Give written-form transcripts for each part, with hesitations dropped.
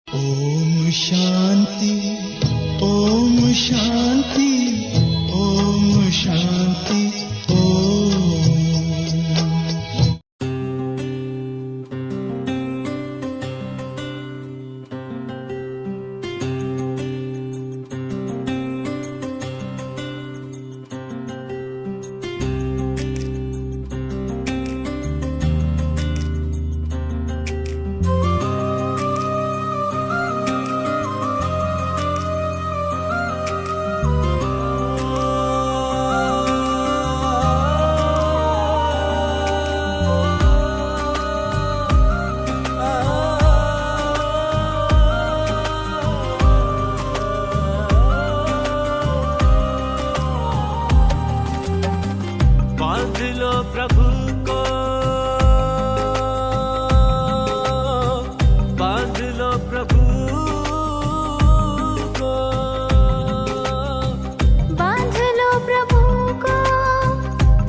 ओम शांति, ओम शांति, ओम शांति, ओम। प्रभु को बांध लो, प्रभु को बांध लो, प्रभु को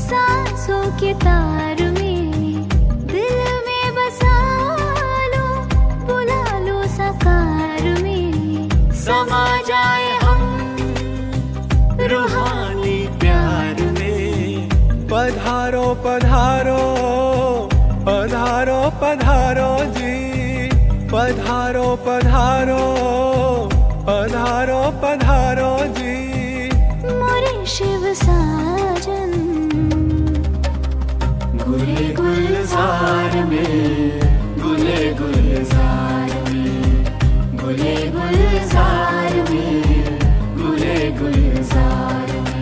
सांसों के तार में, दिल में बसा लो, बुला लो साकार में, समा जाए हम रूहानी प्यार में। पधारो पधारो पधारो पधारो जी, पधारो पधारो पधारो पधारो जी। मोरे शिव साजन गुले गुलजार में, गुले गुलजार में, गुले गुलजार में, गुले गुलजार में।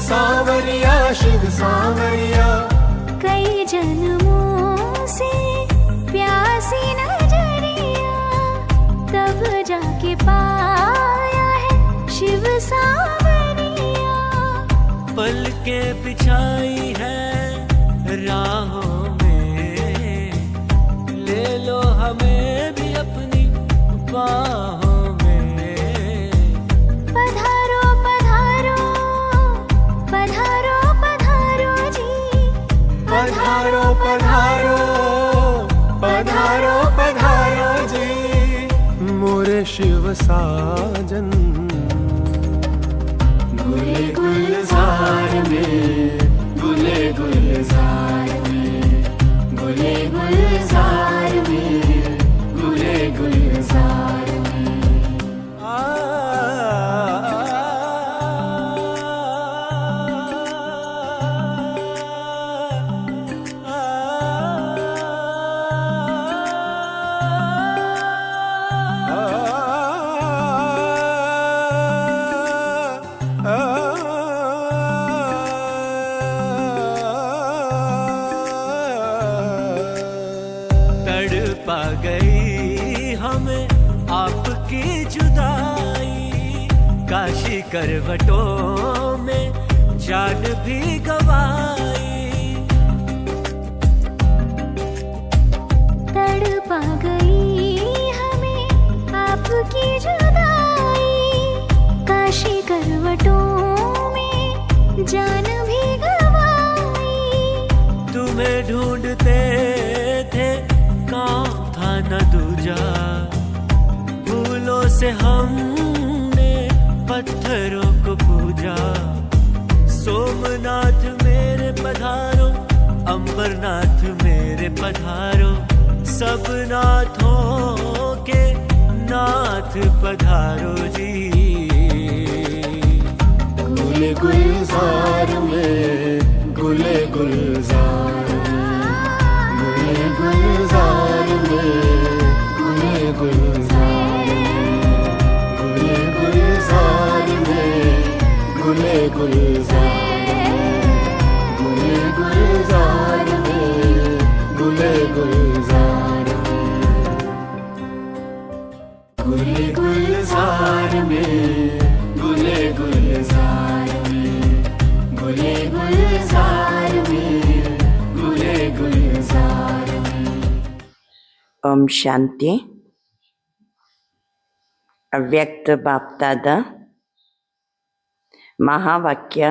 सावरिया शिव सावरिया, कई जन्मों से प्यासी नजरिया, तब जाके पाया है शिव सावरिया। पल के बिछाई है राहों में, ले लो हमें भी अपनी बाहों। पधारो पधारो पधारो पधारो जी, मोरे शिव साजन गुले गुलजार में, गुले गुलजार में, गुले गुलजार में, गुले गुलजार में। पा गई हमें आपकी जुदाई, काशी करवटों में जान भी गवाई। तड़पा गई हमें आपकी जुदाई, काशी करवटों में जान भी गवाई। तुम्हें ढूंढते थे कौन था न दूजा, फूलों से हमने पत्थरों को पूजा। सोमनाथ मेरे पधारो, अंबरनाथ मेरे पधारो, सब नाथों के नाथ पधारो जी। गुले गुलजार में, गुले गुलजार में, गुले गुलजार में, गुले गुलजार में, गुले गुलजार में, गुले गुलजार में। ಓಂ ಶಾಂತಿ. ಅವ್ಯಕ್ತ ಬಾಪ್ತಾದ ಮಹಾವಾಕ್ಯ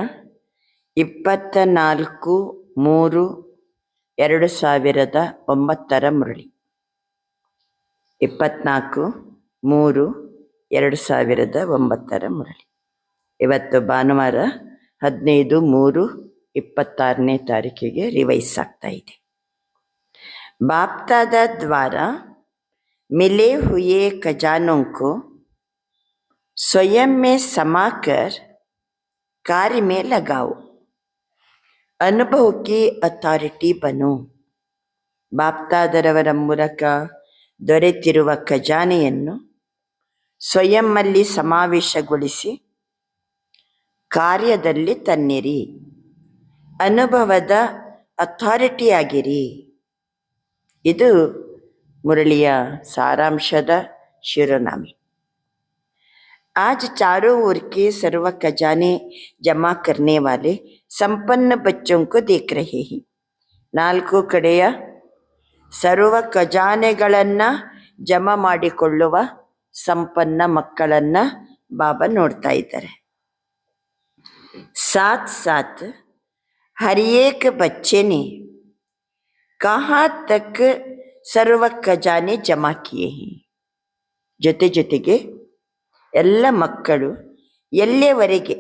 24/3/2009 ಮುರಳಿ. 24/3/2009 ಮುರಳಿ. ಇವತ್ತು ಭಾನುವಾರ 15/3/26 ರಿವೈಸ್ ಆಗ್ತಾ ಇದೆ. बापदादा द्वारा मिले हुए खजानों को स्वयं में समाकर कार्य में लगाओ, अनुभव की ಅಥಾರಿಟಿ ಬनो. ಬಾಪ್ದಾದರವರ ಮೂಲಕ ದೊರೆತಿರುವ ಖಜಾನೆಯನ್ನು ಸ್ವಯಂನಲ್ಲಿ ಸಮಾವೇಶಗೊಳಿಸಿ ಕಾರ್ಯದಲ್ಲಿ ತನ್ನಿರಿ, ಅನುಭವದ ಅಥಾರಿಟಿಯಾಗಿರಿ. ಇದು ಮುರಳಿಯ ಸಾರಾಂಶದ ಶಿರೋನಾಮೆ. आज चारों ओर के सर्व खजाने जमा करने वाले संपन्न बच्चों को देख रहे हैं. ನಾಲ್ಕು ಕಡೆಯ ಸರ್ವ ಖಜಾನೆಗಳನ್ನು ಜಮಾ ಮಾಡಿಕೊಳ್ಳುವ ಸಂಪನ್ನ ಮಕ್ಕಳನ್ನು ಬಾಬಾ ನೋಡ್ತಾ ಇದ್ದಾರೆ. साथ साथ हर एक बच्चे ने कहाँ तक सर्व ಖಜಾನೆ ಜಮಾ ಕಿಯೇ ಹೈ. ಜೊತೆಗೆ ಎಲ್ಲ ಮಕ್ಕಳು ಎಲ್ಲಿಯವರೆಗೆ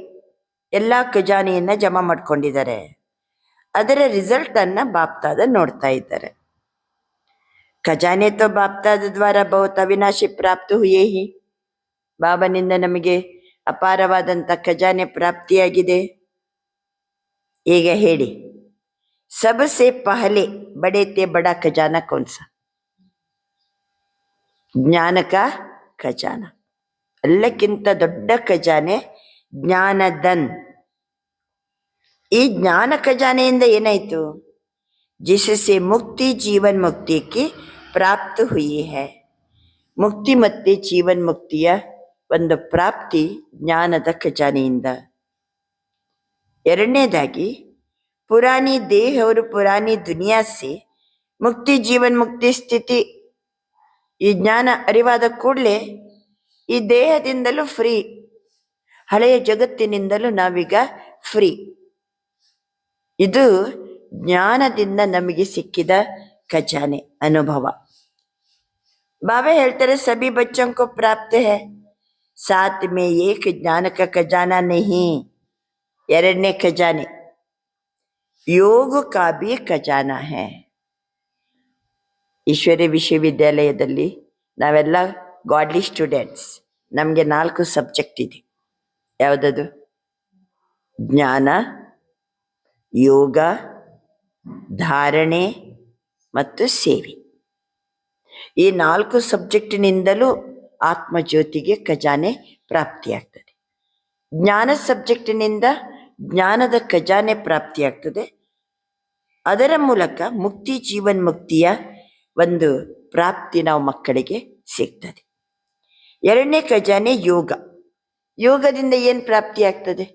ಎಲ್ಲ ಖಜಾನೆಯನ್ನು ಜಮಾ ಮಾಡ್ಕೊಂಡಿದ್ದಾರೆ ಅದರ ರಿಸಲ್ಟನ್ನು ಬಾಪ್ತಾದ ನೋಡ್ತಾ ಇದ್ದಾರೆ. ಖಜಾನೆ ತೋ ಬಾಪ್ತಾದ ದ್ವಾರ ಬಹುತ್ ಅವಿನಾಶಿ ಪ್ರಾಪ್ತ ಹುಯೇ ಹಿ. ಬಾಬನಿಂದ ನಮಗೆ ಅಪಾರವಾದಂಥ ಖಜಾನೆ ಪ್ರಾಪ್ತಿಯಾಗಿದೆ. ಈಗ ಹೇಳಿ, सबसे पहले बड़े ते बड़ा खजाना कौन सा? ಜ್ಞಾನ ಕಾ ಖಜಾನ. ಎಲ್ಲಕ್ಕಿಂತ ದೊಡ್ಡ ಖಜಾನೆ ಜ್ಞಾನದನ್. ಈ ಜ್ಞಾನ ಖಜಾನೆಯಿಂದ ಏನಾಯಿತು? ಜಿಸಸೆ ಮುಕ್ತಿ ಜೀವನ್ ಮುಕ್ತಿಗೆ ಪ್ರಾಪ್ತ ಹುಯಿ ಹೈ. ಮುಕ್ತಿ ಮತ್ತು ಜೀವನ್ ಮುಕ್ತಿಯ ಒಂದು ಪ್ರಾಪ್ತಿ ಜ್ಞಾನದ ಖಜಾನೆಯಿಂದ. ಎರಡನೇದಾಗಿ पुरानी देह और पुरानी दुनिया से मुक्ति जीवन मुक्ति ಸ್ಥಿತಿ. ಈ ಜ್ಞಾನ ಅರಿವಾದ ಕೂಡಲೇ ಈ ದೇಹದಿಂದಲೂ ಫ್ರೀ, ಹಳೆಯ ಜಗತ್ತಿನಿಂದಲೂ ನಾವೀಗ ಫ್ರೀ. ಇದು ಜ್ಞಾನದಿಂದ ನಮಗೆ ಸಿಕ್ಕಿದ ಖಜಾನೆ ಅನುಭವ. ಬಾಬಾ ಹೇಳ್ತಾರೆ, ಸಭಿ ಬಚ್ಚೋं को प्राप्त है, साथ में एक ज्ञान का खजाना नहीं. ಎರಡನೇ ಖಜಾನೆ ಯೋಗ ಕಾ ಭಿ ಖಜಾನ ಹೈ. ಈಶ್ವರ್ಯ ವಿಶ್ವವಿದ್ಯಾಲಯದಲ್ಲಿ ನಾವೆಲ್ಲ ಗಾಡ್ಲಿ ಸ್ಟೂಡೆಂಟ್ಸ್. ನಮಗೆ 4 ಸಬ್ಜೆಕ್ಟ್ ಇದೆ. ಯಾವುದದು? ಜ್ಞಾನ, ಯೋಗ, ಧಾರಣೆ ಮತ್ತು ಸೇವೆ. ಈ 4 ಸಬ್ಜೆಕ್ಟಿನಿಂದಲೂ ಆತ್ಮಜ್ಯೋತಿಗೆ ಖಜಾನೆ ಪ್ರಾಪ್ತಿಯಾಗ್ತದೆ. ಜ್ಞಾನ ಸಬ್ಜೆಕ್ಟಿನಿಂದ ಜ್ಞಾನದ ಖಜಾನೆ ಪ್ರಾಪ್ತಿಯಾಗ್ತದೆ. ಅದರ ಮೂಲಕ ಮುಕ್ತಿ ಜೀವನ್ ಮುಕ್ತಿಯ ಒಂದು ಪ್ರಾಪ್ತಿ ನಾವು ಮಕ್ಕಳಿಗೆ ಸಿಗ್ತದೆ. ಎರಡನೇ ಖಜಾನೆ ಯೋಗ. ಯೋಗದಿಂದ ಏನು ಪ್ರಾಪ್ತಿಯಾಗ್ತದೆ?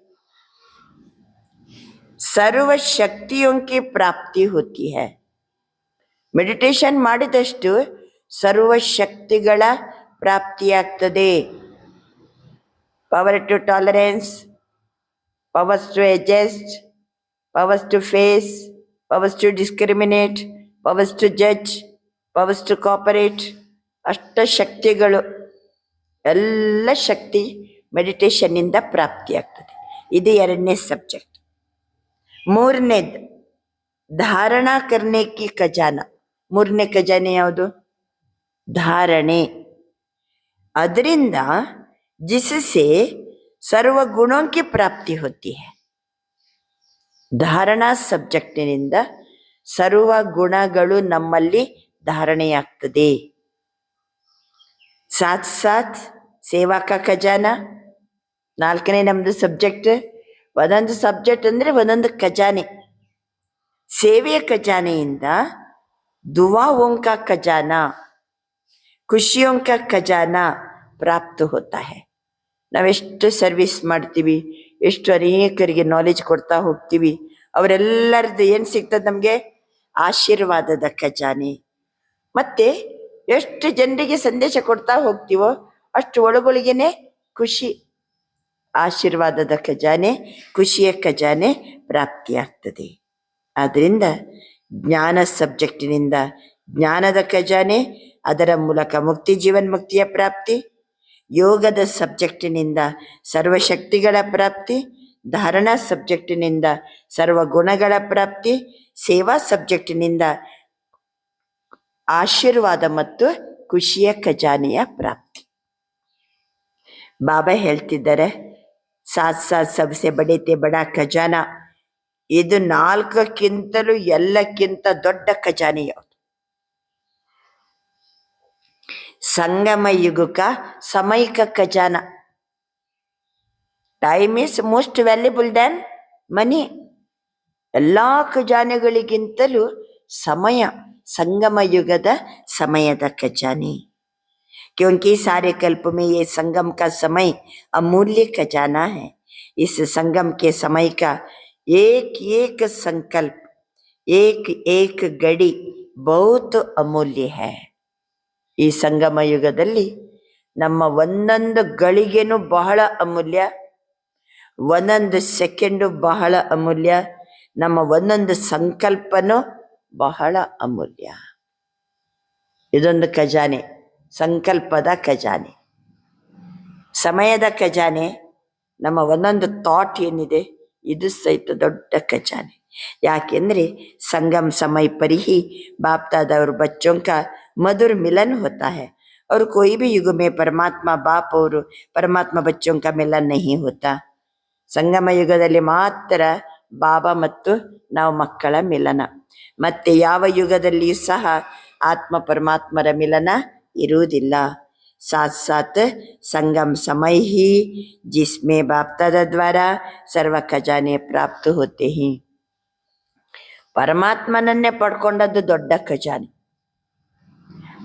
ಸರ್ವ ಶಕ್ತಿಯೊಂಕಿ ಪ್ರಾಪ್ತಿ ಹೋತಿ ಹೈ. ಮೆಡಿಟೇಷನ್ ಮಾಡಿದಷ್ಟು ಸರ್ವ ಶಕ್ತಿಗಳ ಪ್ರಾಪ್ತಿಯಾಗ್ತದೆ. Power to tolerance, powers to adjust, powers to face, powers to discriminate, powers to judge, powers to cooperate. ಅಷ್ಟ ಶಕ್ತಿಗಳು, ಎಲ್ಲ ಶಕ್ತಿ ಮೆಡಿಟೇಷನ್ನಿಂದ ಪ್ರಾಪ್ತಿಯಾಗ್ತದೆ. ಇದು ಎರಡನೇ ಸಬ್ಜೆಕ್ಟ್. ಮೂರನೇದು ಧಾರಣಾ ಕರ್ನೇಕಿ ಖಜಾನ. ಮೂರನೇ ಖಜಾನೆ ಯಾವುದು? ಧಾರಣೆ. ಅದರಿಂದ ಜಿಸಸೆ ಸರ್ವ ಗುಣೋं की ಪ್ರಾಪ್ತಿ ಹೋತಿ ಹೈ. ಧಾರಣಾ ಸಬ್ಜೆಕ್ಟಿನಿಂದ ಸರ್ವ ಗುಣಗಳು ನಮ್ಮಲ್ಲಿ ಧಾರಣೆಯಾಗ್ತದೆ. ಸಾಥ್ ಸಾಥ್ ಸೇವಾ ಕಾ ಖಜಾನ. ನಾಲ್ಕನೇ ನಮ್ಮದು ಸಬ್ಜೆಕ್ಟ್. ಒಂದೊಂದು ಸಬ್ಜೆಕ್ಟ್ ಅಂದರೆ ಒಂದೊಂದು ಖಜಾನೆ. ಸೇವೆಯ ಖಜಾನೆಯಿಂದ ದುವಾओं का ಖಜಾನ, ಖುಷಿयों का ಖಜಾನ ಪ್ರಾಪ್ತ ಹೋತಾ ಹೈ. ನಾವೆಷ್ಟು ಸರ್ವಿಸ್ ಮಾಡ್ತೀವಿ, ಎಷ್ಟು ಅನೇಕರಿಗೆ ನಾಲೆಜ್ ಕೊಡ್ತಾ ಹೋಗ್ತೀವಿ, ಅವರೆಲ್ಲರದ್ದು ಏನು ಸಿಗ್ತದೆ ನಮಗೆ? ಆಶೀರ್ವಾದದ ಖಜಾನೆ. ಮತ್ತು ಎಷ್ಟು ಜನರಿಗೆ ಸಂದೇಶ ಕೊಡ್ತಾ ಹೋಗ್ತೀವೋ ಅಷ್ಟು ಒಳಗೊಳಗೇನೆ ಖುಷಿ. ಆಶೀರ್ವಾದದ ಖಜಾನೆ, ಖುಷಿಯ ಖಜಾನೆ ಪ್ರಾಪ್ತಿಯಾಗ್ತದೆ. ಆದ್ದರಿಂದ ಜ್ಞಾನ ಸಬ್ಜೆಕ್ಟಿನಿಂದ ಜ್ಞಾನದ ಖಜಾನೆ, ಅದರ ಮೂಲಕ ಮುಕ್ತಿ, ಜೀವನ್ಮುಕ್ತಿಯ ಪ್ರಾಪ್ತಿ. ಯೋಗದ ಸಬ್ಜೆಕ್ಟಿನಿಂದ ಸರ್ವಶಕ್ತಿಗಳ ಪ್ರಾಪ್ತಿ. ಧಾರಣಾ ಸಬ್ಜೆಕ್ಟಿನಿಂದ ಸರ್ವ ಗುಣಗಳ ಪ್ರಾಪ್ತಿ. ಸೇವಾ ಸಬ್ಜೆಕ್ಟಿನಿಂದ ಆಶೀರ್ವಾದ ಮತ್ತು ಖುಷಿಯ ಖಜಾನೆಯ ಪ್ರಾಪ್ತಿ. ಬಾಬಾ ಹೇಳ್ತಿದ್ದಾರೆ, ಸಾತ್ ಸಾತ್ ಸಬ್ಸೆ ಬಡೇತೆ ಬಡ ಖಜಾನ. ಇದು 4ಕ್ಕಿಂತಲೂ ಎಲ್ಲಕ್ಕಿಂತ ದೊಡ್ಡ ಖಜಾನೆ ಯಾವುದು? ಸಂಗಮ ಯುಗಕ ಸಮೈಕ ಖಜಾನ. Time is most valuable than money. ಎಲ್ಲ ಖಜಾನೆಗಳಿಗಿಂತಲೂ ಸಮಯ ಸಂಗಮ ಯುಗದ ಸಮಯದ ಖಜಾನೆ. क्योंकि सारे कल्प में ये संगम का समय अमूल्य खजाना है. इस संगम के समय का एक एक संकल्प, एक एक घड़ी बहुत अमूल्य है. ಈ ಸಂಗಮ ಯುಗದಲ್ಲಿ ನಮ್ಮ ಒಂದೊಂದು ಗಳಿಗೆನೂ ಬಹಳ ಅಮೂಲ್ಯ, ಒಂದೊಂದು ಸೆಕೆಂಡು ಬಹಳ ಅಮೂಲ್ಯ, ನಮ್ಮ ಒಂದೊಂದು ಸಂಕಲ್ಪನೂ ಬಹಳ ಅಮೂಲ್ಯ. ಇದೊಂದು ಖಜಾನೆ, ಸಂಕಲ್ಪದ ಖಜಾನೆ, ಸಮಯದ ಖಜಾನೆ. ನಮ್ಮ ಒಂದೊಂದು ಥಾಟ್ ಏನಿದೆ ಇದು ಸಹಿತ ದೊಡ್ಡ ಖಜಾನೆ. ಯಾಕೆಂದರೆ संगम समय पर ही बाप दादा और बच्चों का मधुर मिलन होता है. और कोई भी युग में परमात्मा बाप और परमात्मा बच्चों का मिलन नहीं होता. ಸಂಗಮ ಯುಗದಲ್ಲಿ ಮಾತ್ರ ಬಾಬಾ ಮತ್ತು ನಾವು ಮಕ್ಕಳ ಮಿಲನ. ಮತ್ತೆ ಯಾವ ಯುಗದಲ್ಲಿಯೂ ಸಹ ಆತ್ಮ ಪರಮಾತ್ಮರ ಮಿಲನ ಇರುವುದಿಲ್ಲ. साथ साथ संगम समय ही जिसमें बाप दादा द्वारा सर्व खजाने प्राप्त होते हैं. ಪರಮಾತ್ಮನನ್ನೇ ಪಡ್ಕೊಂಡದ್ದು ದೊಡ್ಡ ಖಜಾನೆ.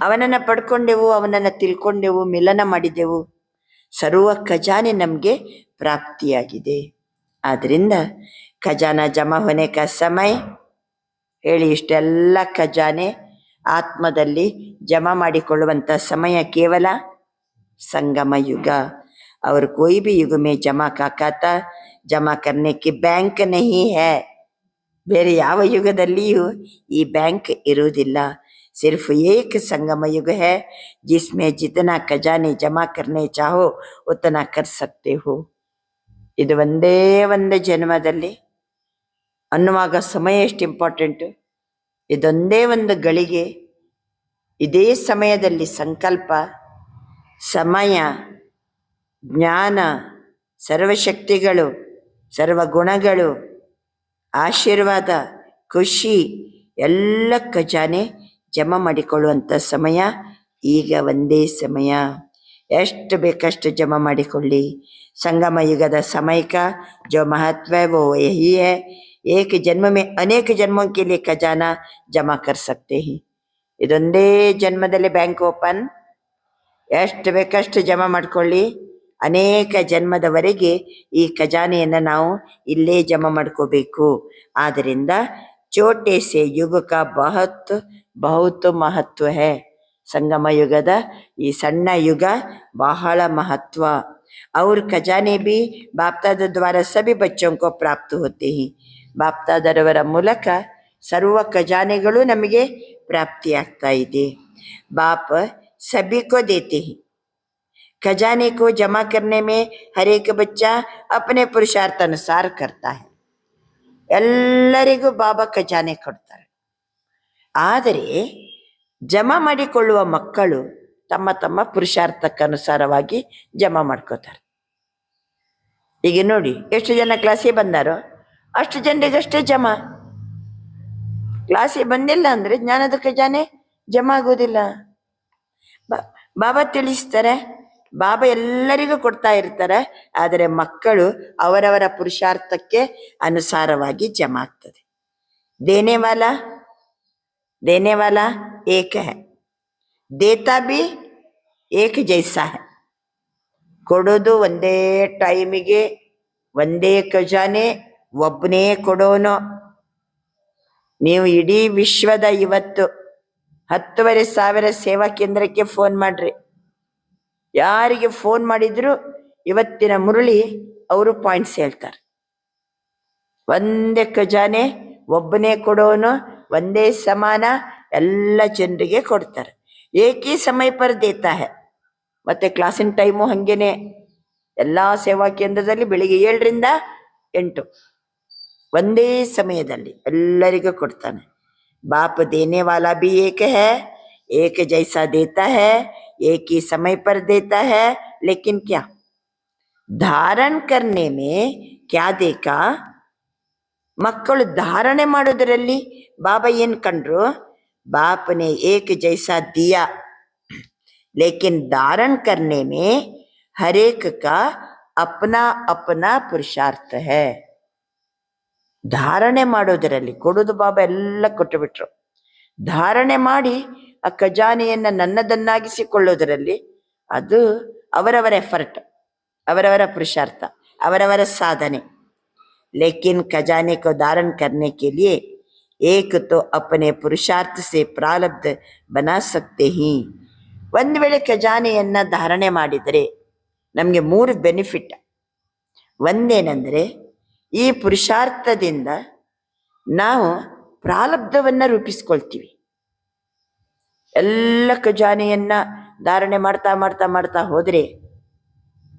ಅವನನ್ನು ಪಡ್ಕೊಂಡೆವು, ಅವನನ್ನು ತಿಳ್ಕೊಂಡೆವು, ಮಿಲನ ಮಾಡಿದೆವು, ಸರ್ವ ಖಜಾನೆ ನಮಗೆ ಪ್ರಾಪ್ತಿಯಾಗಿದೆ. ಆದ್ದರಿಂದ ಖಜಾನ ಜಮಾ ಹೋನೆ ಕಾ ಸಮಯ ಹೇಳಿ, ಇಷ್ಟೆಲ್ಲ ಖಜಾನೆ ಆತ್ಮದಲ್ಲಿ ಜಮಾ ಮಾಡಿಕೊಳ್ಳುವಂಥ ಸಮಯ ಕೇವಲ ಸಂಗಮ ಯುಗ. और कोई भी युग में जमा का खाता जमा करने की बैंक नहीं है. ಬೇರೆ ಯಾವ ಯುಗದಲ್ಲಿಯೂ ಈ ಬ್ಯಾಂಕ್ ಇರುವುದಿಲ್ಲ. सिर्फ एक संगम युग है जिसमें जितना खजाने जमा करने चाहो उतना कर सकते हो. ಇದು ಒಂದೇ ಒಂದು ಜನ್ಮದಲ್ಲಿ ಅನ್ನುವಾಗ ಸಮಯ ಎಷ್ಟು ಇಂಪಾರ್ಟೆಂಟು. ಇದೊಂದೇ ಒಂದು ಗಳಿಗೆ, ಇದೇ ಸಮಯದಲ್ಲಿ ಸಂಕಲ್ಪ, ಸಮಯ, ಜ್ಞಾನ, ಸರ್ವಶಕ್ತಿಗಳು, ಸರ್ವಗುಣಗಳು, ಆಶೀರ್ವಾದ, ಖುಷಿ ಎಲ್ಲ ಖಜಾನೆ ಜಮಾ ಮಾಡಿಕೊಳ್ಳುವಂಥ ಸಮಯ ಈಗ ಒಂದೇ ಸಮಯ. ಎಷ್ಟು ಬೇಕಷ್ಟು ಜಮಾ ಮಾಡಿಕೊಳ್ಳಿ. संगम युगद समय का जो महत्व है वो यही है. एक जन्म में अनेक जन्मों के लिए खजाना जमा कर सकते हैं. ಇದೊಂದೇ ಜನ್ಮದಲ್ಲಿ ಬ್ಯಾಂಕ್ ಓಪನ್. ಎಷ್ಟು ಬೇಕಷ್ಟು ಜಮಾ ಮಾಡ್ಕೊಳ್ಳಿ. ಅನೇಕ ಜನ್ಮದವರೆಗೆ ಈ ಖಜಾನೆಯನ್ನು ನಾವು ಇಲ್ಲೇ ಜಮಾ ಮಾಡ್ಕೋಬೇಕು. ಆದ್ದರಿಂದ ಚೋಟೆ ಸೆ ಯುಗ ಕಾ ಬಹುತ್ ಮಹತ್ವ है. ಸಂಗಮ ಯುಗದ ಈ ಸಣ್ಣ ಯುಗ ಬಹಳ ಮಹತ್ವ. और खजाने भी बाप दादा द्वारा सभी बच्चों को प्राप्त होते हैं. बाप दादारವರ ಮೂಲಕ ಸರ್ವ ಖಜಾನೆಗಳು ನಮಗೆ ಪ್ರಾಪ್ತಿಯಾಗ್ತಾ ಇದೆ. बाप सभी को देते हैं. खजाने को जमा करने में हर एक बच्चा अपने पुरुषार्थ अनुसार करता है. ಎಲ್ಲರಿಗೂ ಬಾಬಾ ಖಜಾನೆ ಕೊಡ್ತಾರೆ. ಆದರೆ ಜಮಾ ಮಾಡಿಕೊಳ್ಳುವ ಮಕ್ಕಳು ತಮ್ಮ ತಮ್ಮ ಪುರುಷಾರ್ಥಕ್ಕನುಸಾರವಾಗಿ ಜಮಾ ಮಾಡ್ಕೋತಾರೆ. ಈಗ ನೋಡಿ, ಎಷ್ಟು ಜನ ಕ್ಲಾಸಿಗೆ ಬಂದಾರೋ ಅಷ್ಟು ಜನರಿಗಷ್ಟೇ ಜಮಾ. ಕ್ಲಾಸಿಗೆ ಬಂದಿಲ್ಲ ಅಂದರೆ ಜ್ಞಾನದ ಖಜಾನೆ ಜಮಾ ಆಗೋದಿಲ್ಲ. ಬಾಬಾ ತಿಳಿಸ್ತಾರೆ, ಬಾಬಾ ಎಲ್ಲರಿಗೂ ಕೊಡ್ತಾ ಇರ್ತಾರೆ. ಆದರೆ ಮಕ್ಕಳು ಅವರವರ ಪುರುಷಾರ್ಥಕ್ಕೆ ಅನುಸಾರವಾಗಿ ಜಮಾ ಆಗ್ತದೆ. देने वाला एक है, देता भी एक जैसा है. ಕೊಡೋದು ಒಂದೇ ಟೈಮಿಗೆ ಒಂದೇ ಖಜಾನೆ, ಒಬ್ಬನೇ ಕೊಡೋನು. ನೀವು ಇಡೀ ವಿಶ್ವದ ಇವತ್ತು 10,500 ಸೇವಾ ಕೇಂದ್ರಕ್ಕೆ ಫೋನ್ ಮಾಡ್ರಿ. ಯಾರಿಗೆ ಫೋನ್ ಮಾಡಿದ್ರು ಇವತ್ತಿನ ಮುರಳಿ ಅವರು ಪಾಯಿಂಟ್ಸ್ ಹೇಳ್ತಾರೆ. ಒಂದೇ ಖಜಾನೆ, ಒಬ್ಬನೇ ಕೊಡೋನು, ಒಂದೇ ಸಮಾನ, ಎಲ್ಲ ಜನರಿಗೆ ಕೊಡ್ತಾರೆ. ಏಕೀ ಸಮಯ ಪರ್ ದೇತಾ ಹೈ. ಮತ್ತೆ ಕ್ಲಾಸಿನ ಟೈಮು ಹಂಗೇನೆ. ಎಲ್ಲ ಸೇವಾ ಕೇಂದ್ರದಲ್ಲಿ ಬೆಳಿಗ್ಗೆ 7ರಿಂದ 8 ಒಂದೇ ಸಮಯದಲ್ಲಿ ಎಲ್ಲರಿಗೂ ಕೊಡ್ತಾನೆ. ಬಾಪ್ ದೇನೆ ವಾಲಾ ಭಿ ಏಕ ಹೈ, ಏಕ ಜೈಸಾ ದೇತಾ ಹೈ, एक ही समय पर देता है. लेकिन क्या धारण करने में क्या देखा? ಮಕ್ಕಳು ಧಾರಣೆ ಮಾಡೋದರಲ್ಲಿ ಬಾಬಾ ಏನ್ ಕಂಡ್ರು? ಬಾಪನೆ ಏಕ ಜೈಸಾ ದಿಯಾ, ಲೇಕಿನ್ ಧಾರಣ करने में हर एक का अपना अपना पुरुषार्थ है. ಧಾರಣೆ ಮಾಡೋದರಲ್ಲಿ ಕೊಡೋದು ಬಾಬಾ ಎಲ್ಲ ಕೊಟ್ಟು ಬಿಟ್ರು. ಧಾರಣೆ ಮಾಡಿ ಆ ಖಜಾನೆಯನ್ನ ನನ್ನದನ್ನಾಗಿಸಿಕೊಳ್ಳೋದರಲ್ಲಿ ಅದು ಅವರವರ ಎಫರ್ಟ್, ಅವರವರ ಪುರುಷಾರ್ಥ, ಅವರವರ ಸಾಧನೆ. ಲೇಕಿನ್ ಖಜಾನೆ को धारण करने के लिए एक तो अपने पुरुषार्थ से प्रारब्ध बना सकते ही. ಒಂದು ವೇಳೆ ಖಜಾನೆಯನ್ನ ಧಾರಣೆ ಮಾಡಿದರೆ ನಮಗೆ 3 ಬೆನಿಫಿಟ್. ಒಂದೇನೆಂದರೆ ಈ ಪುರುಷಾರ್ಥದಿಂದ ನಾವು ಪ್ರಾರಬ್ಧವನ್ನ ರೂಪಿಸ್ಕೊಳ್ತೀವಿ. ಎಲ್ಲ ಖಜಾನೆಯನ್ನ ಧಾರಣೆ ಮಾಡ್ತಾ ಮಾಡ್ತಾ ಮಾಡ್ತಾ ಹೋದರೆ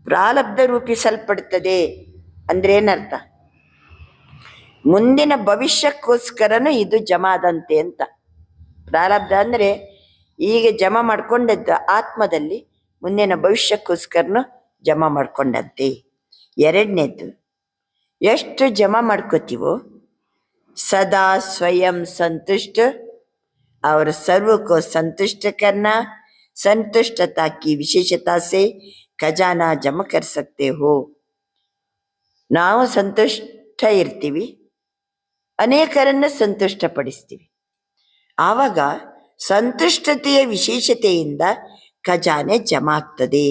ಪ್ರಾರಬ್ಧ ರೂಪಿಸಲ್ಪಡ್ತದೆ. ಅಂದ್ರೆ ಏನರ್ಥ? ಮುಂದಿನ ಭವಿಷ್ಯಕ್ಕೋಸ್ಕರನು ಇದು ಜಮಾದಂತೆ ಅಂತ. ಪ್ರಾರಬ್ಧ ಅಂದ್ರೆ ಈಗ ಜಮಾ ಮಾಡ್ಕೊಂಡದ್ದು ಆತ್ಮದಲ್ಲಿ ಮುಂದಿನ ಭವಿಷ್ಯಕ್ಕೋಸ್ಕರನು ಜಮಾ ಮಾಡ್ಕೊಂಡಂತೆ. ಎರಡನೇದು, ಎಷ್ಟು ಜಮಾ ಮಾಡ್ಕೋತೀವೋ ಸದಾ ಸ್ವಯಂ ಸಂತುಷ್ಟ और सर्व को संतुष्ट करना, संतुष्टता की विशेषता से खजाना जमा कर सकते हो. ನಾವು ಸಂತುಷ್ಟ ಇರ್ತೀವಿ, ಅನೇಕರನ್ನ ಸಂತುಷ್ಟಪಡಿಸ್ತೀವಿ. ಆವಾಗ ಸಂತುಷ್ಟತೆಯ ವಿಶೇಷತೆಯಿಂದ ಖಜಾನೆ ಜಮಾ ಆಗ್ತದೆ.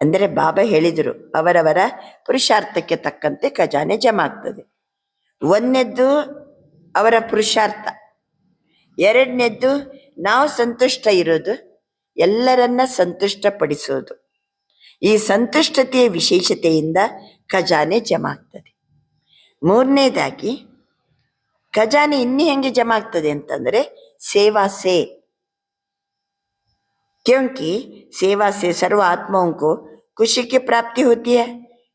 ಅಂದರೆ ಬಾಬಾ ಹೇಳಿದರು ಅವರವರ ಪುರುಷಾರ್ಥಕ್ಕೆ ತಕ್ಕಂತೆ ಖಜಾನೆ ಜಮಾ ಆಗ್ತದೆ. ಒಂದನೇದ್ದು ಅವರ ಪುರುಷಾರ್ಥ, ಎರಡನೇದ್ದು ನಾವು ಸಂತುಷ್ಟ ಇರೋದು, ಎಲ್ಲರನ್ನ ಸಂತುಷ್ಟಪಡಿಸೋದು. ಈ ಸಂತುಷ್ಟತೆಯ ವಿಶೇಷತೆಯಿಂದ ಖಜಾನೆ ಜಮಾ ಆಗ್ತದೆ. ಮೂರನೇದಾಗಿ ಖಜಾನೆ ಇನ್ನೂ ಹೆಂಗೆ ಜಮಾ ಆಗ್ತದೆ ಅಂತಂದ್ರೆ ಸೇವಾ ಸೇ. क्योंकि सेवा से सर्व आत्माओं को खुशी की प्राप्ति होती है.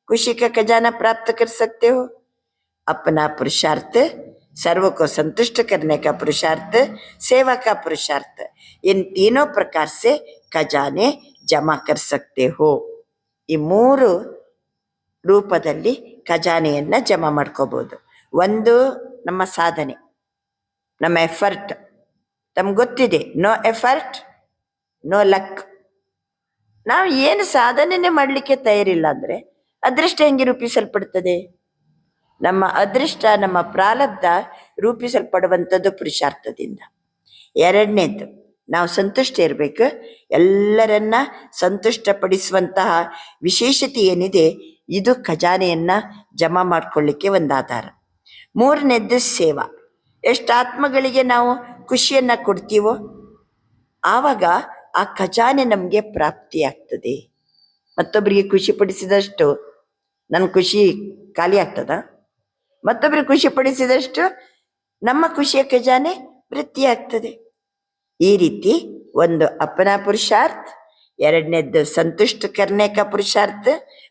खुशी का खजाना प्राप्त कर सकते हो. अपना पुरुषार्थ, सर्व को संतुष्ट करने का पुरुषार्थ, सेवा का पुरुषार्थ, इन तीनों प्रकार से खजाने जमा कर सकते हो. ಈ 3 ರೂಪದಲ್ಲಿ ಖಜಾನೆಯನ್ನ ಜಮಾ ಮಾಡ್ಕೋಬಹುದು. ಒಂದು ನಮ್ಮ ಸಾಧನೆ, ನಮ್ಮ ಎಫರ್ಟ್. ತಮ್ಗೆ ಗೊತ್ತಿದೆ, ನೋ ಎಫರ್ಟ್ ನೋ ಲಕ್. ನಾವು ಏನು ಸಾಧನೆನೇ ಮಾಡಲಿಕ್ಕೆ ತಯಾರಿಲ್ಲ ಅಂದರೆ ಅದೃಷ್ಟ ಹೆಂಗೆ ರೂಪಿಸಲ್ಪಡ್ತದೆ? ನಮ್ಮ ಅದೃಷ್ಟ, ನಮ್ಮ ಪ್ರಾರಬ್ಧ ರೂಪಿಸಲ್ಪಡುವಂಥದ್ದು ಪುರುಷಾರ್ಥದಿಂದ. ಎರಡನೇದು, ನಾವು ಸಂತುಷ್ಟ ಇರಬೇಕು. ಎಲ್ಲರನ್ನ ಸಂತುಷ್ಟಪಡಿಸುವಂತಹ ವಿಶೇಷತೆ ಏನಿದೆ ಇದು ಖಜಾನೆಯನ್ನ ಜಮಾ ಮಾಡ್ಕೊಳ್ಳಿಕ್ಕೆ ಒಂದು ಆಧಾರ. ಮೂರನೇದ್ದು ಸೇವಾ. ಎಷ್ಟು ಆತ್ಮಗಳಿಗೆ ನಾವು ಖುಷಿಯನ್ನ ಕೊಡ್ತೀವೋ ಆವಾಗ ಆ ಖಜಾನೆ ನಮಗೆ ಪ್ರಾಪ್ತಿಯಾಗ್ತದೆ. ಮತ್ತೊಬ್ಬರಿಗೆ ಖುಷಿ ಪಡಿಸಿದಷ್ಟು ನನ್ನ ಖುಷಿ ಖಾಲಿ ಆಗ್ತದ? ಮತ್ತೊಬ್ಬರಿಗೆ ಖುಷಿ ಪಡಿಸಿದಷ್ಟು ನಮ್ಮ ಖುಷಿಯ ಖಜಾನೆ ವೃತ್ತಿಯಾಗ್ತದೆ. ಈ ರೀತಿ ಒಂದು ಅಪನಾ ಪುರುಷಾರ್ಥ, ಎರಡನೇದ್ದು ಸಂತುಷ್ಟ ಕರ್ನೆ ಕಾ ಪುರುಷಾರ್ಥ,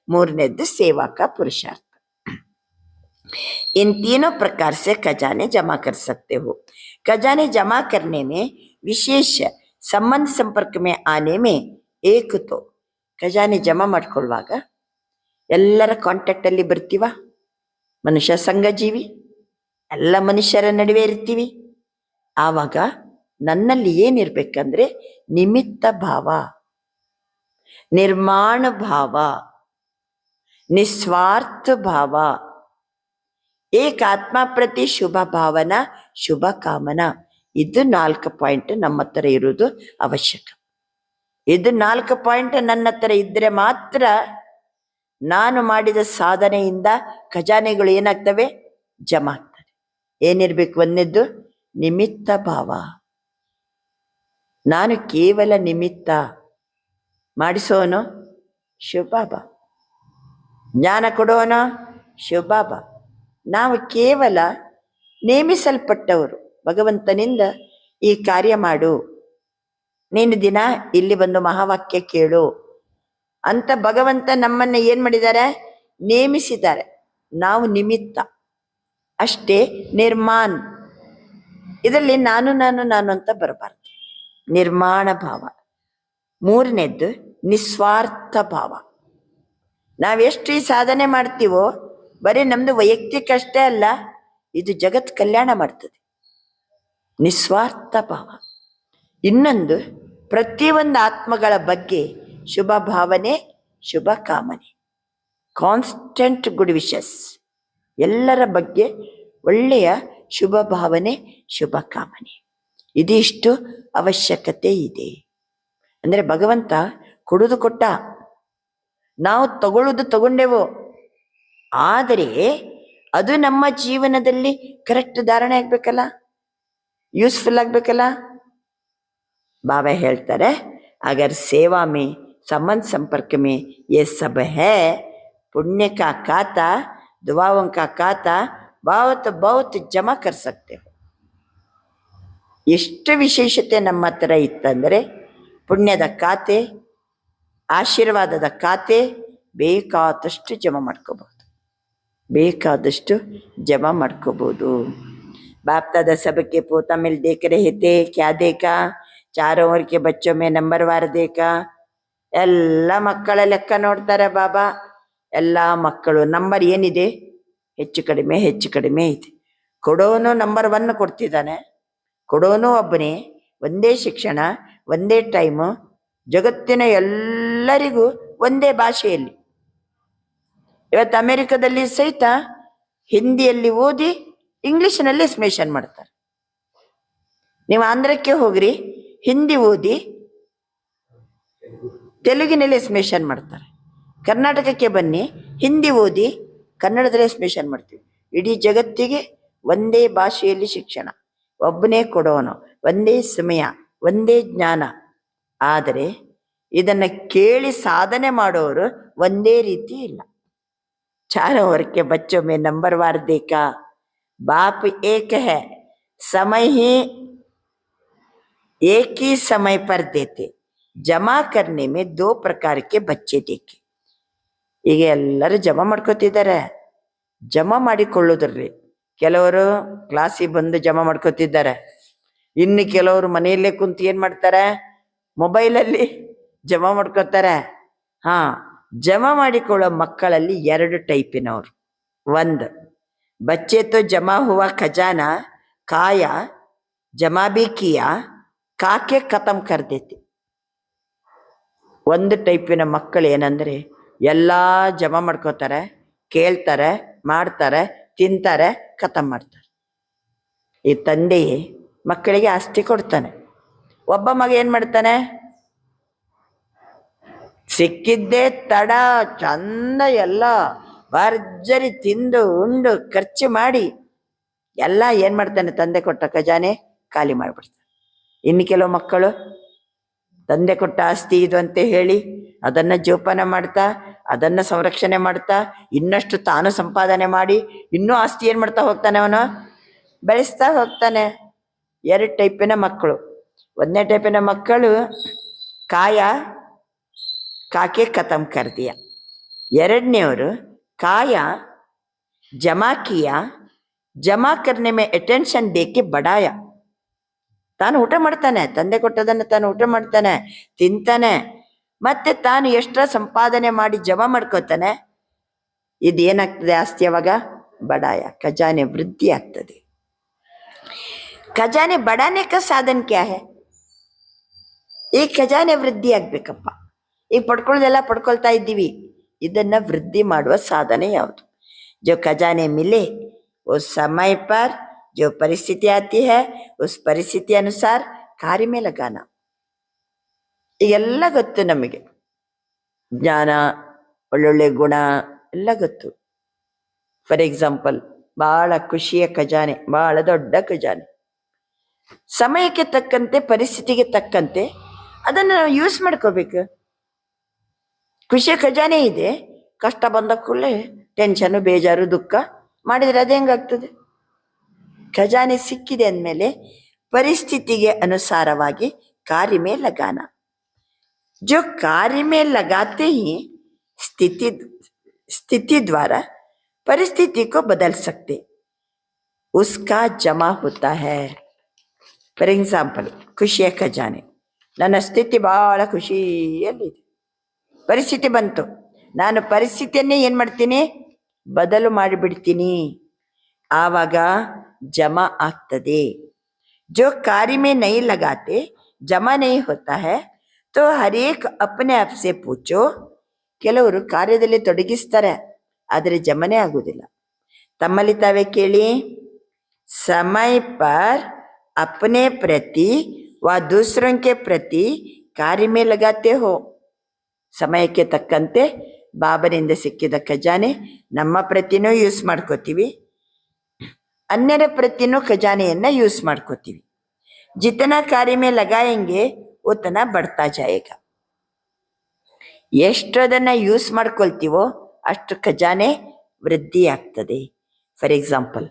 ಮೂರನೇದ್ದು ಸೇವಾ ಕಾ ಪುರುಷಾರ್ಥ. इन तीनों प्रकार से खजाने जमा कर सकते हो. खजाने जमा करने में विशेष संबंध संपर्क में आने में एक तो ಖಜಾನೆ ಜಮಾ ಮಾಡ್ಕೊಳ್ಳುವಾಗ ಎಲ್ಲರ ಕಾಂಟ್ಯಾಕ್ಟ್ ಅಲ್ಲಿ ಬರ್ತೀವ. ಮನುಷ್ಯ ಸಂಘಜೀವಿ, ಎಲ್ಲ ಮನುಷ್ಯರ ನಡುವೆ ಇರ್ತೀವಿ. ಆವಾಗ ನನ್ನಲ್ಲಿ ಏನಿರ್ಬೇಕಂದ್ರೆ ನಿಮಿತ್ತ ಭಾವ, ನಿರ್ಮಾಣ ಭಾವ, ನಿಸ್ವಾರ್ಥ ಭಾವ, ಏಕಾತ್ಮ ಪ್ರತಿ ಶುಭ ಭಾವನಾ, ಶುಭ ಕಾಮನಾ. ಇದು 4 ಪಾಯಿಂಟ್ ನಮ್ಮ ಹತ್ರ ಇರುವುದು ಅವಶ್ಯಕ. ಇದು 4 ಪಾಯಿಂಟ್ ನನ್ನ ಹತ್ರ ಇದ್ರೆ ಮಾತ್ರ ನಾನು ಮಾಡಿದ ಸಾಧನೆಯಿಂದ ಖಜಾನೆಗಳು ಏನಾಗ್ತವೆ? ಜಮಾ ಆಗ್ತದೆ. ಏನಿರ್ಬೇಕು? ಒಂದನೇದ್ದು ನಿಮಿತ್ತ ಭಾವ, ನಾನು ಕೇವಲ ನಿಮಿತ್ತ. ಮಾಡಿಸೋನು ಶಿವಬಾಬಾ, ಜ್ಞಾನ ಕೊಡೋನು ಶಿವಬಾಬಾ. ನಾವು ಕೇವಲ ನೇಮಿಸಲ್ಪಟ್ಟವರು. ಭಗವಂತನಿಂದ ಈ ಕಾರ್ಯ ಮಾಡು, ನೀನು ದಿನ ಇಲ್ಲಿ ಬಂದು ಮಹಾವಾಕ್ಯ ಕೇಳು ಅಂತ ಭಗವಂತ ನಮ್ಮನ್ನು ಏನು ಮಾಡಿದ್ದಾರೆ? ನೇಮಿಸಿದ್ದಾರೆ. ನಾವು ನಿಮಿತ್ತ ಅಷ್ಟೇ. ನಿರ್ಮಾನ್, ಇದರಲ್ಲಿ ನಾನು ನಾನು ನಾನು ಅಂತ ಬರಬಾರ್ದು. ನಿರ್ಮಾಣ ಭಾವ. ಮೂರನೇದ್ದು ನಿಸ್ವಾರ್ಥ ಭಾವ. ನಾವೆಷ್ಟು ಈ ಸಾಧನೆ ಮಾಡ್ತೀವೋ ಬರೀ ನಮ್ಮದು ವೈಯಕ್ತಿಕ ಅಷ್ಟೇ ಅಲ್ಲ, ಇದು ಜಗತ್ ಕಲ್ಯಾಣ ಮಾಡ್ತದೆ. ನಿಸ್ವಾರ್ಥ ಭಾವ. ಇನ್ನೊಂದು, ಪ್ರತಿಯೊಂದು ಆತ್ಮಗಳ ಬಗ್ಗೆ ಶುಭ ಭಾವನೆ, ಶುಭ ಕಾಮನೆ, ಕಾನ್ಸ್ಟೆಂಟ್ ಗುಡ್ ವಿಶಸ್. ಎಲ್ಲರ ಬಗ್ಗೆ ಒಳ್ಳೆಯ ಶುಭ ಭಾವನೆ, ಶುಭ ಕಾಮನೆ, ಇದಿಷ್ಟು ಅವಶ್ಯಕತೆ ಇದೆ. ಅಂದರೆ ಭಗವಂತ ಕೊಡುವುದು ಕೊಟ್ಟ, ನಾವು ತಗೊಳ್ಳೋದು ತಗೊಂಡೆವು, ಆದರೆ ಅದು ನಮ್ಮ ಜೀವನದಲ್ಲಿ ಕರೆಕ್ಟ್ ಧಾರಣೆ ಆಗ್ಬೇಕಲ್ಲ, ಯೂಸ್ಫುಲ್ ಆಗ್ಬೇಕಲ್ಲ. ಬಾಬಾ ಹೇಳ್ತಾರೆ, ಅಗರ್ ಸೇವಾ ಮೇ ಸಂಬಂಧ ಸಂಪರ್ಕ ಮೇ ये सब है, पुण्य का खाता दुआओं का खाता बहुत बहुत ಜಮಾ कर सकते हो. ಎಷ್ಟು ವಿಶೇಷತೆ ನಮ್ಮ ಹತ್ರ ಇತ್ತಂದರೆ, ಪುಣ್ಯದ ಖಾತೆ, ಆಶೀರ್ವಾದದ ಖಾತೆ ಬೇಕಾದಷ್ಟು ಜಮಾ ಮಾಡ್ಕೋಬಹುದು, ಬೇಕಾದಷ್ಟು ಜಮಾ ಮಾಡ್ಕೋಬಹುದು. बाप दादा सबके पोता मिल देख रहे थे, क्या देखा? चारों ओर के बच्चों में नंबरवार देखा. ಎಲ್ಲ ಮಕ್ಕಳ ಲೆಕ್ಕ ನೋಡ್ತಾರೆ ಬಾಬಾ. ಎಲ್ಲ ಮಕ್ಕಳು ನಂಬರ್ ಏನಿದೆ, ಹೆಚ್ಚು ಕಡಿಮೆ ಹೆಚ್ಚು ಕಡಿಮೆ ಇದೆ. ಕೊಡೋನು ನಂಬರ್ 1 ಕೊಡ್ತಿದ್ದಾನೆ, ಕೊಡೋನು ಒಬ್ಬನೇ, ಒಂದೇ ಶಿಕ್ಷಣ, ಒಂದೇ ಟೈಮು, ಜಗತ್ತಿನ ಎಲ್ಲರಿಗೂ ಒಂದೇ ಭಾಷೆಯಲ್ಲಿ. ಇವತ್ತು ಅಮೆರಿಕದಲ್ಲಿ ಸಹಿತ ಹಿಂದಿಯಲ್ಲಿ ಓದಿ ಇಂಗ್ಲಿಷ್ನಲ್ಲಿ ಎಸ್ಮೇಷನ್ ಮಾಡ್ತಾರೆ. ನೀವು ಆಂಧ್ರಕ್ಕೆ ಹೋಗ್ರಿ, ಹಿಂದಿ ಓದಿ ತೆಲುಗಿನಲ್ಲಿ ಎಸ್ಮೇಷನ್ ಮಾಡ್ತಾರೆ. ಕರ್ನಾಟಕಕ್ಕೆ ಬನ್ನಿ, ಹಿಂದಿ ಓದಿ ಕನ್ನಡದಲ್ಲಿ ಎಸ್ಮೇಷನ್ ಮಾಡ್ತೀವಿ. ಇಡೀ ಜಗತ್ತಿಗೆ ಒಂದೇ ಭಾಷೆಯಲ್ಲಿ ಶಿಕ್ಷಣ, ಒಬ್ಬನೇ ಕೊಡೋನು, ಒಂದೇ ಸಮಯ, ಒಂದೇ ಜ್ಞಾನ. ಆದರೆ ಇದನ್ನು ಕೇಳಿ ಸಾಧನೆ ಮಾಡೋರು ಒಂದೇ ರೀತಿ ಇಲ್ಲ. चारों ओर के बच्चों में नंबरवार देखा. बाप एक है, समय ही एक ही समय पर देते. जमा करने में 2 प्रकार के बच्चे देखे. ಈಗ ಎಲ್ಲರೂ ಜಮಾ ಮಾಡ್ಕೋತಿದ್ದಾರೆ. ಜಮಾ ಮಾಡಿಕೊಳ್ಳೋದ್ರಲ್ಲಿ ಕೆಲವರು ಕ್ಲಾಸಿಗೆ ಬಂದು ಜಮಾ ಮಾಡ್ಕೋತಿದ್ದಾರೆ, ಇನ್ನು ಕೆಲವರು ಮನೆಯಲ್ಲೇ ಕುಂತು ಏನು ಮಾಡ್ತಾರೆ? ಮೊಬೈಲಲ್ಲಿ ಜಮಾ ಮಾಡ್ಕೋತಾರೆ. ಜಮಾ ಮಾಡಿಕೊಳ್ಳೋ ಮಕ್ಕಳಲ್ಲಿ 2 ಟೈಪಿನವರು. 1, ಬಚ್ಚೆ ತೋ ಜಮಾ ಹುವಾ ಖಜಾನಾ ಕಾಯ ಜಮಾ ಬಿ ಕಿಯಾ ಕಾಕೆ ಖತಮ್ ಕರ್ ದೇತೆ. 1 ಟೈಪಿನ ಮಕ್ಕಳು ಏನಂದರೆ, ಎಲ್ಲ ಜಮಾ ಮಾಡ್ಕೋತಾರೆ, ಕೇಳ್ತಾರೆ, ಮಾಡ್ತಾರೆ, ತಿಂತಾರೆ, ಖತಮ್ ಮಾಡ್ತಾರೆ. ಈ ತಂದೆ ಮಕ್ಕಳಿಗೆ ಆಸ್ತಿ ಕೊಡ್ತಾನೆ. ಒಬ್ಬ ಮಗ ಏನು ಮಾಡ್ತಾನೆ? ಸಿಕ್ಕಿದ್ದೇ ತಡ ಚಂದ ಎಲ್ಲ ಭರ್ಜರಿ ತಿಂದು ಉಂಡು ಖರ್ಚು ಮಾಡಿ ಎಲ್ಲ ಏನು ಮಾಡ್ತಾನೆ? ತಂದೆ ಕೊಟ್ಟ ಖಜಾನೆ ಖಾಲಿ ಮಾಡಿಬಿಡ್ತಾನೆ. ಇನ್ನು ಕೆಲವು ಮಕ್ಕಳು ತಂದೆ ಕೊಟ್ಟ ಆಸ್ತಿ ಇದು ಅಂತ ಹೇಳಿ ಅದನ್ನು ಜೋಪಾನ ಮಾಡ್ತಾ, ಅದನ್ನು ಸಂರಕ್ಷಣೆ ಮಾಡ್ತಾ, ಇನ್ನಷ್ಟು ತಾನು ಸಂಪಾದನೆ ಮಾಡಿ ಇನ್ನೂ ಆಸ್ತಿ ಏನು ಮಾಡ್ತಾ ಹೋಗ್ತಾನೆ? ಅವನು ಬೆಳೆಸ್ತಾ ಹೋಗ್ತಾನೆ. 2 ಟೈಪಿನ ಮಕ್ಕಳು. 1ನೇ ಟೈಪಿನ ಮಕ್ಕಳು ಕಾಯ ಕಾಕೆ ಖತಮ್ ಕರ್ ದಿಯ. 2ನೇವರು ಕಾಯ ಜಮಾ ಕಿಯ ಜಮಾ ಕರ್ನೆ ಮೇ ಅಟೆನ್ಷನ್ ದೇಕೆ ಬಡಾಯ. ತಾನು ಊಟ ಮಾಡ್ತಾನೆ, ತಂದೆ ಕೊಟ್ಟದನ್ನು ತಾನು ಊಟ ಮಾಡ್ತಾನೆ, ತಿಂತಾನೆ, ಮತ್ತೆ ತಾನು ಎಷ್ಟರ ಸಂಪಾದನೆ ಮಾಡಿ ಜಮಾ ಮಾಡ್ಕೋತಾನೆ. ಇದೇನಾಗ್ತದೆ? ಆಸ್ತಿ ಅವಾಗ ಬಡಾಯ, ಖಜಾನೆ ವೃದ್ಧಿ ಆಗ್ತದೆ. ಖಜಾನೆ ಬಡಾನೆ ಕ ಸಾಧನ ಕ್ಯಾ ಹೈ? ಈ ಖಜಾನೆ ವೃದ್ಧಿ ಆಗ್ಬೇಕಪ್ಪ. ಈಗ ಪಡ್ಕೊಳ್ಳೋದೆಲ್ಲ ಪಡ್ಕೊಳ್ತಾ ಇದ್ದೀವಿ, ಇದನ್ನ ವೃದ್ಧಿ ಮಾಡುವ ಸಾಧನೆ ಯಾವುದು? ಜೋ ಖಜಾನೆ ಮಿಲೆ ಉಸ್ ಸಮಯ ಪರ್ जो परिस्थिति आती है उस परिस्थिति अनुसार कार्य में लगाना. ಈಗೆಲ್ಲ ಗೊತ್ತು ನಮಗೆ, ಜ್ಞಾನ, ಒಳ್ಳೊಳ್ಳೆ ಗುಣ ಎಲ್ಲ ಗೊತ್ತು. ಫಾರ್ ಎಕ್ಸಾಂಪಲ್, ಭಾಳ ಖುಷಿಯ ಖಜಾನೆ, ಭಾಳ ದೊಡ್ಡ ಖಜಾನೆ. ಸಮಯಕ್ಕೆ ತಕ್ಕಂತೆ, ಪರಿಸ್ಥಿತಿಗೆ ತಕ್ಕಂತೆ ಅದನ್ನು ನಾವು ಯೂಸ್ ಮಾಡ್ಕೋಬೇಕು. ಖುಷಿಯ ಖಜಾನೆ ಇದೆ, ಕಷ್ಟ ಬಂದ ಕೂಡಲೇ ಟೆನ್ಷನು, ಬೇಜಾರು, ದುಃಖ ಮಾಡಿದರೆ ಅದು ಹೆಂಗಾಗ್ತದೆ? ಖಜಾನೆ ಸಿಕ್ಕಿದೆ ಅಂದಮೇಲೆ ಪರಿಸ್ಥಿತಿಗೆ ಅನುಸಾರವಾಗಿ कार्य में लगाना. जो कार्य में लगाते ही स्थिति द्वारा परिस्थिति को बदल सकते, उसका जमा होता है. ಫಾರ್ ಎಕ್ಸಾಂಪಲ್, ಖುಷಿಯ ಖಜಾನೆ. ನನ್ನ ಸ್ಥಿತಿ ಭಾಳ ಖುಷಿಯಲ್ಲಿದೆ, ಪರಿಸ್ಥಿತಿ ಬಂತು, ನಾನು ಪರಿಸ್ಥಿತಿಯನ್ನೇ ಏನು ಮಾಡ್ತೀನಿ? ಬದಲು ಮಾಡಿಬಿಡ್ತೀನಿ. ಆವಾಗ ಜಮಾ ಆಗ್ತದೆ. जो कार्य में नहीं लगाते जमा नहीं होता है, तो हर एक अपने आप से पूछो. ಕೆಲವರು ಕಾರ್ಯದಲ್ಲಿ ತೊಡಗಿಸ್ತಾರೆ, ಆದರೆ ಜಮನೆ ಆಗುವುದಿಲ್ಲ. ತಮ್ಮಲ್ಲಿ ತಾವೇ ಕೇಳಿ, समय पर अपने प्रति व दूसरों के प्रति कार्य में लगाते हो. ಸಮಯಕ್ಕೆ ತಕ್ಕಂತೆ ಬಾಬನಿಂದ ಸಿಕ್ಕಿದ ಖಜಾನೆ ನಮ್ಮ ಪ್ರತಿನೂ ಯೂಸ್ ಮಾಡ್ಕೋತೀವಿ, अन्य ಪ್ರತಿನೂ ಖಜಾನೆಯನ್ನ ಯೂಸ್ ಮಾಡ್ಕೋತೀವಿ. जितना कार्य में लगाएंगे उतना बढ़ता जाएगा. ಎಷ್ಟು ಅದನ್ನ ಯೂಸ್ ಮಾಡ್ಕೊಳ್ತೀವೋ ಅಷ್ಟು ಖಜಾನೆ ವೃದ್ಧಿ ಆಗ್ತದೆ. ಫಾರ್ ಎಕ್ಸಾಂಪಲ್,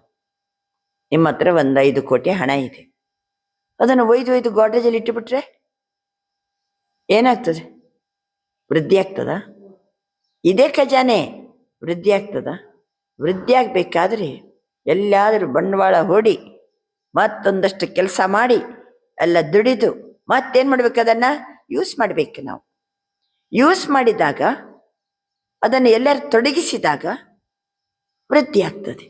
ನಿಮ್ಮ ಹತ್ರ 5 ಕೋಟಿ ಹಣ ಇದೆ, ಅದನ್ನು ಒಯ್ದು ಗೋಡ್ರೇಜಲ್ಲಿ ಇಟ್ಟುಬಿಟ್ರೆ ಏನಾಗ್ತದೆ? ವೃದ್ಧಿ ಆಗ್ತದ? ಇದೇ ಖಜಾನೆ ವೃದ್ಧಿ ಆಗ್ತದ? ವೃದ್ಧಿ ಆಗ್ಬೇಕಾದ್ರೆ ಎಲ್ಲಾದರೂ ಬಂಡವಾಳ ಹೂಡಿ ಮತ್ತೊಂದಷ್ಟು ಕೆಲಸ ಮಾಡಿ ಎಲ್ಲ ದುಡಿದು ಮತ್ತೇನು ಮಾಡ್ಬೇಕು? ಅದನ್ನು ಯೂಸ್ ಮಾಡಬೇಕು. ನಾವು ಯೂಸ್ ಮಾಡಿದಾಗ, ಅದನ್ನು ಎಲ್ಲರೂ ತೊಡಗಿಸಿದಾಗ ವೃದ್ಧಿ ಆಗ್ತದೆ.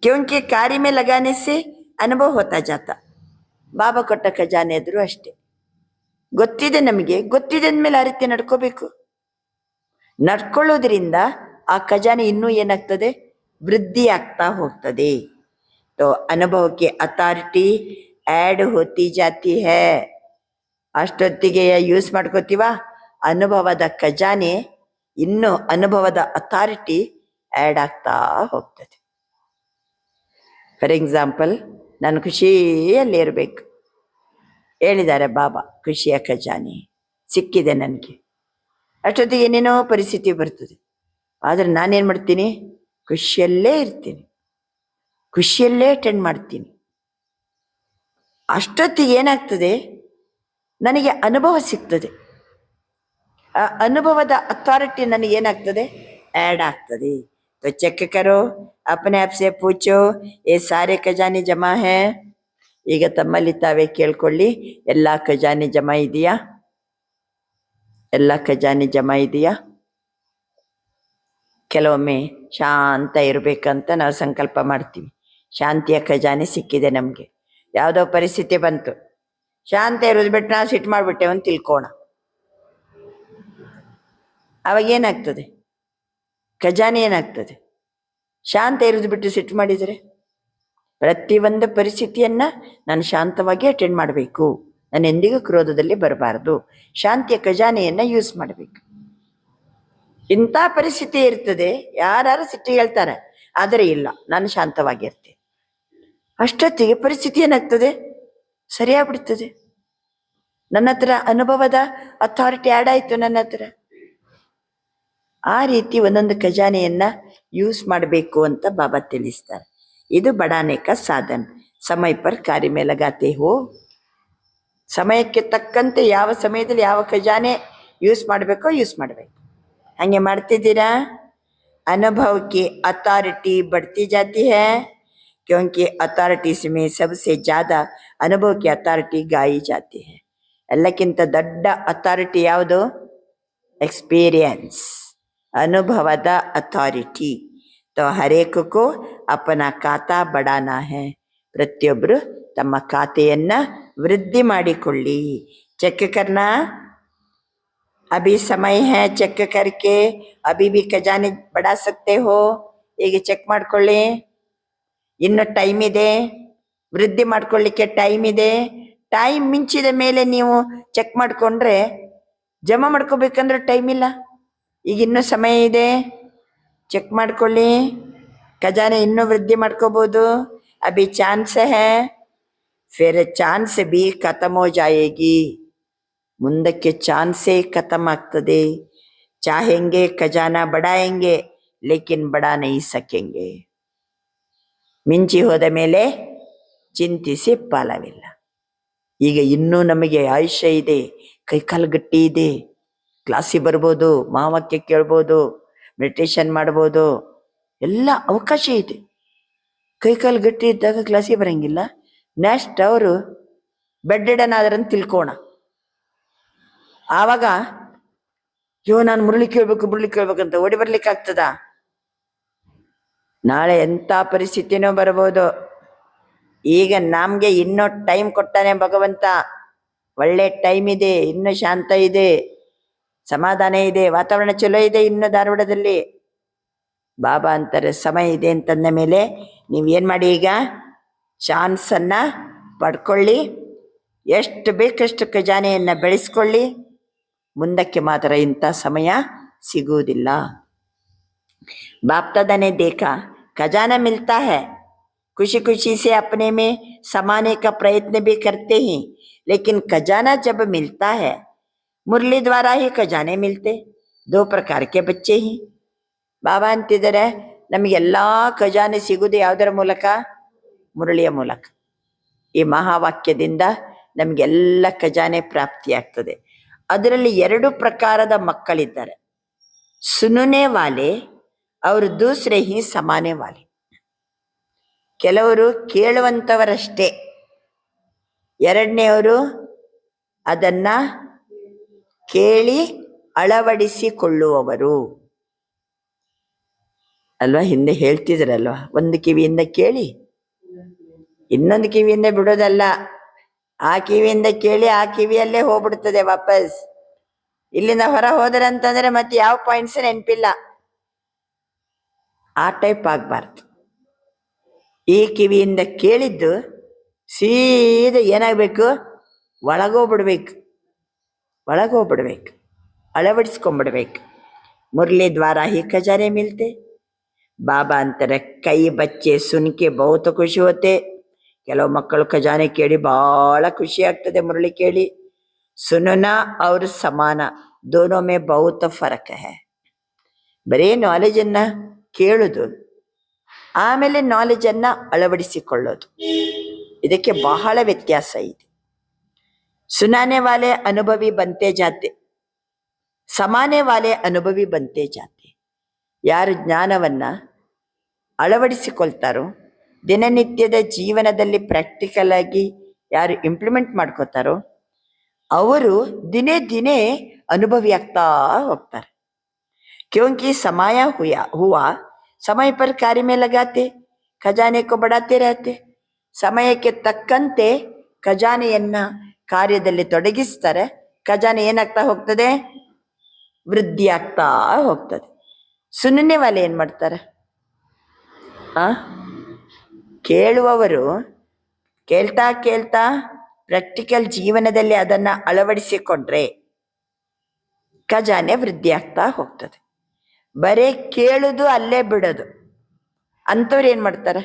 ಕ್ಯೋಂಕಿ ಕಾರ್ಯ ಮೇಲೆ ಲಗಾನೆ ಸೆ ಅನುಭವ ಹೋತಾ ಜಾತ. ಬಾಬಾ ಕೊಟ್ಟ ಖಜಾನೆ ಎದುರು ಅಷ್ಟೇ, ಗೊತ್ತಿದೆ ನಮಗೆ, ಗೊತ್ತಿದೆ ಅಂದಮೇಲೆ ಆ ರೀತಿ ನಡ್ಕೋಬೇಕು. ನಡ್ಕೊಳ್ಳೋದ್ರಿಂದ ಆ ಖಜಾನೆ ಇನ್ನೂ ಏನಾಗ್ತದೆ? ವೃದ್ಧಿ ಆಗ್ತಾ ಹೋಗ್ತದೆ. तो अनुभव की ಅಥಾರಿಟಿ ಆ್ಯಡ್ ಹೋತಿ ಜಾತಿ ಹೇ. ಅಷ್ಟೊತ್ತಿಗೆ ಯೂಸ್ ಮಾಡ್ಕೋತೀವ, ಅನುಭವದ ಖಜಾನೆ ಇನ್ನು ಅನುಭವದ ಅಥಾರಿಟಿ ಆ್ಯಡ್ ಆಗ್ತಾ ಹೋಗ್ತದೆ. ಫಾರ್ ಎಕ್ಸಾಂಪಲ್, ನಾನು ಖುಷಿಯಲ್ಲಿ ಇರಬೇಕು ಹೇಳಿದ್ದಾರೆ ಬಾಬಾ, ಖುಷಿಯ ಖಜಾನೆ ಸಿಕ್ಕಿದೆ ನನಗೆ. ಅಷ್ಟೊತ್ತಿಗೆ ಏನೇನೋ ಪರಿಸ್ಥಿತಿ ಬರ್ತದೆ, ಆದರೆ ನಾನೇನು ಮಾಡ್ತೀನಿ? ಖುಷಿಯಲ್ಲೇ ಇರ್ತೀನಿ, ಖುಷಿಯಲ್ಲೇ ಅಟೆಂಡ್ ಮಾಡ್ತೀನಿ. ಅಷ್ಟೊತ್ತಿಗೆ ಏನಾಗ್ತದೆ? ನನಗೆ ಅನುಭವ ಸಿಗ್ತದೆ. ಆ ಅನುಭವದ ಅಥಾರಿಟಿ ನನಗೇನಾಗ್ತದೆ? ಆ್ಯಡ್ ಆಗ್ತದೆ. तो चेक करो, अपने आप से पूछो, ये सारे ಖಜಾನೆ ಜಮಾ ಹೇ. ಈಗ ತಮ್ಮಲ್ಲಿ ತಾವೇ ಕೇಳ್ಕೊಳ್ಳಿ, ಎಲ್ಲ ಖಜಾನೆ ಜಮಾ ಇದೆಯಾ? ಎಲ್ಲ ಖಜಾನೆ ಜಮಾ ಇದೆಯಾ? ಕೆಲವೊಮ್ಮೆ ಶಾಂತ ಇರಬೇಕಂತ ನಾವು ಸಂಕಲ್ಪ ಮಾಡ್ತೀವಿ. ಶಾಂತಿಯ ಖಜಾನೆ ಸಿಕ್ಕಿದೆ ನಮಗೆ. ಯಾವುದೋ ಪರಿಸ್ಥಿತಿ ಬಂತು, ಶಾಂತ ಇರೋದು ಬಿಟ್ಟು ನಾವು ಸಿಟ್ಟು ಮಾಡಿಬಿಟ್ಟೇವೆ ಅಂತ ತಿಳ್ಕೋಣ. ಅವಾಗ ಏನಾಗ್ತದೆ? ಖಜಾನೆ ಏನಾಗ್ತದೆ? ಶಾಂತ ಇರೋದು ಬಿಟ್ಟು ಸಿಟ್ಟು ಮಾಡಿದರೆ, ಪ್ರತಿಯೊಂದು ಪರಿಸ್ಥಿತಿಯನ್ನು ನಾನು ಶಾಂತವಾಗಿ ಅಟೆಂಡ್ ಮಾಡಬೇಕು, ನಾನು ಎಂದಿಗೂ ಕ್ರೋಧದಲ್ಲಿ ಬರಬಾರ್ದು, ಶಾಂತಿಯ ಖಜಾನೆಯನ್ನು ಯೂಸ್ ಮಾಡಬೇಕು. ಇಂಥ ಪರಿಸ್ಥಿತಿ ಇರ್ತದೆ, ಯಾರು ಸಿಟ್ಟು ಹೇಳ್ತಾರೆ, ಆದರೆ ಇಲ್ಲ, ನಾನು ಶಾಂತವಾಗಿರ್ತೀನಿ. ಅಷ್ಟೊತ್ತಿಗೆ ಪರಿಸ್ಥಿತಿ ಏನಾಗ್ತದೆ? ಸರಿಯಾಗ್ಬಿಡ್ತದೆ. ನನ್ನ ಹತ್ರ ಅನುಭವದ ಅಥಾರಿಟಿ ಆ್ಯಡ್ ಆಯಿತು ನನ್ನ ಹತ್ರ. ಆ ರೀತಿ ಒಂದೊಂದು ಖಜಾನೆಯನ್ನು ಯೂಸ್ ಮಾಡಬೇಕು ಅಂತ ಬಾಬಾ ತಿಳಿಸ್ತಾರೆ. ಇದು ಬಡಾನೆ ಕಾ ಸಾಧನ. ಸಮಯ ಪರ್ ಕಾರ್ಯ ಮೇಲೆ ಲಗಾತೆ ಹೋ. ಸಮಯಕ್ಕೆ ತಕ್ಕಂತೆ ಯಾವ ಸಮಯದಲ್ಲಿ ಯಾವ ಖಜಾನೆ ಯೂಸ್ ಮಾಡಬೇಕೋ ಯೂಸ್ ಮಾಡಬೇಕು. ಹಾಗೆ ಮಾಡ್ತಿದ್ದೀರಾ? अनुभव की अथॉरिटी बढ़ती जाती है, क्योंकि अथॉरिटीज में सबसे ज़्यादा अनुभव की अथॉरिटी गाई जाती है. ಎಲ್ಲಕ್ಕಿಂತ ದೊಡ್ಡ ಅಥಾರಿಟಿ ಯಾವುದು? ಎಕ್ಸ್ಪೀರಿಯನ್ಸ್, ಅನುಭವದ ಅಥಾರಿಟಿ. तो हर एक को अपना ಖಾತಾ बढ़ाना है. ಪ್ರತಿಯೊಬ್ಬರು ತಮ್ಮ ಖಾತೆಯನ್ನು ವೃದ್ಧಿ ಮಾಡಿಕೊಳ್ಳಿ. ಚೆಕ್ करना, अभी समय है, ಚೆಕ್ करके अभी भी ಖಜಾನೆ बढ़ा सकते हो. ಈಗ ಚೆಕ್ ಮಾಡ್ಕೊಳ್ಳಿ, ಇನ್ನು ಟೈಮ್ ಇದೆ, ವೃದ್ಧಿ ಮಾಡ್ಕೊಳ್ಳಿಕ್ಕೆ ಟೈಮ್ ಇದೆ. ಟೈಮ್ ಮಿಂಚಿದ ಮೇಲೆ ನೀವು ಚೆಕ್ ಮಾಡಿಕೊಂಡ್ರೆ ಜಮಾ ಮಾಡ್ಕೋಬೇಕಂದ್ರೆ ಟೈಮ್ ಇಲ್ಲ. ಈಗ ಇನ್ನೂ ಸಮಯ ಇದೆ, ಚೆಕ್ ಮಾಡ್ಕೊಳ್ಳಿ, ಖಜಾನೆ ಇನ್ನೂ ವೃದ್ಧಿ ಮಾಡ್ಕೋಬೋದು. ಅಭಿ ಚಾನ್ಸ್ ಹೇ. ಫಿರ್ ಚಾನ್ಸ್ ಬಿ ಖತಮ್ ಹೋ ಜಾಯೇಗಿ, ಮುಂದಕ್ಕೆ ಚಾನ್ಸೇ ಖತಮ್ ಆಗ್ತದೆ. ಚಾಹೆಂಗೆ ಖಜಾನಾ ಬಡಾಯೆಂಗೆ ಲೇಕಿನ್ ಬಡಾ ನಹೀ ಸಕೆಂಗೆ. ಮಿಂಚಿ ಹೋದ ಮೇಲೆ ಚಿಂತಿಸಿ ಫಲವಿಲ್ಲ. ಈಗ ಇನ್ನೂ ನಮಗೆ ಆಯುಷ್ಯ ಇದೆ, ಕೈಕಾಲು ಗಟ್ಟಿ ಇದೆ, ಕ್ಲಾಸಿಗೆ ಬರ್ಬೋದು, ಮಹಾವಾಕ್ಯ ಕೇಳ್ಬೋದು, ಮೆಡಿಟೇಷನ್ ಮಾಡ್ಬೋದು, ಎಲ್ಲ ಅವಕಾಶ ಇದೆ. ಕೈಕಾಲು ಗಟ್ಟಿ ಇದ್ದಾಗ ಕ್ಲಾಸಿಗೆ ಬರಂಗಿಲ್ಲ. ನೆಕ್ಸ್ಟ್ ಅವರು ಬೆಡ್ಡೆಡನ್ ಆದ್ರಂತ ತಿಳ್ಕೋಣ. ಆವಾಗ ನಾನು ಮುರಳಿ ಕೇಳ್ಬೇಕಂತ ಓಡಿ ಬರ್ಲಿಕ್ಕೆ ಆಗ್ತದ? ನಾಳೆ ಎಂಥ ಪರಿಸ್ಥಿತಿನೋ ಬರ್ಬೋದು. ಈಗ ನಮ್ಗೆ ಇನ್ನೂ ಟೈಮ್ ಕೊಟ್ಟಾನೆ ಭಗವಂತ. ಒಳ್ಳೆ ಟೈಮ್ ಇದೆ, ಇನ್ನು ಶಾಂತ ಇದೆ, ಸಮಾಧಾನ ಇದೆ, ವಾತಾವರಣ ಚಲೋ ಇದೆ ಇನ್ನು ಧಾರವಾಡದಲ್ಲಿ. ಬಾಬಾ ಅಂತಾರೆ ಸಮಯ ಇದೆ ಅಂತಂದ ಮೇಲೆ ನೀವೇನು ಮಾಡಿ, ಈಗ ಚಾನ್ಸನ್ನು ಪಡ್ಕೊಳ್ಳಿ, ಎಷ್ಟು ಬೇಕಷ್ಟು ಖಜಾನೆಯನ್ನು ಬೆಳೆಸ್ಕೊಳ್ಳಿ. ಮುಂದಕ್ಕೆ ಮಾತ್ರ ಇಂಥ ಸಮಯ ಸಿಗುವುದಿಲ್ಲ. बाप दादा ने देखा खजाना मिलता है, खुशी खुशी से अपने में समाने का प्रयत्न भी करते हैं, लेकिन खजाना जब मिलता है, मुरली द्वारा ही खजाने मिलते. दो प्रकार के बच्चे ही. ಬಾಬಾ ಅಂತಿದ್ದಾರೆ ನಮಗೆಲ್ಲ ಖಜಾನೆ ಸಿಗುವುದು ಯಾವುದರ ಮೂಲಕ? ಮುರಳಿಯ ಮೂಲಕ. ಈ ಮಹಾವಾಕ್ಯದಿಂದ ನಮಗೆಲ್ಲ ಖಜಾನೆ ಪ್ರಾಪ್ತಿಯಾಗ್ತದೆ. ಅದರಲ್ಲಿ 2 ಪ್ರಕಾರದ ಮಕ್ಕಳಿದ್ದಾರೆ, ಸುನುನೆ ವಾಲೆ ಅವರು ದೂಸರೆ ಹಿ ಸಮಾನೆ ವಾಲೆ. ಕೆಲವರು ಕೇಳುವಂಥವರಷ್ಟೇ, ಎರಡನೆಯವರು ಅದನ್ನ ಕೇಳಿ ಅಳವಡಿಸಿಕೊಳ್ಳುವವರು ಅಲ್ವಾ. ಹಿಂದೆ ಹೇಳ್ತಿದ್ರಲ್ವಾ, ಒಂದು ಕಿವಿಯಿಂದ ಕೇಳಿ ಇನ್ನೊಂದು ಕಿವಿಯಿಂದ ಬಿಡೋದಲ್ಲ. ಆ ಕಿವಿಯಿಂದ ಕೇಳಿ ಆ ಕಿವಿಯಲ್ಲೇ ಹೋಗ್ಬಿಡ್ತದೆ ವಾಪಸ್. ಇಲ್ಲಿಂದ ಹೊರ ಹೋದ್ರೆ ಅಂತಂದ್ರೆ ಮತ್ತೆ ಯಾವ ಪಾಯಿಂಟ್ಸ್ ನೆನಪಿಲ್ಲ. ಆ ಟೈಪ್ ಆಗ್ಬಾರ್ದು. ಈ ಕಿವಿಯಿಂದ ಕೇಳಿದ್ದು ಸೀದಾ ಏನಾಗಬೇಕು? ಒಳಗೋಗ್ಬಿಡ್ಬೇಕು, ಅಳವಡಿಸ್ಕೊಂಡ್ಬಿಡ್ಬೇಕು. ಮುರಳಿ ದ್ವಾರ ಹಿ ಖಜಾನೆ ಮಿಲ್ತೆ. ಬಾಬಾ ಅಂತಾರೆ ಕೈ ಬಚ್ಚೆ ಸುನ್ಕೆ ಬಹುತ ಖುಷಿ ಹೋತೆ. ಕೆಲವು ಮಕ್ಕಳು ಖಜಾನೆ ಕೇಳಿ ಬಹಳ ಖುಷಿ ಆಗ್ತದೆ ಮುರಳಿ ಕೇಳಿ. ಸುನನ ಅವ್ರ ಸಮಾನ, ದೋನೋ ಮೇ ಬಹುತ ಫರಕ್ ಹೈ. ಬರೀ ನಾಲೆಜನ್ನು ಕೇಳುದು, ಆಮೇಲೆ ನಾಲೆಜನ್ನು ಅಳವಡಿಸಿಕೊಳ್ಳೋದು, ಇದಕ್ಕೆ ಬಹಳ ವ್ಯತ್ಯಾಸ ಇದೆ. ಸುನಾನೆ ವಾಲೆ ಅನುಭವಿ ಬಂತೆ ಜಾತೆ, ಸಮಾನೆ ವಾಲೆ ಅನುಭವಿ ಬಂತೆ ಜಾತೆ. ಯಾರು ಜ್ಞಾನವನ್ನು ಅಳವಡಿಸಿಕೊಳ್ತಾರೋ, ದಿನನಿತ್ಯದ ಜೀವನದಲ್ಲಿ ಪ್ರಾಕ್ಟಿಕಲ್ ಆಗಿ ಯಾರು ಇಂಪ್ಲಿಮೆಂಟ್ ಮಾಡ್ಕೋತಾರೋ ಅವರು ದಿನೇ ದಿನೇ ಅನುಭವಿ ಆಗ್ತಾ ಹೋಗ್ತಾರೆ. क्योंकि समय हुआ समय पर कार्य में लगाते, ಖಜಾನೆ ಕೋ ಬಡಾತೆ रहते. ಸಮಯಕ್ಕೆ ತಕ್ಕಂತೆ ಖಜಾನೆಯನ್ನ ಕಾರ್ಯದಲ್ಲಿ ತೊಡಗಿಸ್ತಾರೆ. ಖಜಾನೆ ಏನಾಗ್ತಾ ಹೋಗ್ತದೆ? ವೃದ್ಧಿ ಆಗ್ತಾ ಹೋಗ್ತದೆ. ಸುನ್ನೆ ವಾಲೆ ಏನ್ ಮಾಡ್ತಾರೆ? ಕೇಳುವವರು ಕೇಳ್ತಾ ಕೇಳ್ತಾ ಪ್ರಾಕ್ಟಿಕಲ್ ಜೀವನದಲ್ಲಿ ಅದನ್ನ ಅಳವಡಿಸಿಕೊಂಡ್ರೆ ಖಜಾನೆ ವೃದ್ಧಿ ಆಗ್ತಾ ಹೋಗ್ತದೆ. ಬರೇ ಕೇಳುದು ಅಲ್ಲೇ ಬಿಡೋದು ಅಂಥವ್ರು ಏನು ಮಾಡ್ತಾರೆ?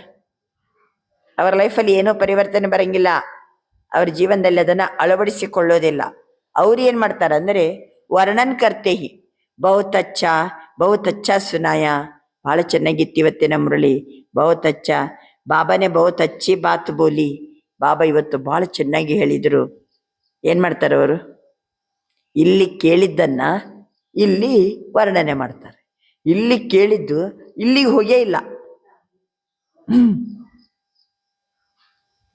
ಅವರ ಲೈಫಲ್ಲಿ ಏನೂ ಪರಿವರ್ತನೆ ಬರಂಗಿಲ್ಲ, ಅವ್ರ ಜೀವನದಲ್ಲಿ ಅದನ್ನು ಅಳವಡಿಸಿಕೊಳ್ಳೋದಿಲ್ಲ. ಅವ್ರು ಏನು ಮಾಡ್ತಾರೆ ಅಂದರೆ ವರ್ಣನ್ ಕರ್ತೆ ಹಿ, ಬಹುತ್ ಅಚ್ಚಾ ಸುನಾಯ. ಭಾಳ ಚೆನ್ನಾಗಿತ್ತು ಇವತ್ತಿನ ಮುರಳಿ, ಬಹುತ್ ಅಚ್ಚಾ. ಬಾಬಾನೇ ಬಹುತ್ ಅಚ್ಚಿ ಬಾತ್ ಬೋಲಿ. ಬಾಬಾ ಇವತ್ತು ಭಾಳ ಚೆನ್ನಾಗಿ ಹೇಳಿದರು. ಏನು ಮಾಡ್ತಾರೆ ಅವರು? ಇಲ್ಲಿ ಕೇಳಿದ್ದನ್ನ ಇಲ್ಲಿ ವರ್ಣನೆ ಮಾಡ್ತಾರೆ. ಇಲ್ಲಿ ಕೇಳಿದ್ದು ಇಲ್ಲಿಗೆ ಹೋಗೇ ಇಲ್ಲ.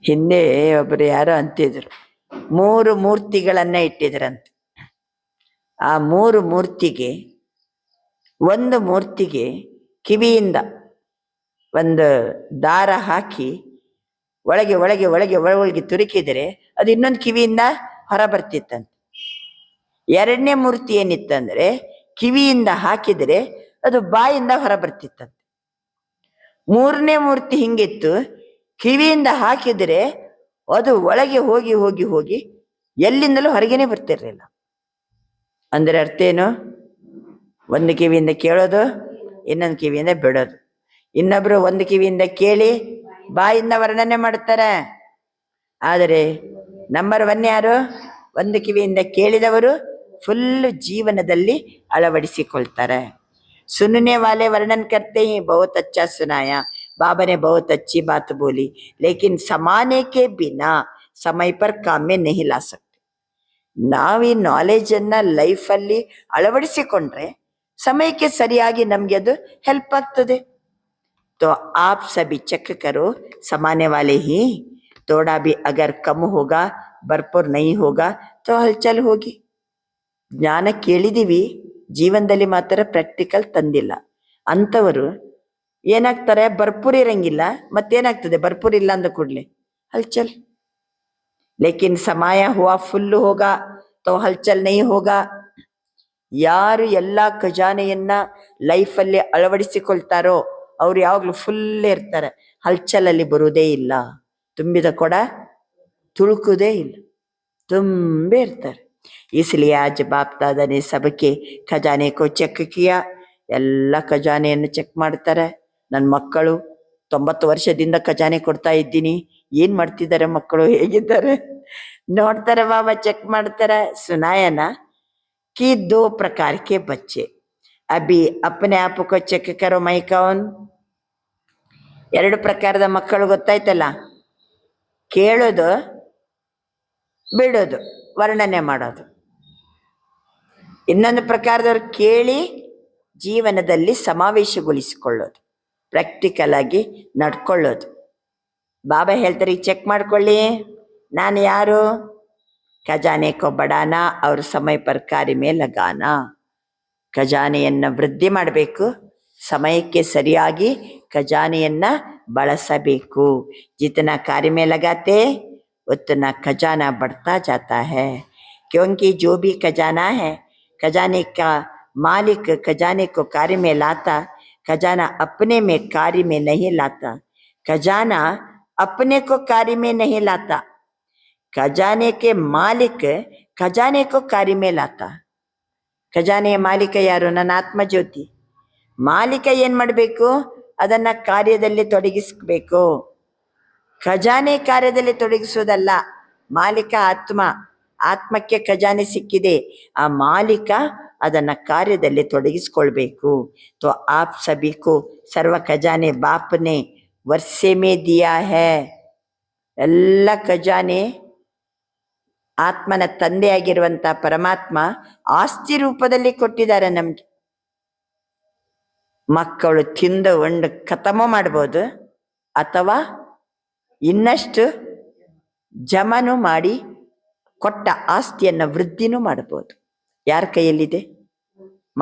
ಹಿಂದೆ ಒಬ್ಬರು ಯಾರೋ ಅಂತಿದ್ರು, 3 ಮೂರ್ತಿಗಳನ್ನ ಇಟ್ಟಿದ್ರಂತೆ. ಆ 3 ಮೂರ್ತಿಗೆ, ಒಂದು ಮೂರ್ತಿಗೆ ಕಿವಿಯಿಂದ ಒಂದು ದಾರ ಹಾಕಿ ಒಳಗೆ ತುರುಕಿದರೆ ಅದು ಇನ್ನೊಂದು ಕಿವಿಯಿಂದ ಹೊರ ಬರ್ತಿತ್ತಂತೆ. 2ನೇ ಮೂರ್ತಿ ಏನಿತ್ತಂದ್ರೆ ಕಿವಿಯಿಂದ ಹಾಕಿದರೆ ಅದು ಬಾಯಿಂದ ಹೊರ ಬರ್ತಿತ್ತಂತೆ. 3ನೇ ಮೂರ್ತಿ ಹಿಂಗಿತ್ತು, ಕಿವಿಯಿಂದ ಹಾಕಿದರೆ ಅದು ಒಳಗೆ ಹೋಗಿ ಎಲ್ಲಿಂದಲೂ ಹೊರಗೇನೆ ಬರ್ತಿರ್ಲಿಲ್ಲ. ಅಂದರೆ ಅರ್ಥ ಏನು? ಒಂದು ಕಿವಿಯಿಂದ ಕೇಳೋದು, ಇನ್ನೊಂದು ಕಿವಿಯಿಂದ ಬಿಡೋದು. ಇನ್ನೊಬ್ರು ಒಂದು ಕಿವಿಯಿಂದ ಕೇಳಿ ಬಾಯಿಂದ ವರ್ಣನೆ ಮಾಡ್ತಾರೆ, ಆದರೆ ನಂಬರ್ 1 ಯಾರು? ಒಂದು ಕಿವಿಯಿಂದ ಕೇಳಿದವರು ಫುಲ್ ಜೀವನದಲ್ಲಿ ಅಳವಡಿಸಿಕೊಳ್ತಾರೆ. सुनने वाले वर्णन करते ही बहुत अच्छा सुनाया, बाबा ने बहुत अच्छी बात बोली, लेकिन समाने के बिना समय पर काम में नहीं ला सकते. ನಾವು ಈ ನಾಲೆಜನ್ನು ಲೈಫಲ್ಲಿ ಅಳವಡಿಸಿಕೊಂಡ್ರೆ ಸಮಯಕ್ಕೆ ಸರಿಯಾಗಿ ನಮಗೆ ಅದು ಹೆಲ್ಪ್ ಆಗ್ತದೆ. तो आप सभी चेक करो, समाने वाले ही थोड़ा भी अगर कम होगा, भरपूर नहीं होगा तो हलचल होगी. ಜ್ಞಾನ ಕೇಳಿದೀವಿ, ಜೀವನದಲ್ಲಿ ಮಾತ್ರ ಪ್ರಾಕ್ಟಿಕಲ್ ತಂದಿಲ್ಲ. ಅಂಥವರು ಏನಾಗ್ತಾರೆ? ಭರ್ಪೂರ್ ಇರಂಗಿಲ್ಲ, ಮತ್ತೇನಾಗ್ತದೆ? ಭರ್ಪೂರ್ ಇಲ್ಲ ಅಂದ ಕೂಡಲೇ ಹಲ್ಚಲ್. ಲೇಕಿನ್ ಸಮಯ ಹುವಾ ಫುಲ್ ಹೋಗ ತೋ ಹಲ್ಚಲ್ ನೈ ಹೋಗ. ಯಾರು ಎಲ್ಲ ಖಜಾನೆಯನ್ನ ಲೈಫಲ್ಲಿ ಅಳವಡಿಸಿಕೊಳ್ತಾರೋ ಅವ್ರು ಯಾವಾಗಲೂ ಫುಲ್ ಇರ್ತಾರೆ, ಹಲ್ಚಲಲ್ಲಿ ಬರುವುದೇ ಇಲ್ಲ. ತುಂಬಿದ ಕೊಡ ತುಳುಕುವುದೇ ಇಲ್ಲ, ತುಂಬೇ ಇರ್ತಾರೆ. इसलिए आज बाप दादा ने सबके ಖಜಾನೆ ಕೋ ಚೆಕ್ ಕಿಯಾ. ಎಲ್ಲ ಖಜಾನೆಯನ್ನು ಚೆಕ್ ಮಾಡ್ತಾರೆ. ನನ್ನ ಮಕ್ಕಳು 90 ವರ್ಷದಿಂದ ಖಜಾನೆ ಕೊಡ್ತಾ ಇದ್ದೀನಿ, ಏನ್ ಮಾಡ್ತಿದ್ದಾರೆ ಮಕ್ಕಳು, ಹೇಗಿದ್ದಾರೆ ನೋಡ್ತಾರೆ. ಬಾಬಾ ಚೆಕ್ ಮಾಡ್ತಾರೆ. ಸುನಾಯನ कि 2 प्रकार के बच्चे, अभी अपने आप को ಚೆಕ್ करो ಮೈ ಕೌನ್. 2 ಪ್ರಕಾರದ ಮಕ್ಕಳು ಗೊತ್ತಾಯ್ತಲ್ಲ, ಕೇಳೋದು ಬಿಡೋದು, ವರ್ಣನೆ ಮಾಡೋದು. ಇನ್ನೊಂದು ಪ್ರಕಾರದವ್ರು ಕೇಳಿ ಜೀವನದಲ್ಲಿ ಸಮಾವೇಶಗೊಳಿಸಿಕೊಳ್ಳೋದು, ಪ್ರಾಕ್ಟಿಕಲ್ ಆಗಿ ನಡ್ಕೊಳ್ಳೋದು. ಬಾಬಾ ಹೇಳ್ತಾರೆ, ಈಗ ಚೆಕ್ ಮಾಡ್ಕೊಳ್ಳಿ, ನಾನು ಯಾರು? ಖಜಾನೆ ಕೋ ಬಡಾನ ಅವ್ರ ಸಮಯ ಪರ್ ಕಾರ್ಯ ಮೇಲೆ ಲಗಾನ. ಖಜಾನೆಯನ್ನು ವೃದ್ಧಿ ಮಾಡಬೇಕು, ಸಮಯಕ್ಕೆ ಸರಿಯಾಗಿ ಖಜಾನೆಯನ್ನ ಬಳಸಬೇಕು. ಜಿತನಾ ಕಾರ್ಯ में लगाते उतना खजाना बढ़ता जाता है, क्योंकि जो भी खजाना है, खजाने का मालिक खजाने को कार्य में लाता. खजाना अपने में कार्य में नहीं लाता, खजाना अपने को कार्य में नहीं लाता. खजाने के मालिक खजाने को कार्य में लाता. ಖಜಾನೆಯ ಮಾಲೀಕ ಯಾರು? ನನ್ನ ಆತ್ಮ ಜ್ಯೋತಿ. ಮಾಲೀಕ ಏನ್ ಮಾಡಬೇಕು? ಅದನ್ನ ಕಾರ್ಯದಲ್ಲಿ ತೊಡಗಿಸ್ಬೇಕು. ಖಜಾನೆ ಕಾರ್ಯದಲ್ಲಿ ತೊಡಗಿಸೋದಲ್ಲ. ಮಾಲೀಕ ಆತ್ಮ, ಆತ್ಮಕ್ಕೆ ಖಜಾನೆ ಸಿಕ್ಕಿದೆ, ಆ ಮಾಲೀಕ ಅದನ್ನ ಕಾರ್ಯದಲ್ಲಿ ತೊಡಗಿಸ್ಕೊಳ್ಬೇಕು. तो आप सभी को सर्व खजाने बाप ने वर्षे में दिया है. ಎಲ್ಲ ಖಜಾನೆ ಆತ್ಮನ ತಂದೆಯಾಗಿರುವಂತ ಪರಮಾತ್ಮ ಆಸ್ತಿ ರೂಪದಲ್ಲಿ ಕೊಟ್ಟಿದ್ದಾರೆ ನಮ್ಗೆ. ಮಕ್ಕಳು ತಿಂದು ಉಂಡು ಖತಮ ಮಾಡ್ಬೋದು, ಅಥವಾ ಇನ್ನಷ್ಟು ಜಮನು ಮಾಡಿ ಕೊಟ್ಟ ಆಸ್ತಿಯನ್ನು ವೃದ್ಧಿನೂ ಮಾಡ್ಬೋದು. ಯಾರ ಕೈಯಲ್ಲಿದೆ?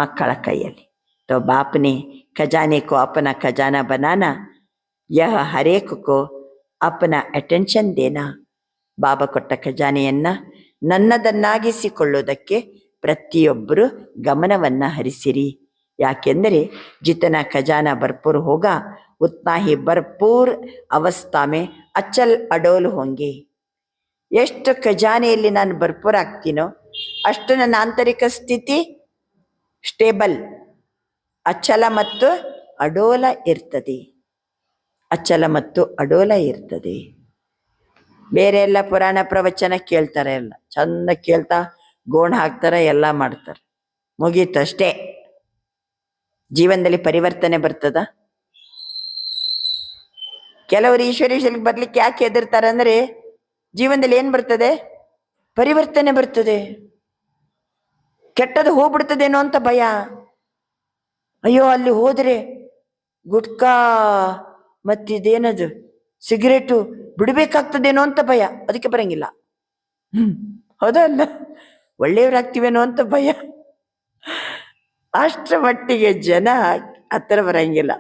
ಮಕ್ಕಳ ಕೈಯಲ್ಲಿ. तो बाप ने खजाने को अपना खजाना बनाना, यह हर एक को अपना अटेंशन देना. ಬಾಬಾ ಕೊಟ್ಟ ಖಜಾನೆಯನ್ನ ನನ್ನದನ್ನಾಗಿಸಿಕೊಳ್ಳುವುದಕ್ಕೆ ಪ್ರತಿಯೊಬ್ಬರು ಗಮನವನ್ನು ಹರಿಸಿರಿ. ಯಾಕೆಂದರೆ ಜಿತನಾ ಖಜಾನಾ ಭರ್ಪೂರ್ ಹೋಗ ಉತ್ನಾ ಹಿ ಭರ್ಪೂರ್ ಅವಸ್ಥಾ ಮೇ ಅಚಲ್ ಅಡೋಲ್ ಹೋಂಗೆ. ಎಷ್ಟು ಖಜಾನೆಯಲ್ಲಿ ನಾನು ಭರ್ಪೂರ್ ಆಗ್ತೀನೋ ಅಷ್ಟು ನನ್ನ ಆಂತರಿಕ ಸ್ಥಿತಿ ಸ್ಟೇಬಲ್, ಅಚಲ ಮತ್ತು ಅಡೋಲ ಇರ್ತದೆ. ಅಚಲ ಮತ್ತು ಅಡೋಲ ಇರ್ತದೆ. ಬೇರೆ ಎಲ್ಲ ಪುರಾಣ ಪ್ರವಚನ ಕೇಳ್ತಾರೆ, ಎಲ್ಲ ಚಂದ ಕೇಳ್ತಾ ಗೋಣ ಹಾಕ್ತಾರೆ, ಎಲ್ಲ ಮಾಡ್ತಾರೆ, ಮುಗೀತಷ್ಟೇ. ಜೀವನದಲ್ಲಿ ಪರಿವರ್ತನೆ ಬರ್ತದ? ಕೆಲವರು ಈಶ್ವರೀಶಲಿಗೆ ಬರ್ಲಿಕ್ಕೆ ಯಾಕೆ ಹೆದರ್ತಾರೆ ಅಂದ್ರೆ, ಜೀವನದಲ್ಲಿ ಏನ್ ಬರ್ತದೆ? ಪರಿವರ್ತನೆ ಬರ್ತದೆ. ಕೆಟ್ಟದ್ದು ಹೋಗ್ಬಿಡ್ತದೇನೋ ಅಂತ ಭಯ. ಅಯ್ಯೋ ಅಲ್ಲಿ ಹೋದ್ರೆ ಗುಟ್ಕಾ ಮತ್ತಿದೇನದು ಸಿಗರೇಟು ಬಿಡಬೇಕಾಗ್ತದೇನೋ ಅಂತ ಭಯ, ಅದಕ್ಕೆ ಬರಂಗಿಲ್ಲ. ಹೌದಲ್ಲ? ಒಳ್ಳೆಯವರಾಗ್ತೀವೇನೋ ಅಂತ ಭಯ. ಅಷ್ಟರ ಮಟ್ಟಿಗೆ ಜನ ಹತ್ತಿರ ಬರಂಗಿಲ್ಲ.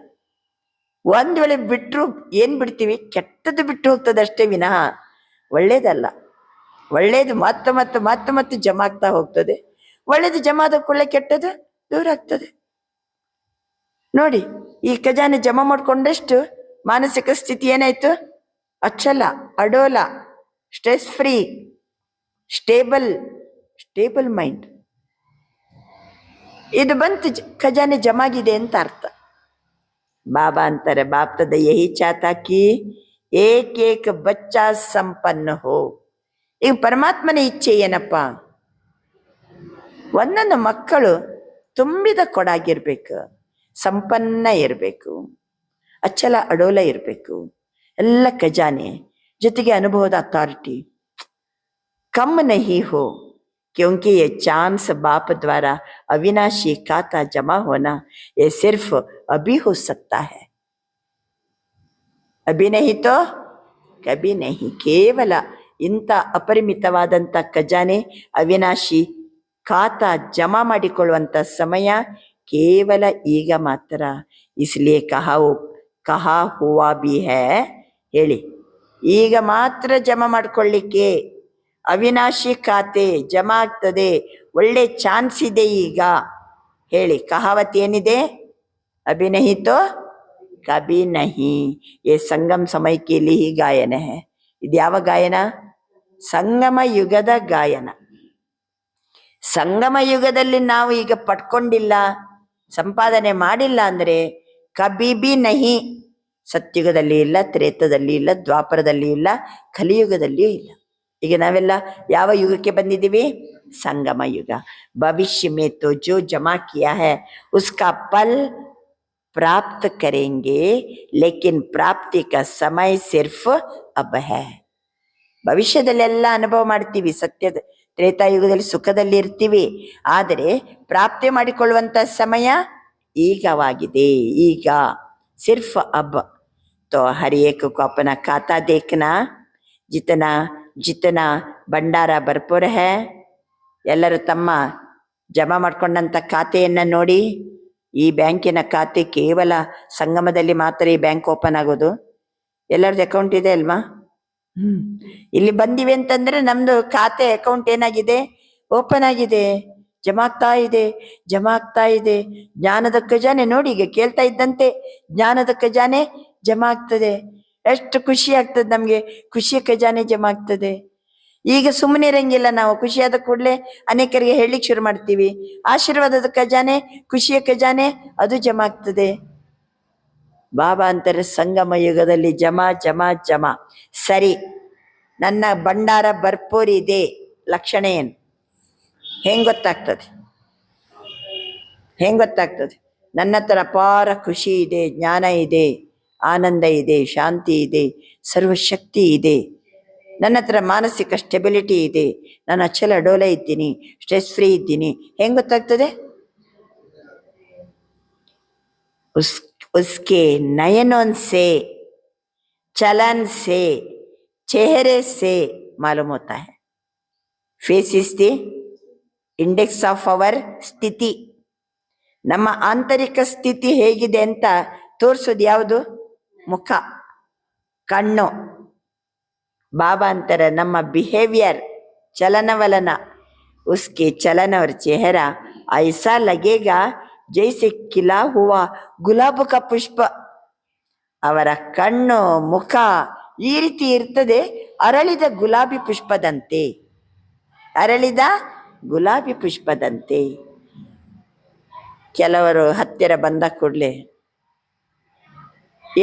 ಒಂದ್ ವೇಳೆ ಬಿಟ್ಟರು ಏನ್ ಬಿಡ್ತೀವಿ? ಕೆಟ್ಟದ್ದು ಬಿಟ್ಟು ಹೋಗ್ತದೆ ಅಷ್ಟೇ ವಿನಃ ಒಳ್ಳೇದಲ್ಲ. ಒಳ್ಳೇದು ಮತ್ತೆ ಮತ್ತೆ ಮತ್ತೆ ಮತ್ತೆ ಜಮಾ ಆಗ್ತಾ ಹೋಗ್ತದೆ. ಒಳ್ಳೇದು ಜಮಾ ಆದ ಕೂಡಲೇ ಕೆಟ್ಟದ್ದು ದೂರ ಆಗ್ತದೆ. ನೋಡಿ, ಈ ಖಜಾನೆ ಜಮಾ ಮಾಡ್ಕೊಂಡಷ್ಟು ಮಾನಸಿಕ ಸ್ಥಿತಿ ಏನಾಯ್ತು? ಅಚ್ಚಲ, ಅಡೋಲ, ಸ್ಟ್ರೆಸ್ ಫ್ರೀ, ಸ್ಟೇಬಲ್ ಮೈಂಡ್. ಇದು ಬಂತು, ಖಜಾನೆ ಜಮಾಗಿದೆ ಅಂತ ಅರ್ಥ. ಬಾಬಾ ಅಂತಾರೆ, ಬಾಪ್ ತದ ಯಹಿ ಚಾತಾ ಕಿ ಏಕ್ ಏಕ್ ಬಚ್ಚ ಸಂಪನ್ನ ಹೋ. ಈಗ ಪರಮಾತ್ಮನ ಇಚ್ಛೆ ಏನಪ್ಪ? ಒಂದೊಂದು ಮಕ್ಕಳು ತುಂಬಿದ ಕೊಡಾಗಿರ್ಬೇಕು, ಸಂಪನ್ನ ಇರಬೇಕು, ಅಚ್ಚಲ ಅಡೋಲ ಇರಬೇಕು, ಎಲ್ಲ ಖಜಾನೆ ಜೊತೆಗೆ ಅನುಭವದ ಅಥಾರಿಟಿ. कम नहीं हो क्योंकि ये चांस बाप द्वारा अविनाशी खाता जमा होना ये सिर्फ अभी हो सकता है, अभी नहीं तो कभी नहीं. ಕೇವಲ ಇಂಥ ಅಪರಿಮಿತವಾದಂಥ ಖಜಾನೆ ಅವಿನಾಶಿ ಖಾತಾ ಜಮಾ ಮಾಡಿಕೊಳ್ಳುವಂಥ ಸಮಯ ಕೇವಲ ಈಗ ಮಾತ್ರ. ಇಸ್ಲಿಯೇ ಕಹಾ ಹುವಾ ಬಿ ಹೈ, ಹೇಳಿ, ಈಗ ಮಾತ್ರ ಜಮಾ ಮಾಡಿಕೊಳ್ಳಿಕ್ಕೆ ಅವಿನಾಶಿ ಖಾತೆ ಜಮಾ ಆಗ್ತದೆ, ಒಳ್ಳೆ ಚಾನ್ಸ್ ಇದೆ ಈಗ. ಹೇಳಿ, ಕಹಾವತ್ ಏನಿದೆ? ಅಭಿ ನಹಿ ತೋ ಕಭಿ ನಹಿ. ಏ ಸಂಗಮ್ ಸಮಯ ಕೇಲಿ ಹಿ ಗಾಯನ ಹೈ. ಇದು ಯಾವ ಗಾಯನ? ಸಂಗಮ ಯುಗದ ಗಾಯನ. ಸಂಗಮ ಯುಗದಲ್ಲಿ ನಾವು ಈಗ ಪಡ್ಕೊಂಡಿಲ್ಲ, ಸಂಪಾದನೆ ಮಾಡಿಲ್ಲ ಅಂದರೆ ಕಭಿ ಬಿ ನಹಿ. ಸತ್ಯುಗದಲ್ಲಿ ಇಲ್ಲ, ತ್ರೇತದಲ್ಲಿ ಇಲ್ಲ, ದ್ವಾಪರದಲ್ಲಿ ಇಲ್ಲ, ಕಲಿಯುಗದಲ್ಲಿಯೂ ಇಲ್ಲ. ಈಗ ನಾವೆಲ್ಲ ಯಾವ ಯುಗಕ್ಕೆ ಬಂದಿದ್ದೀವಿ? ಸಂಗಮ ಯುಗ. ಭವಿಷ್ಯ ಮೇ ತೋ ಜೋ ಜಮಾ ಕಿಯಾ ಹೈ ಉಸ್ಕಾ ಫಲ್ ಪ್ರಾಪ್ತ ಕರೆಂಗೆ, ಲೇಕಿನ್ ಪ್ರಾಪ್ತಿ ಕಾ ಸಮಯ ಸಿರ್ಫ್ ಅಬ್ ಹೈ. ಭವಿಷ್ಯದಲ್ಲೆಲ್ಲ ಅನುಭವ ಮಾಡ್ತೀವಿ, ಸತ್ಯದ ತ್ರೇತಾಯುಗದಲ್ಲಿ ಸುಖದಲ್ಲಿ ಇರ್ತೀವಿ, ಆದರೆ ಪ್ರಾಪ್ತಿ ಮಾಡಿಕೊಳ್ಳುವಂಥ ಸಮಯ ಈಗವಾಗಿದೆ, ಈಗ. ಸಿರ್ಫ್ ಅಬ್. ತೋ ಹರ್ ಏಕ್ ಕೋ ಅಪನಾ ಖಾತಾ ದೇಖ್ನಾ, ಜಿತನಾ ಭಂಡಾರ ಭರ್ಪೂರ್ ಹೈ. ಎಲ್ಲರೂ ತಮ್ಮ ಜಮಾ ಮಾಡ್ಕೊಂಡಂಥ ಖಾತೆಯನ್ನು ನೋಡಿ. ಈ ಬ್ಯಾಂಕಿನ ಖಾತೆ ಕೇವಲ ಸಂಗಮದಲ್ಲಿ ಮಾತ್ರ ಈ ಬ್ಯಾಂಕ್ ಓಪನ್ ಆಗೋದು. ಎಲ್ಲರದ್ದು ಅಕೌಂಟ್ ಇದೆ ಅಲ್ವಾ? ಇಲ್ಲಿ ಬಂದಿವೆ ಅಂತಂದ್ರೆ ನಮ್ದು ಖಾತೆ ಅಕೌಂಟ್ ಏನಾಗಿದೆ? ಓಪನ್ ಆಗಿದೆ, ಜಮಾ ಆಗ್ತಾ ಇದೆ, ಜಮಾ ಆಗ್ತಾ ಇದೆ. ಜ್ಞಾನದ ಖಜಾನೆ ನೋಡಿ, ಈಗ ಕೇಳ್ತಾ ಇದ್ದಂತೆ ಜ್ಞಾನದ ಖಜಾನೆ ಜಮಾ ಆಗ್ತದೆ. ಎಷ್ಟು ಖುಷಿ ಆಗ್ತದೆ ನಮ್ಗೆ, ಖುಷಿಯ ಖಜಾನೆ ಜಮಾ ಆಗ್ತದೆ. ಈಗ ಸುಮ್ಮನೆ ಇರಂಗಿಲ್ಲ, ನಾವು ಖುಷಿಯಾದ ಕೂಡಲೇ ಅನೇಕರಿಗೆ ಹೇಳಲಿಕ್ಕೆ ಶುರು ಮಾಡ್ತೀವಿ. ಆಶೀರ್ವಾದದ ಖಜಾನೆ, ಖುಷಿಯ ಖಜಾನೆ ಅದು ಜಮಾ ಆಗ್ತದೆ. ಬಾಬಾ ಅಂತಾರೆ ಸಂಗಮ ಯುಗದಲ್ಲಿ ಜಮಾ ಜಮಾ ಜಮಾ. ಸರಿ, ನನ್ನ ಭಂಡಾರ ಭರ್ಪೂರ್ ಇದೆ, ಲಕ್ಷಣ ಏನು? ಹೆಂಗ್ ಗೊತ್ತಾಗ್ತದೆ? ಹೆಂಗ್ ಗೊತ್ತಾಗ್ತದೆ? ನನ್ನ ಹತ್ರ ಅಪಾರ ಖುಷಿ ಇದೆ, ಜ್ಞಾನ ಇದೆ, ಆನಂದ ಇದೆ, ಶಾಂತಿ ಇದೆ, ಸರ್ವಶಕ್ತಿ ಇದೆ, ನನ್ನ ಹತ್ರ ಮಾನಸಿಕ ಸ್ಟೆಬಿಲಿಟಿ ಇದೆ, ನಾನು ಅಚಲ ಡೋಲ ಇದ್ದೀನಿ, ಸ್ಟ್ರೆಸ್ ಫ್ರೀ ಇದ್ದೀನಿ. ಹೆಂಗ್ ಗೊತ್ತಾಗ್ತದೆ? उसके नयनों से, चलन से, चेहरे से मालूम होता है. Face is the index of our ಸ್ಥಿತಿ. ನಮ್ಮ ಆಂತರಿಕ ಸ್ಥಿತಿ ಹೇಗಿದೆ ಅಂತ ತೋರಿಸೋದು ಯಾವುದು? ಮುಖ, ಕಣ್ಣು. ಬಾಬಾ ಅಂತಾರೆ ನಮ್ಮ ಬಿಹೇವಿಯರ್, ಚಲನವಲನ, उसके चलन और चेहरा ऐसा लगेगा ಜೈಸೆ ಕಿಲಾ ಹೂವ ಗುಲಾಬ್ ಕ ಪುಷ್ಪ. ಅವರ ಕಣ್ಣು, ಮುಖ ಈ ರೀತಿ ಇರ್ತದೆ, ಅರಳಿದ ಗುಲಾಬಿ ಪುಷ್ಪದಂತೆ, ಅರಳಿದ ಗುಲಾಬಿ ಪುಷ್ಪದಂತೆ. ಕೆಲವರು ಹತ್ತಿರ ಬಂದ ಕೂಡಲೇ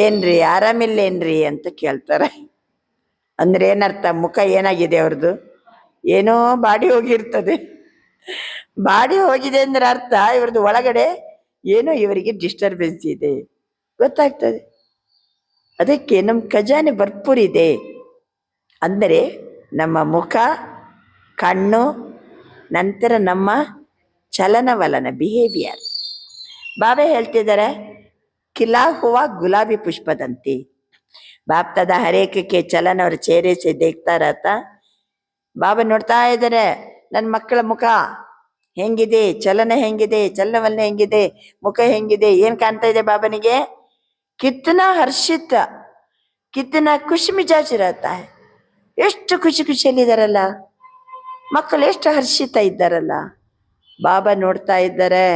ಏನ್ರಿ ಆರಾಮಿಲ್ಲೇನ್ರಿ ಅಂತ ಕೇಳ್ತಾರೆ. ಅಂದ್ರೆ ಏನರ್ಥ? ಮುಖ ಏನಾಗಿದೆ ಅವ್ರದ್ದು? ಏನೋ ಬಾಡಿ ಹೋಗಿರ್ತದೆ. ಬಾಡಿ ಹೋಗಿದೆ ಅಂದ್ರೆ ಅರ್ಥ ಇವ್ರದ್ದು ಒಳಗಡೆ ಏನೋ ಇವರಿಗೆ ಡಿಸ್ಟರ್ಬೆನ್ಸ್ ಇದೆ, ಗೊತ್ತಾಗ್ತದೆ. ಅದಕ್ಕೆ ನಮ್ಮ ಖಜಾನೆ ಭರ್ಪೂರ್ ಇದೆ ಅಂದರೆ ನಮ್ಮ ಮುಖ, ಕಣ್ಣು, ನಂತರ ನಮ್ಮ ಚಲನವಲನ, ಬಿಹೇವಿಯರ್. ಬಾಬಾ ಹೇಳ್ತಿದ್ದಾರೆ ಖಿಲಾ ಹೂವ ಗುಲಾಬಿ ಪುಷ್ಪದಂತೆ. ಬಾಪ್ತದ ಹರೇಕಕ್ಕೆ ಚಲನ ಅವ್ರ ಚೇರೆ ಸೆ ದೇಖ್ತಾ ರಹತಾ. ಬಾಬಾ ನೋಡ್ತಾ ಇದ್ದಾರೆ ನನ್ನ ಮಕ್ಕಳ ಮುಖ ಹೆಂಗಿದೆ, ಚಲನ ಹೆಂಗಿದೆ, ಚಲನವಲನ ಹೆಂಗಿದೆ, ಮುಖ ಹೆಂಗಿದೆ, ಏನ್ ಕಾಣ್ತಾ ಇದೆ ಬಾಬನಿಗೆ? ಕಿತ್ತನಾ ಹರ್ಷಿತ, ಕಿತ್ತನಾ ಖುಷಿ ಮಿಜಾಜ್ ಇರತ್ತಾ. ಎಷ್ಟು ಖುಷಿ ಖುಷಿಯಲ್ಲಿದ್ದಾರಲ್ಲ ಮಕ್ಕಳು, ಎಷ್ಟು ಹರ್ಷಿತ ಇದ್ದಾರಲ್ಲ. ಬಾಬಾ ನೋಡ್ತಾ ಇದ್ದಾರೆ.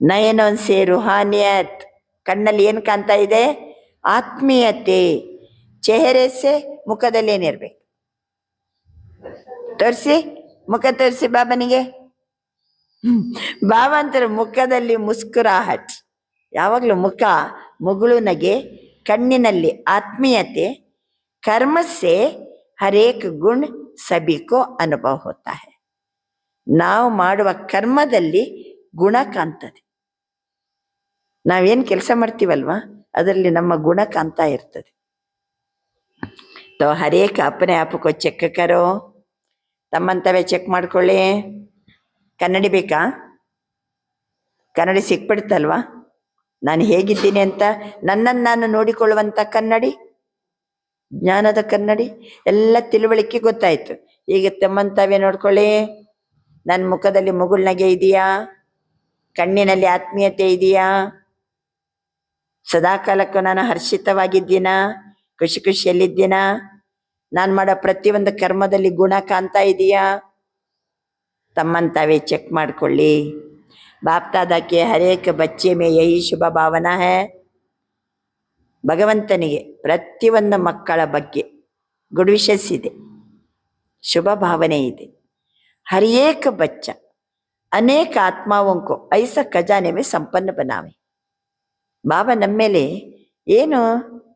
ನಯನೊನ್ಸೆ ರುಹಾನಿಯತ್, ಕಣ್ಣಲ್ಲಿ ಏನು ಕಾಣ್ತಾ ಇದೆ? ಆತ್ಮೀಯತೆ. ಚೆಹರೆಸೆ, ಮುಖದಲ್ಲಿ ಏನಿರ್ಬೇಕು? ತೋರಿಸಿ, ಮುಖ ತೋರಿಸಿ ಬಾಬನಿಗೆ. ಬಾಬಾ ಅಂತಾರೆ ಮುಖದಲ್ಲಿ ಮುಸ್ಕುರಾಹಟ್, ಯಾವಾಗಲೂ ಮುಖ ಮುಗುಳು ನಗೆ, ಕಣ್ಣಿನಲ್ಲಿ ಆತ್ಮೀಯತೆ, कर्म से हरेक गुण सभी को अनुभव होता है. ನಾವು ಮಾಡುವ ಕರ್ಮದಲ್ಲಿ ಗುಣ ಕಾಣ್ತದೆ. ನಾವೇನು ಕೆಲಸ ಮಾಡ್ತೀವಲ್ವಾ ಅದರಲ್ಲಿ ನಮ್ಮ ಗುಣ ಕಾಣ್ತಾ ಇರ್ತದೆ. तो हरेक अपने आप को ಚೆಕ್ ಕರೋ, ತಮ್ಮಂತವೇ ಚೆಕ್ ಮಾಡ್ಕೊಳ್ಳಿ. ಕನ್ನಡಿ ಬೇಕಾ? ಕನ್ನಡಿ ಸಿಕ್ಬಿಡ್ತಲ್ವಾ ನಾನು ಹೇಗಿದ್ದೀನಿ ಅಂತ? ನನ್ನನ್ನು ನಾನು ನೋಡಿಕೊಳ್ಳುವಂಥ ಕನ್ನಡಿ, ಜ್ಞಾನದ ಕನ್ನಡಿ, ಎಲ್ಲ ತಿಳುವಳಿಕೆ ಗೊತ್ತಾಯ್ತು. ಈಗ ತಮ್ಮಂತವೇ ನೋಡ್ಕೊಳ್ಳಿ. ನನ್ನ ಮುಖದಲ್ಲಿ ಮುಗುಳ್ನಗೆ ಇದೆಯಾ? ಕಣ್ಣಿನಲ್ಲಿ ಆತ್ಮೀಯತೆ ಇದೆಯಾ? ಸದಾಕಾಲಕ್ಕೂ ನಾನು ಹರ್ಷಿತವಾಗಿದ್ದೀನಾ? ಖುಷಿ ಖುಷಿಯಲ್ಲಿದ್ದೀನಾ? ನಾನು ಮಾಡೋ ಪ್ರತಿಯೊಂದು ಕರ್ಮದಲ್ಲಿ ಗುಣ ಕಾಣ್ತಾ ಇದೆಯಾ? ತಮ್ಮಂತಾವೇ ಚೆಕ್ ಮಾಡ್ಕೊಳ್ಳಿ. ಬಾಪ್ ದಾದಾಕ್ಕೆ ಹರೇಕ ಬಚ್ಚೆ ಮೇ ಯಹಿ ಶುಭ ಭಾವನಾ ಹೈ. ಭಗವಂತನಿಗೆ ಪ್ರತಿಯೊಂದು ಮಕ್ಕಳ ಬಗ್ಗೆ ಗುಡ್ ವಿಶಸ್ ಇದೆ, ಶುಭ ಭಾವನೆ ಇದೆ. हर एक बच्चा अनेक आत्माओं को ऐसा खजाने में संपन्न बनावे. ಬಾಬಾ ನಮ್ಮ ಮೇಲೆ ಏನು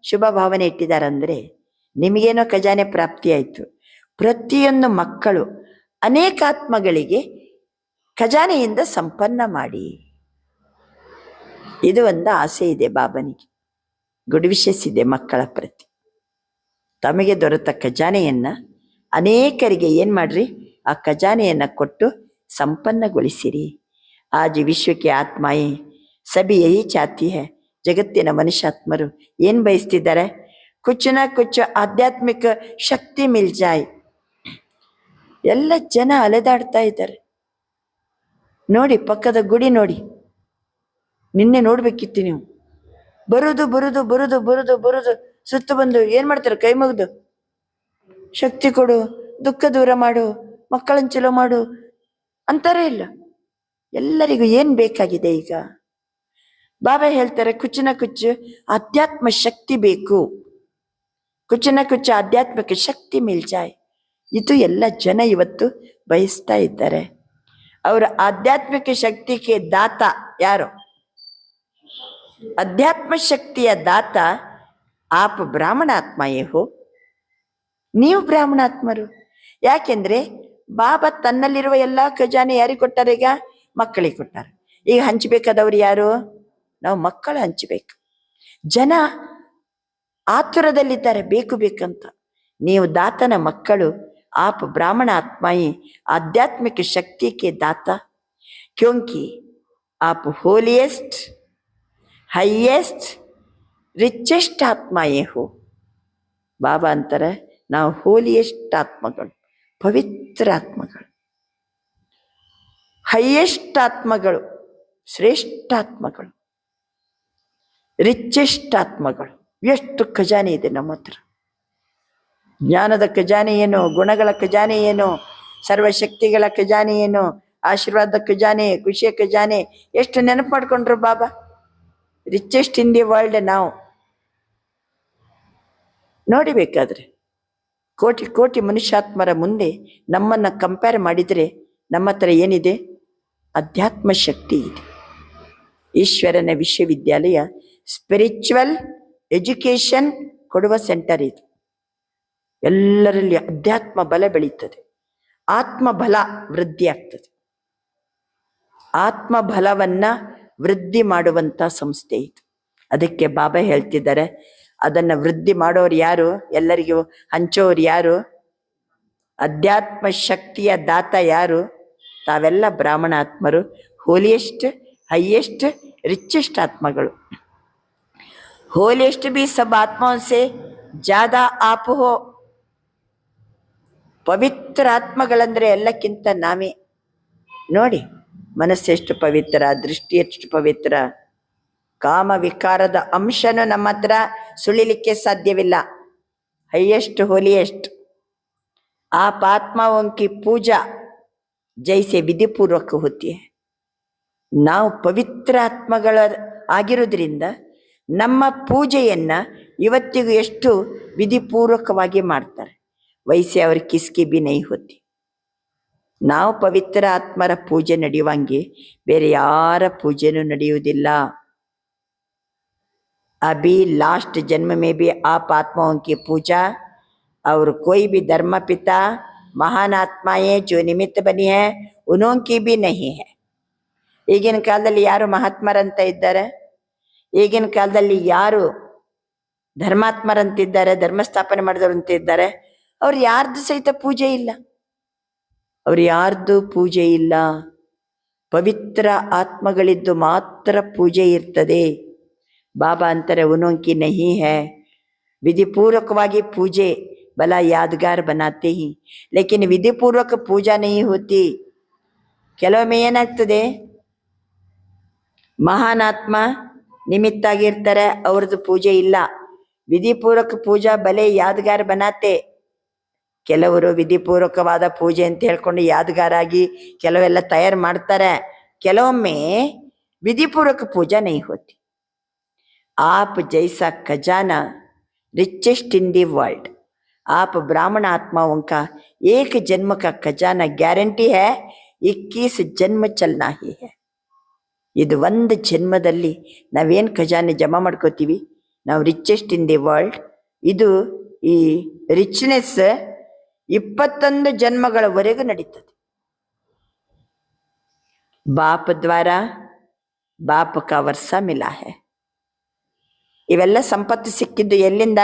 ಶುಭ ಭಾವನೆ ಇಟ್ಟಿದ್ದಾರಂದರೆ, ನಿಮಗೇನೋ ಖಜಾನೆ ಪ್ರಾಪ್ತಿಯಾಯಿತು. ಪ್ರತಿಯೊಂದು ಮಕ್ಕಳು ಅನೇಕ ಆತ್ಮಗಳಿಗೆ ಖಜಾನೆಯಿಂದ ಸಂಪನ್ನ ಮಾಡಿ. ಇದು ಒಂದು ಆಸೆ ಇದೆ ಬಾಬನಿಗೆ, ಗುಡ್ ವಿಶಸ್ ಇದೆ ಮಕ್ಕಳ ಪ್ರತಿ. ತಮಗೆ ದೊರೆತ ಖಜಾನೆಯನ್ನು ಅನೇಕರಿಗೆ ಏನು ಮಾಡ್ರಿ, ಆ ಖಜಾನೆಯನ್ನು ಕೊಟ್ಟು ಸಂಪನ್ನಗೊಳಿಸಿರಿ. ಆಜ್ ವಿಶ್ವಕ್ಕೆ ಆತ್ಮಾಯೇ ಸಭಿ ಯಹಿ ಚಾತಿ ಹೈ. ಜಗತ್ತಿನ ಮನುಷ್ಯಾತ್ಮರು ಏನು ಬಯಸ್ತಿದ್ದಾರೆ? ಕುಚ್ ನ ಕುಚ್ ಆಧ್ಯಾತ್ಮಿಕ ಶಕ್ತಿ ಮಿಲ್ ಜಾಯ್. ಎಲ್ಲ ಜನ ಅಲೆದಾಡ್ತಾ ಇದ್ದಾರೆ ನೋಡಿ. ಪಕ್ಕದ ಗುಡಿ ನೋಡಿ, ನಿನ್ನೆ ನೋಡ್ಬೇಕಿತ್ತು ನೀವು. ಬರುದು ಬರುದು ಬರುದು ಬರುದು ಬರುದು ಸುತ್ತು ಬಂದು ಏನು ಮಾಡ್ತಾರೆ? ಕೈ ಮುಗಿದು ಶಕ್ತಿ ಕೊಡು, ದುಃಖ ದೂರ ಮಾಡು, ಮಕ್ಕಳನ್ನು ಚಲೋ ಮಾಡು ಅಂತಾರೆ. ಇಲ್ಲ, ಎಲ್ಲರಿಗೂ ಏನು ಬೇಕಾಗಿದೆ ಈಗ? ಬಾಬಾ ಹೇಳ್ತಾರೆ ಕುಚ್ಚನ ಕುಚ್ಚು ಆಧ್ಯಾತ್ಮ ಶಕ್ತಿ ಬೇಕು. ಕುಚ್ಚನ ಕುಚ್ಚು ಆಧ್ಯಾತ್ಮಿಕ ಶಕ್ತಿ ಮಿಲ್ಜಾಯ್. ಇದು ಎಲ್ಲ ಜನ ಇವತ್ತು ಬಯಸ್ತಾ ಇದ್ದಾರೆ. ಅವರ ಆಧ್ಯಾತ್ಮಿಕ ಶಕ್ತಿಗೆ ದಾತ ಯಾರು? ಅಧ್ಯಾತ್ಮ ಶಕ್ತಿಯ ದಾತ ಆಪ ಬ್ರಾಹ್ಮಣಾತ್ಮಯೇ ಹೋ. ನೀವು ಬ್ರಾಹ್ಮಣಾತ್ಮರು. ಯಾಕೆಂದ್ರೆ ಬಾಬಾ ತನ್ನಲ್ಲಿರುವ ಎಲ್ಲ ಖಜಾನೆ ಯಾರಿಗೆ ಕೊಟ್ಟಾರೆ? ಈಗ ಮಕ್ಕಳಿಗೆ ಕೊಟ್ಟಾರೆ. ಈಗ ಹಂಚಬೇಕಾದವ್ರು ಯಾರು? ನಾವು ಮಕ್ಕಳು ಹಂಚಬೇಕು. ಜನ ಆತುರದಲ್ಲಿದ್ದಾರೆ ಬೇಕು ಬೇಕಂತ. ನೀವು ದಾತನ ಮಕ್ಕಳು. ಆಪ್ ಬ್ರಾಹ್ಮಣ ಆತ್ಮಾಯಿ आध्यात्मिक शक्ति के दाता, क्योंकि आप होलीएस्ट, हाईएस्ट, रिचेस्ट आत्माएं हो. ಬಾಬಾ ಅಂತಾರೆ ನಾವು ಹೋಲಿಯೆಸ್ಟ್ ಆತ್ಮಗಳು, ಪವಿತ್ರ ಆತ್ಮಗಳು, ಹೈಯೆಸ್ಟ್ ಆತ್ಮಗಳು, ಶ್ರೇಷ್ಠ ಆತ್ಮಗಳು, ರಿಚೆಸ್ಟ್ ಆತ್ಮಗಳು. ಎಷ್ಟು ಖಜಾನೆ ಇದೆ ನಮ್ಮ ಹತ್ರ. ಜ್ಞಾನದ ಖಜಾನೆ ಏನು, ಗುಣಗಳ ಖಜಾನೆ ಏನು, ಸರ್ವಶಕ್ತಿಗಳ ಖಜಾನೆ ಏನು, ಆಶೀರ್ವಾದ ಖಜಾನೆ, ಖುಷಿಯ ಖಜಾನೆ. ಎಷ್ಟು ನೆನಪು ಮಾಡ್ಕೊಂಡ್ರು Baba. Richest in the world. ನಾವು ನೋಡಿಬೇಕಾದ್ರೆ ಕೋಟಿ ಕೋಟಿ ಮನುಷ್ಯಾತ್ಮರ ಮುಂದೆ ನಮ್ಮನ್ನು ಕಂಪೇರ್ ಮಾಡಿದರೆ ನಮ್ಮ ಹತ್ರ ಏನಿದೆ? ಅಧ್ಯಾತ್ಮ ಶಕ್ತಿ ಇದೆ. ಈಶ್ವರನ ವಿಶ್ವವಿದ್ಯಾಲಯ ಸ್ಪಿರಿಚುವಲ್ ಎಜುಕೇಶನ್ ಕೊಡುವ ಸೆಂಟರ್ ಇದು. ಎಲ್ಲರಲ್ಲಿ ಅಧ್ಯಾತ್ಮ ಬಲ ಬೆಳೀತದೆ, ಆತ್ಮಬಲ ವೃದ್ಧಿ ಆಗ್ತದೆ. ಆತ್ಮಬಲವನ್ನ ವೃದ್ಧಿ ಮಾಡುವಂಥ ಸಂಸ್ಥೆ ಇದು. ಅದಕ್ಕೆ ಬಾಬಾ ಹೇಳ್ತಿದ್ದಾರೆ, ಅದನ್ನು ವೃದ್ಧಿ ಮಾಡೋರು ಯಾರು? ಎಲ್ಲರಿಗೂ ಹಂಚೋರು ಯಾರು? ಅಧ್ಯಾತ್ಮ ಶಕ್ತಿಯ ದಾತ ಯಾರು? ತಾವೆಲ್ಲ ಬ್ರಾಹ್ಮಣ ಆತ್ಮರು, ಹೋಲಿಯೆಸ್ಟ್, ಹೈಯೆಸ್ಟ್, ರಿಚೆಸ್ಟ್ ಆತ್ಮಗಳು. ಹೋಲಿಯೆಸ್ಟ್ ಬಿ ಸಬ್ ಆತ್ಮಾओं से ज़्यादा आप हो. ಪವಿತ್ರ ಆತ್ಮಗಳಂದ್ರೆ ಎಲ್ಲಕ್ಕಿಂತ ನಾವೇ. ನೋಡಿ ಮನಸ್ಸೆಷ್ಟು ಪವಿತ್ರ, ದೃಷ್ಟಿ ಎಷ್ಟು ಪವಿತ್ರ. ಕಾಮ ವಿಕಾರದ ಅಂಶನೂ ನಮ್ಮ ಹತ್ರ ಸುಳಿಲಿಕ್ಕೆ ಸಾಧ್ಯವಿಲ್ಲ. Highest, holiest. आप आत्माओं की पूजा जैसे ವಿಧಿಪೂರ್ವಕ होती है. ನಾವು ಪವಿತ್ರ ಆತ್ಮಗಳ ಆಗಿರೋದ್ರಿಂದ ನಮ್ಮ ಪೂಜೆಯನ್ನ ಇವತ್ತಿಗೂ ಎಷ್ಟು ವಿಧಿಪೂರ್ವಕವಾಗಿ ಮಾಡ್ತಾರೆ. ವೈಸೆ ಅವ್ರ ಕಿಸ್ಕಿ ಬಿ ನೈ ಹೋತಿ. ನಾವು ಪವಿತ್ರ ಆತ್ಮರ ಪೂಜೆ ನಡೆಯುವಂಗೆ ಬೇರೆ ಯಾರ ಪೂಜೆನೂ ನಡೆಯುವುದಿಲ್ಲ. अभी लास्ट जन्म में भी आप आत्माओं की पूजा और कोई भी धर्म पिता महान आत्माएं जो निमित्त बनी है उन्हों की भी नहीं है. ಈಗಿನ ಕಾಲದಲ್ಲಿ ಯಾರು ಮಹಾತ್ಮರಂತ ಇದ್ದಾರೆ, ಈಗಿನ ಕಾಲದಲ್ಲಿ ಯಾರು ಧರ್ಮಾತ್ಮರಂತಿದ್ದಾರೆ, ಧರ್ಮ ಸ್ಥಾಪನೆ ಮಾಡಿದವರಂತ ಇದ್ದಾರೆ, ಅವ್ರು ಯಾರ್ದು ಸಹಿತ ಪೂಜೆ ಇಲ್ಲ. ಅವ್ರು ಯಾರ್ದು ಪೂಜೆ ಇಲ್ಲ. ಪವಿತ್ರ ಆತ್ಮಗಳಿದ್ದು ಮಾತ್ರ ಪೂಜೆ ಇರ್ತದೆ. ಬಾಬಾ ಅಂತಾರೆ ಉನೋಂಕಿ ನಹಿ ಹೈ. ವಿಧಿಪೂರ್ವಕವಾಗಿ ಪೂಜೆ भला यादगार बनाते ही, लेकिन ವಿಧಿಪೂರ್ವಕ ಪೂಜಾ नहीं होती. ಕೆಲವೊಮ್ಮೆ ಏನಾಗ್ತದೆ, ಮಹಾನ್ ಆತ್ಮ ನಿಮಿತ್ತ ಆಗಿರ್ತಾರೆ, ಅವ್ರದ್ದು ಪೂಜೆ ಇಲ್ಲ. ವಿಧಿಪೂರ್ವಕ ಪೂಜಾ ಬಲೆ ಯಾದಗಾರ್ ಬನಾತೆ. ಕೆಲವರು ವಿಧಿಪೂರ್ವಕವಾದ ಪೂಜೆ ಅಂತ ಹೇಳ್ಕೊಂಡು ಯಾದಗಾರ್ ಆಗಿ ಕೆಲವೆಲ್ಲ ತಯಾರು ಮಾಡ್ತಾರೆ. ಕೆಲವೊಮ್ಮೆ ವಿಧಿಪೂರ್ವಕ ಪೂಜಾ नहीं होती. आप जैसा खजाना रिचेस्ट इन दी वर्ल्ड, आप ब्राह्मण आत्माओं का एक जन्म का खजाना ग्यारंटी है 21 जन्म चलना ही है. ಇದು ಒಂದು ಜನ್ಮದಲ್ಲಿ ನಾವೇನು ಖಜಾನೆ ಜಮಾ ಮಾಡ್ಕೋತೀವಿ, ನಾವು ರಿಚೆಸ್ಟ್ ಇನ್ ದಿ ವರ್ಲ್ಡ್. ಇದು ಈ ರಿಚ್ನೆಸ್ 21 ಜನ್ಮಗಳವರೆಗೂ ನಡೀತದೆ. ಬಾಪ್ ದ್ವಾರ ಬಾಪ್ ಕಾ ವರ್ಷ ಮಿಲಾ ಹೈ. ಇವೆಲ್ಲ ಸಂಪತ್ತು ಸಿಕ್ಕಿದ್ದು ಎಲ್ಲಿಂದ?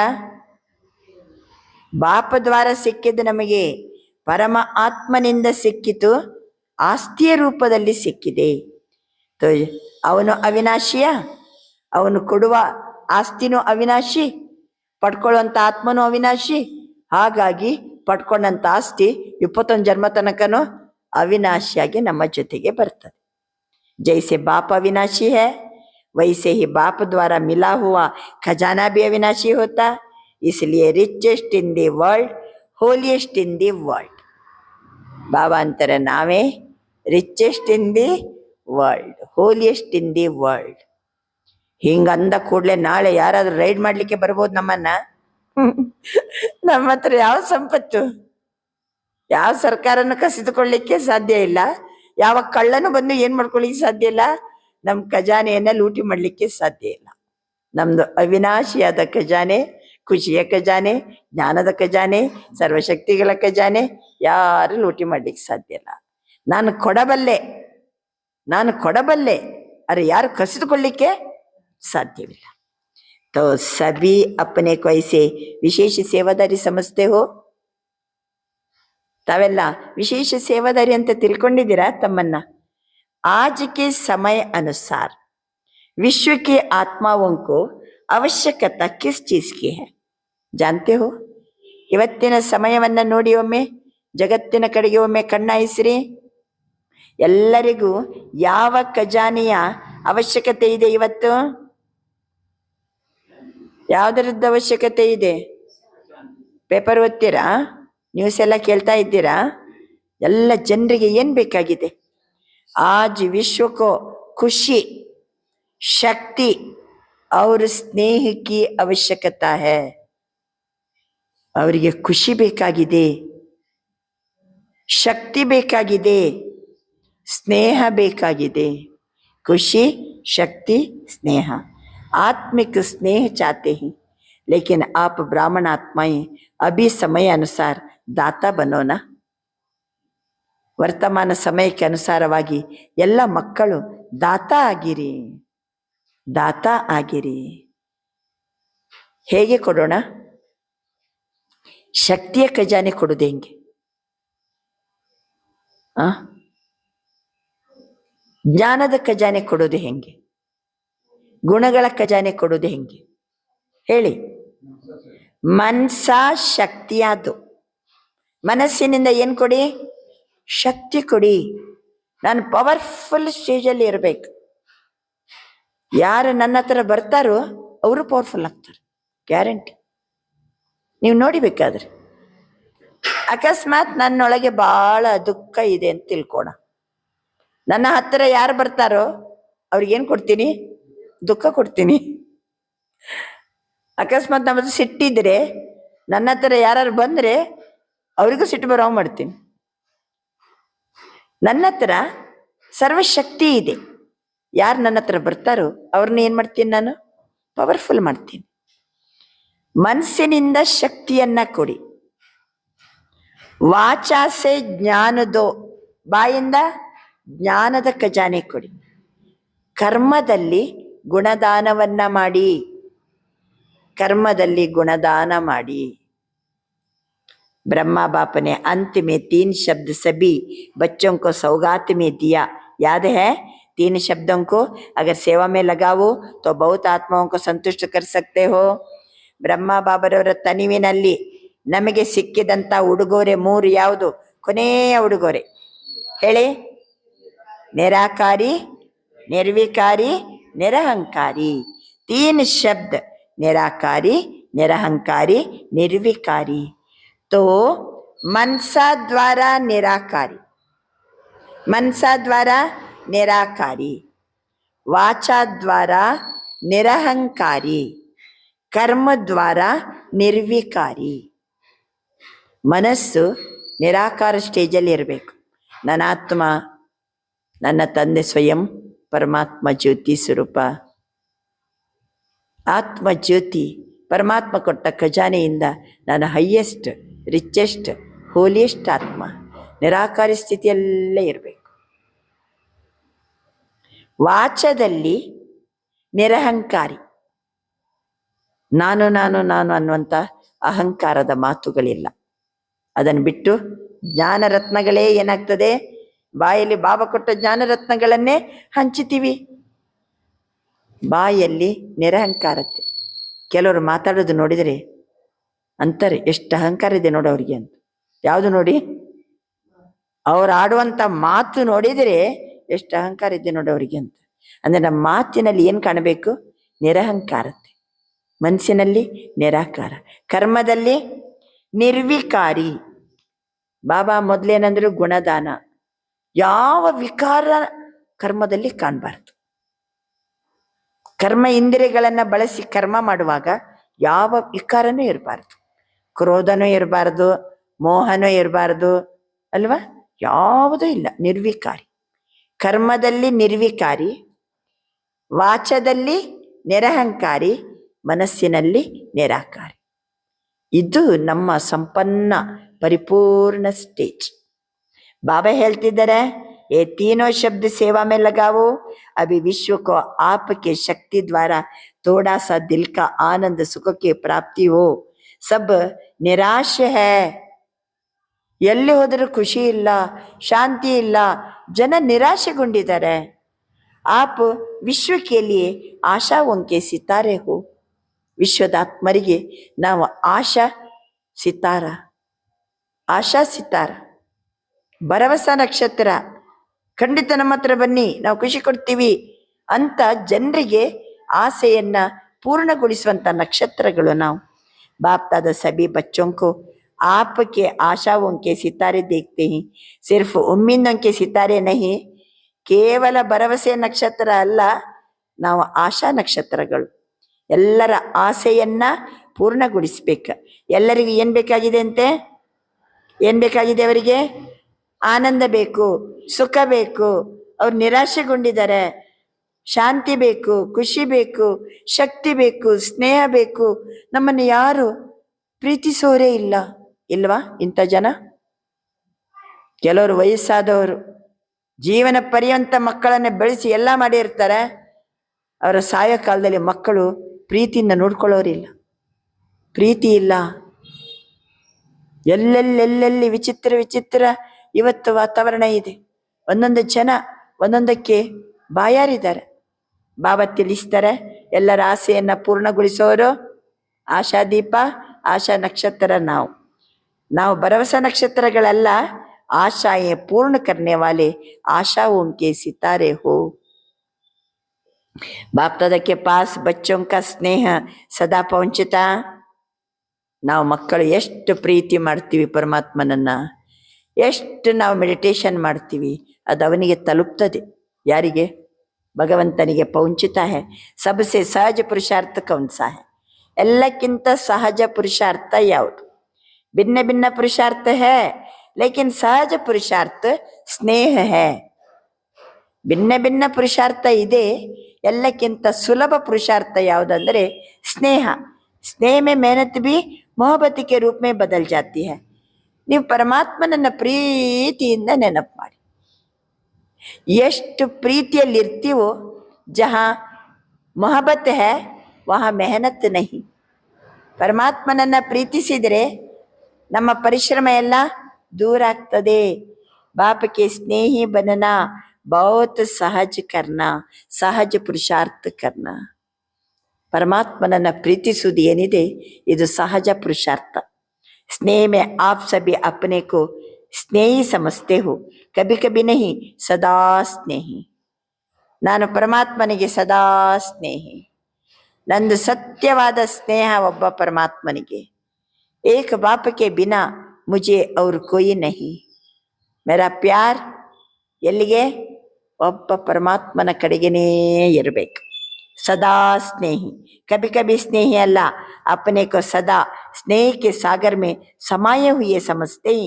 ಬಾಪ ದ್ವಾರ ಸಿಕ್ಕಿದ್ದು ನಮಗೆ ಪರಮ ಆತ್ಮನಿಂದ ಸಿಕ್ಕಿತು, ಆಸ್ತಿಯ ರೂಪದಲ್ಲಿ ಸಿಕ್ಕಿದೆ. ಅವನು ಅವಿನಾಶಿಯ, ಅವನು ಕೊಡುವ ಆಸ್ತಿನೂ ಅವಿನಾಶಿ, ಪಡ್ಕೊಳ್ಳುವಂಥ ಆತ್ಮನೂ ಅವಿನಾಶಿ. ಹಾಗಾಗಿ ಪಡ್ಕೊಂಡಂಥ ಆಸ್ತಿ 21 ಜನ್ಮ ತನಕನೂ ಅವಿನಾಶಿಯಾಗಿ ನಮ್ಮ ಜೊತೆಗೆ ಬರ್ತದೆ. ಜೈಸೆ ಬಾಪ ಅವಿನಾಶಿ ಹೈ, वैसे ही बाप द्वारा मिला हुआ खजाना भी अविनाशी होता. इसलिए richest in the world, holiest in the world. Baba अंतर नावे richest in the world, holiest in the world. ಹಿಂಗಂದ ಕೂಡಲೇ ನಾಳೆ ಯಾರಾದ್ರೂ ರೈಡ್ ಮಾಡ್ಲಿಕ್ಕೆ ಬರ್ಬೋದು ನಮ್ಮನ್ನ. ನಮ್ಮ ಹತ್ರ ಯಾವ ಸಂಪತ್ತು, ಯಾವ ಸರ್ಕಾರನ ಕಸಿದುಕೊಳ್ಳಿಕ್ಕೆ ಸಾಧ್ಯ ಇಲ್ಲ, ಯಾವ ಕಳ್ಳನು ಬಂದು ಏನ್ ಮಾಡ್ಕೊಳ್ಳಿಕ್ಕೆ ಸಾಧ್ಯ ಇಲ್ಲ, ನಮ್ಮ ಖಜಾನೆಯನ್ನ ಲೂಟಿ ಮಾಡಲಿಕ್ಕೆ ಸಾಧ್ಯ ಇಲ್ಲ. ನಮ್ದು ಅವಿನಾಶಿಯಾದ ಖಜಾನೆ, ಖುಷಿಯ ಖಜಾನೆ, ಜ್ಞಾನದ ಖಜಾನೆ, ಸರ್ವಶಕ್ತಿಗಳ ಖಜಾನೆ, ಯಾರು ಲೂಟಿ ಮಾಡ್ಲಿಕ್ಕೆ ಸಾಧ್ಯ ಇಲ್ಲ. ನಾನು ಕೊಡಬಲ್ಲೆ, ಅರೆ ಯಾರು ಕಸಿದುಕೊಳ್ಳಿಕ್ಕೆ ಸಾಧ್ಯವಿಲ್ಲ. तो सभी अपने को ऐसे विशेष सेवादारी समझते हो. ತಾವೆಲ್ಲ ವಿಶೇಷ ಸೇವಾದಾರಿ ಅಂತ ತಿಳ್ಕೊಂಡಿದ್ದೀರಾ ತಮ್ಮನ್ನ? आज के समय अनुसार विश्व के आत्माओं को आवश्यकता किस चीज की है जानते हो? ಇವತ್ತಿನ ಸಮಯವನ್ನ ನೋಡಿ ಒಮ್ಮೆ ಜಗತ್ತಿನ ಕಡೆಗೆ ಒಮ್ಮೆ ಕಣ್ಣಾಯಿಸಿರಿ. ಎಲ್ಲರಿಗೂ ಯಾವ ಖಜಾನೆಯ ಅವಶ್ಯಕತೆ ಇದೆ ಇವತ್ತು? ಯಾವುದರದ್ದು ಅವಶ್ಯಕತೆ ಇದೆ? ಪೇಪರ್ ಓದ್ತೀರಾ? ನ್ಯೂಸ್ ಎಲ್ಲ ಕೇಳ್ತಾ ಇದ್ದೀರಾ? ಎಲ್ಲ ಜನರಿಗೆ ಏನ್ ಬೇಕಾಗಿದೆ? आज विश्व को खुशी, शक्ति और स्नेह की आवश्यकता है. ಅವರಿಗೆ ಖುಷಿ ಬೇಕಾಗಿದೆ, ಶಕ್ತಿ ಬೇಕಾಗಿದೆ, ಸ್ನೇಹ ಬೇಕಾಗಿದೆ. खुशी, शक्ति, स्नेह, आत्मिक स्नेह चाहते हैं. लेकिन आप ब्राह्मण आत्माएं अभी समय अनुसार दाता बनो ना. ವರ್ತಮಾನ ಸಮಯಕ್ಕೆ ಅನುಸಾರವಾಗಿ ಎಲ್ಲ ಮಕ್ಕಳು ದಾತಾ ಆಗಿರಿ. ಹೇಗೆ ಕೊಡೋಣ? ಶಕ್ತಿಯ ಖಜಾನೆ ಕೊಡುವುದು ಹೆಂಗೆ? ಜ್ಞಾನದ ಖಜಾನೆ ಕೊಡೋದು ಹೆಂಗೆ? ಗುಣಗಳ ಖಜಾನೆ ಕೊಡೋದು ಹೆಂಗೆ ಹೇಳಿ? ಮನ್ಸ ಶಕ್ತಿಯಾದು. ಮನಸ್ಸಿನಿಂದ ಏನ್ ಕೊಡಿ? ಶಕ್ತಿ ಕೊಡಿ. ನಾನು ಪವರ್ಫುಲ್ ಸ್ಟೇಜಲ್ಲಿ ಇರಬೇಕು. ಯಾರು ನನ್ನ ಹತ್ರ ಬರ್ತಾರೋ ಅವರು ಪವರ್ಫುಲ್ ಆಗ್ತಾರೆ, ಗ್ಯಾರಂಟಿ. ನೀವು ನೋಡಿಬೇಕಾದ್ರೆ ಅಕಸ್ಮಾತ್ ನನ್ನೊಳಗೆ ಬಹಳ ದುಃಖ ಇದೆ ಅಂತ ತಿಳ್ಕೋಣ. ನನ್ನ ಹತ್ತಿರ ಯಾರು ಬರ್ತಾರೋ ಅವ್ರಿಗೇನು ಕೊಡ್ತೀನಿ? ದುಃಖ ಕೊಡ್ತೀನಿ. ಅಕಸ್ಮಾತ್ ನಮ್ಮದು ಸಿಟ್ಟಿದ್ರೆ ನನ್ನ ಹತ್ರ ಯಾರು ಬಂದರೆ ಅವರಿಗೂ ಸಿಟ್ಟು ಬರೋ ಮಾಡ್ತೀನಿ. ನನ್ನ ಹತ್ರ ಸರ್ವಶಕ್ತಿ ಇದೆ. ಯಾರು ನನ್ನ ಹತ್ರ ಬರ್ತಾರೋ ಅವ್ರನ್ನ ಏನು ಮಾಡ್ತೀನಿ? ನಾನು ಪವರ್ಫುಲ್ ಮಾಡ್ತೀನಿ. ಮನಸ್ಸಿನಿಂದ ಶಕ್ತಿಯನ್ನ ಕೊಡಿ. ವಾಚಾಸೆ ಜ್ಞಾನದೋ, ಬಾಯಿಂದ ಜ್ಞಾನದ ಖಜಾನೆ ಕೊಡಿ. ಕರ್ಮದಲ್ಲಿ ಗುಣದಾನವನ್ನ ಮಾಡಿ, ಕರ್ಮದಲ್ಲಿ ಗುಣದಾನ ಮಾಡಿ. ब्रह्मा बाप ने अंत में 3 शब्द सभी बच्चों को सौगात में दिया. याद है? 3 शब्दों को अगर सेवा में लगाओ तो बहुत आत्माओं को संतुष्ट कर सकते हो. ಬ್ರಹ್ಮ ಬಾಬರವರ ತನಿವಿನಲ್ಲಿ ನಮಗೆ ಸಿಕ್ಕಿದಂಥ ಉಡುಗೊರೆ 3 ಯಾವುದು? ಕೊನೆಯ ಉಡುಗೊರೆ ಹೇಳಿ. ನಿರಾಕಾರಿ, ನಿರ್ವಿಕಾರಿ, निरहंकारी. 3 शब्द निराकारी, निरहंकारी, निर्विकारी. तो मनसा द्वारा निराकारी, मनसा द्वारा निराकारी, वाचा द्वारा निरहंकारी, कर्म द्वारा ನಿರ್ವಿಕಾರಿ. ಮನಸ್ಸು ನಿರಾಕಾರ ಸ್ಟೇಜಲ್ಲಿ ಇರಬೇಕು. ನನ್ನ ಆತ್ಮ, ನನ್ನ ತಂದೆ ಸ್ವಯಂ ಪರಮಾತ್ಮ ಜ್ಯೋತಿ ಸ್ವರೂಪ. ಆತ್ಮ ಜ್ಯೋತಿ ಪರಮಾತ್ಮ ಕೊಟ್ಟ ಖಜಾನೆಯಿಂದ ನಾನು ಹೈಯೆಸ್ಟ್, ರಿಚೆಸ್ಟ್, ಹೋಲಿಯೆಸ್ಟ್ ಆತ್ಮ. ನಿರಾಕಾರಿ ಸ್ಥಿತಿಯಲ್ಲೇ ಇರಬೇಕು. ವಾಚದಲ್ಲಿ ನಿರಹಂಕಾರಿ, ನಾನು ನಾನು ನಾನು ಅನ್ನುವಂಥ ಅಹಂಕಾರದ ಮಾತುಗಳಿಲ್ಲ. ಅದನ್ನು ಬಿಟ್ಟು ಜ್ಞಾನರತ್ನಗಳೇ ಏನಾಗ್ತದೆ, ಬಾಯಲ್ಲಿ ಬಾಬಾ ಕೊಟ್ಟ ಜ್ಞಾನರತ್ನಗಳನ್ನೇ ಹಂಚುತ್ತೀವಿ. ಬಾಯಲ್ಲಿ ನಿರಹಂಕಾರತೆ. ಕೆಲವರು ಮಾತಾಡೋದು ನೋಡಿದರೆ ಅಂತಾರೆ, ಎಷ್ಟು ಅಹಂಕಾರ ಇದೆ ನೋಡು ಅವ್ರಿಗೆ ಅಂತ. ಯಾವುದು ನೋಡಿ? ಅವ್ರು ಆಡುವಂಥ ಮಾತು ನೋಡಿದರೆ ಎಷ್ಟು ಅಹಂಕಾರ ಇದೆ ನೋಡಿ ಅವರಿಗೆ ಅಂತ. ಅಂದರೆ ನಮ್ಮ ಮಾತಿನಲ್ಲಿ ಏನು ಕಾಣಬೇಕು? ನಿರಹಂಕಾರತೆ. ಮನಸ್ಸಿನಲ್ಲಿ ನಿರಾಕಾರ, ಕರ್ಮದಲ್ಲಿ ನಿರ್ವಿಕಾರಿ. ಬಾಬಾ ಮೊದಲೇನಂದ್ರು ಗುಣದಾನ. ಯಾವ ವಿಕಾರ ಕರ್ಮದಲ್ಲಿ ಕಾಣಬಾರ್ದು. ಕರ್ಮ ಇಂದ್ರಿಯಗಳನ್ನು ಬಳಸಿ ಕರ್ಮ ಮಾಡುವಾಗ ಯಾವ ವಿಕಾರನೂ ಇರಬಾರ್ದು. ಕ್ರೋಧನೂ ಇರಬಾರ್ದು, ಮೋಹನೂ ಇರಬಾರ್ದು ಅಲ್ವಾ? ಯಾವುದೂ ಇಲ್ಲ. ನಿರ್ವಿಕಾರಿ. ಕರ್ಮದಲ್ಲಿ ನಿರ್ವಿಕಾರಿ, ವಾಚದಲ್ಲಿ ನಿರಹಂಕಾರಿ, ಮನಸ್ಸಿನಲ್ಲಿ ನಿರಾಕಾರಿ. ಇದು ನಮ್ಮ ಸಂಪನ್ನ ಪರಿಪೂರ್ಣ ಸ್ಟೇಜ್. ಬಾಬಾ ಹೇಳ್ತಿದ್ದಾರೆ, ये तीनों शब्द सेवा में लगाओ, अभी विश्व को आपके शक्ति द्वारा थोड़ा सा दिल का आनंद सुख की प्राप्ति हो. सब निराश है. ಎಲ್ಲಿ ಹೋದರೂ ಖುಷಿ ಇಲ್ಲ, ಶಾಂತಿ ಇಲ್ಲ, ಜನ ನಿರಾಶೆಗೊಂಡಿದ್ದಾರೆ. ಆಪ್ ವಿಶ್ವಕ್ಕೆ ಲಿಯೇ ಆಶಾओं के सितारे हो. ವಿಶ್ವದಾತ್ಮರಿಗೆ ನಾವು ಆಶಾ ಸಿತಾರ, ಆಶಾ ಸಿತಾರ, ಭರವಸಾ ನಕ್ಷತ್ರ. ಖಂಡಿತ ನಮ್ಮ ಹತ್ರ ಬನ್ನಿ, ನಾವು ಖುಷಿ ಕೊಡ್ತೀವಿ ಅಂತ ಜನರಿಗೆ ಆಸೆಯನ್ನ ಪೂರ್ಣಗೊಳಿಸುವಂಥ ನಕ್ಷತ್ರಗಳು ನಾವು. ಬಾಪ್ दादा सभी बच्चों को आपके आशाओं के सितारे देखते हैं. सिर्फ उम्मीदों के सितारे नहीं. ಕೇವಲ ಭರವಸೆ ನಕ್ಷತ್ರ ಅಲ್ಲ, ನಾವು ಆಶಾ ನಕ್ಷತ್ರಗಳು. ಎಲ್ಲರ ಆಸೆಯನ್ನ ಪೂರ್ಣಗೊಳಿಸ್ಬೇಕು. ಎಲ್ಲರಿಗೂ ಏನು ಬೇಕಾಗಿದೆ ಅಂತೆ? ಏನು ಬೇಕಾಗಿದೆ ಅವರಿಗೆ? ಆನಂದ ಬೇಕು, ಸುಖ ಬೇಕು. ಅವ್ರು ನಿರಾಶೆಗೊಂಡಿದ್ದಾರೆ. ಶಾಂತಿ ಬೇಕು, ಖುಷಿ ಬೇಕು, ಶಕ್ತಿ ಬೇಕು, ಸ್ನೇಹ ಬೇಕು. ನಮ್ಮನ್ನು ಯಾರು ಪ್ರೀತಿಸೋರೇ ಇಲ್ಲ, ಇಲ್ವಾ ಇಂಥ ಜನ? ಕೆಲವರು ವಯಸ್ಸಾದವರು ಜೀವನ ಪರ್ಯಂತ ಮಕ್ಕಳನ್ನು ಬೆಳೆಸಿ ಎಲ್ಲ ಮಾಡಿರ್ತಾರೆ. ಅವರ ಸಾಯೋ ಕಾಲದಲ್ಲಿ ಮಕ್ಕಳು ಪ್ರೀತಿಯಿಂದ ನೋಡ್ಕೊಳ್ಳೋರಿಲ್ಲ, ಪ್ರೀತಿ ಇಲ್ಲ. ಎಲ್ಲೆಲ್ಲೆಲ್ಲೆಲ್ಲಿ ವಿಚಿತ್ರ ವಿಚಿತ್ರ ಇವತ್ತು ವಾತಾವರಣ ಇದೆ. ಒಂದೊಂದು ಜನ ಒಂದೊಂದಕ್ಕೆ ಬಾಯಾರಿದ್ದಾರೆ. ಬಾಬಾ ತಿಳಿಸ್ತಾರೆ, ಎಲ್ಲರ ಆಸೆಯನ್ನು ಪೂರ್ಣಗೊಳಿಸೋರು ಆಶಾದೀಪ, ಆಶಾ ನಕ್ಷತ್ರ. ನಾವು ಭರವಸಾ ನಕ್ಷತ್ರಗಳಲ್ಲ, आशाएं पूर्ण करने वाले आशाओं के सितारे हो. बाप दादा के पास बच्चों का स्नेह सदा पहुंचता. ನಾವು ಮಕ್ಕಳು ಎಷ್ಟು ಪ್ರೀತಿ ಮಾಡ್ತೀವಿ ಪರಮಾತ್ಮನನ್ನ, ಎಷ್ಟು ನಾವು ಮೆಡಿಟೇಷನ್ ಮಾಡ್ತೀವಿ, ಅದು ಅವನಿಗೆ ತಲುಪ್ತದೆ. ಯಾರಿಗೆ? ಭಗವಂತನಿಗೆ ಪೌಂಚಿತ ಹೇ. ಸಬಸೆ ಸಹಜ ಪುರುಷಾರ್ಥ ಕೌನ್ಸ ಹೇ? ಎಲ್ಲಕ್ಕಿಂತ ಸಹಜ ಪುರುಷಾರ್ಥ ಯಾವುದು? ಭಿನ್ನ ಭಿನ್ನ ಪುರುಷಾರ್ಥ ಹೇ, लेकिन सहज पुरुषार्थ स्नेह है. भिन्न भिन्न पुरुषार्थ ಇದೆ, ಎಲ್ಲಕ್ಕಿಂತ ಸುಲಭ ಪುರುಷಾರ್ಥ ಯಾವುದಂದರೆ ಸ್ನೇಹ. ಸ್ನೇಹ ಮೇ ಮೆಹನತ್ ಬಿ ಮೊಹಬ್ಬತ್ ಕೆ ರೂಪ ಮೇ ಬದಲ್ ಜಾತಿ ಹೈ. ನೀವು ಪರಮಾತ್ಮನನ್ನ ಪ್ರೀತಿಯಿಂದ ನೆನಪು ಮಾಡಿ. ಎಷ್ಟು ಪ್ರೀತಿಯಲ್ಲಿ ಇರ್ತೀವೋ, ಜಹಾ ಮೊಹಬ್ಬತ್ ಹೈ ವಹಾ ಮೆಹನತ್ ನಹಿ. ಪರಮಾತ್ಮನನ್ನ ಪ್ರೀತಿಸಿದರೆ ನಮ್ಮ ಪರಿಶ್ರಮ ಎಲ್ಲ ದೂರ ಆಗ್ತದೆ. ಬಾಪಕ್ಕೆ ಸ್ನೇಹಿ ಬನನಾ ಬಹುತ್ ಸಹಜ ಕರ್ನಾ, ಸಹಜ ಪುರುಷಾರ್ಥ ಕರ್ನಾ. ಪರಮಾತ್ಮನನ್ನ ಪ್ರೀತಿಸುವುದು ಏನಿದೆ ಇದು ಸಹಜ ಪುರುಷಾರ್ಥ. स्नेह में आप सभी अपने को स्नेही समझते हो, कभी कभी नहीं, सदा स्नेही. ನಾನು ಪರಮಾತ್ಮನಿಗೆ ಸದಾ ಸ್ನೇಹಿ. ನಂದು ಸತ್ಯವಾದ ಸ್ನೇಹ ಒಬ್ಬ ಪರಮಾತ್ಮನಿಗೆ. ಏಕ ಬಾಪಕ್ಕೆ ಬಿನಾ ಮುಜೆ ಅವ್ರ ಕೋಯಿ ನಹಿ. ಮೇರಾ ಪ್ಯಾರ್ ಎಲ್ಲಿಗೆ? ಒಬ್ಬ ಪರಮಾತ್ಮನ ಕಡೆಗೇ ಇರಬೇಕು. सदा स्नेही, कभी कभी स्नेही अल्लाह अपने को सदा स्नेह के सागर में समाये हुए समझते ही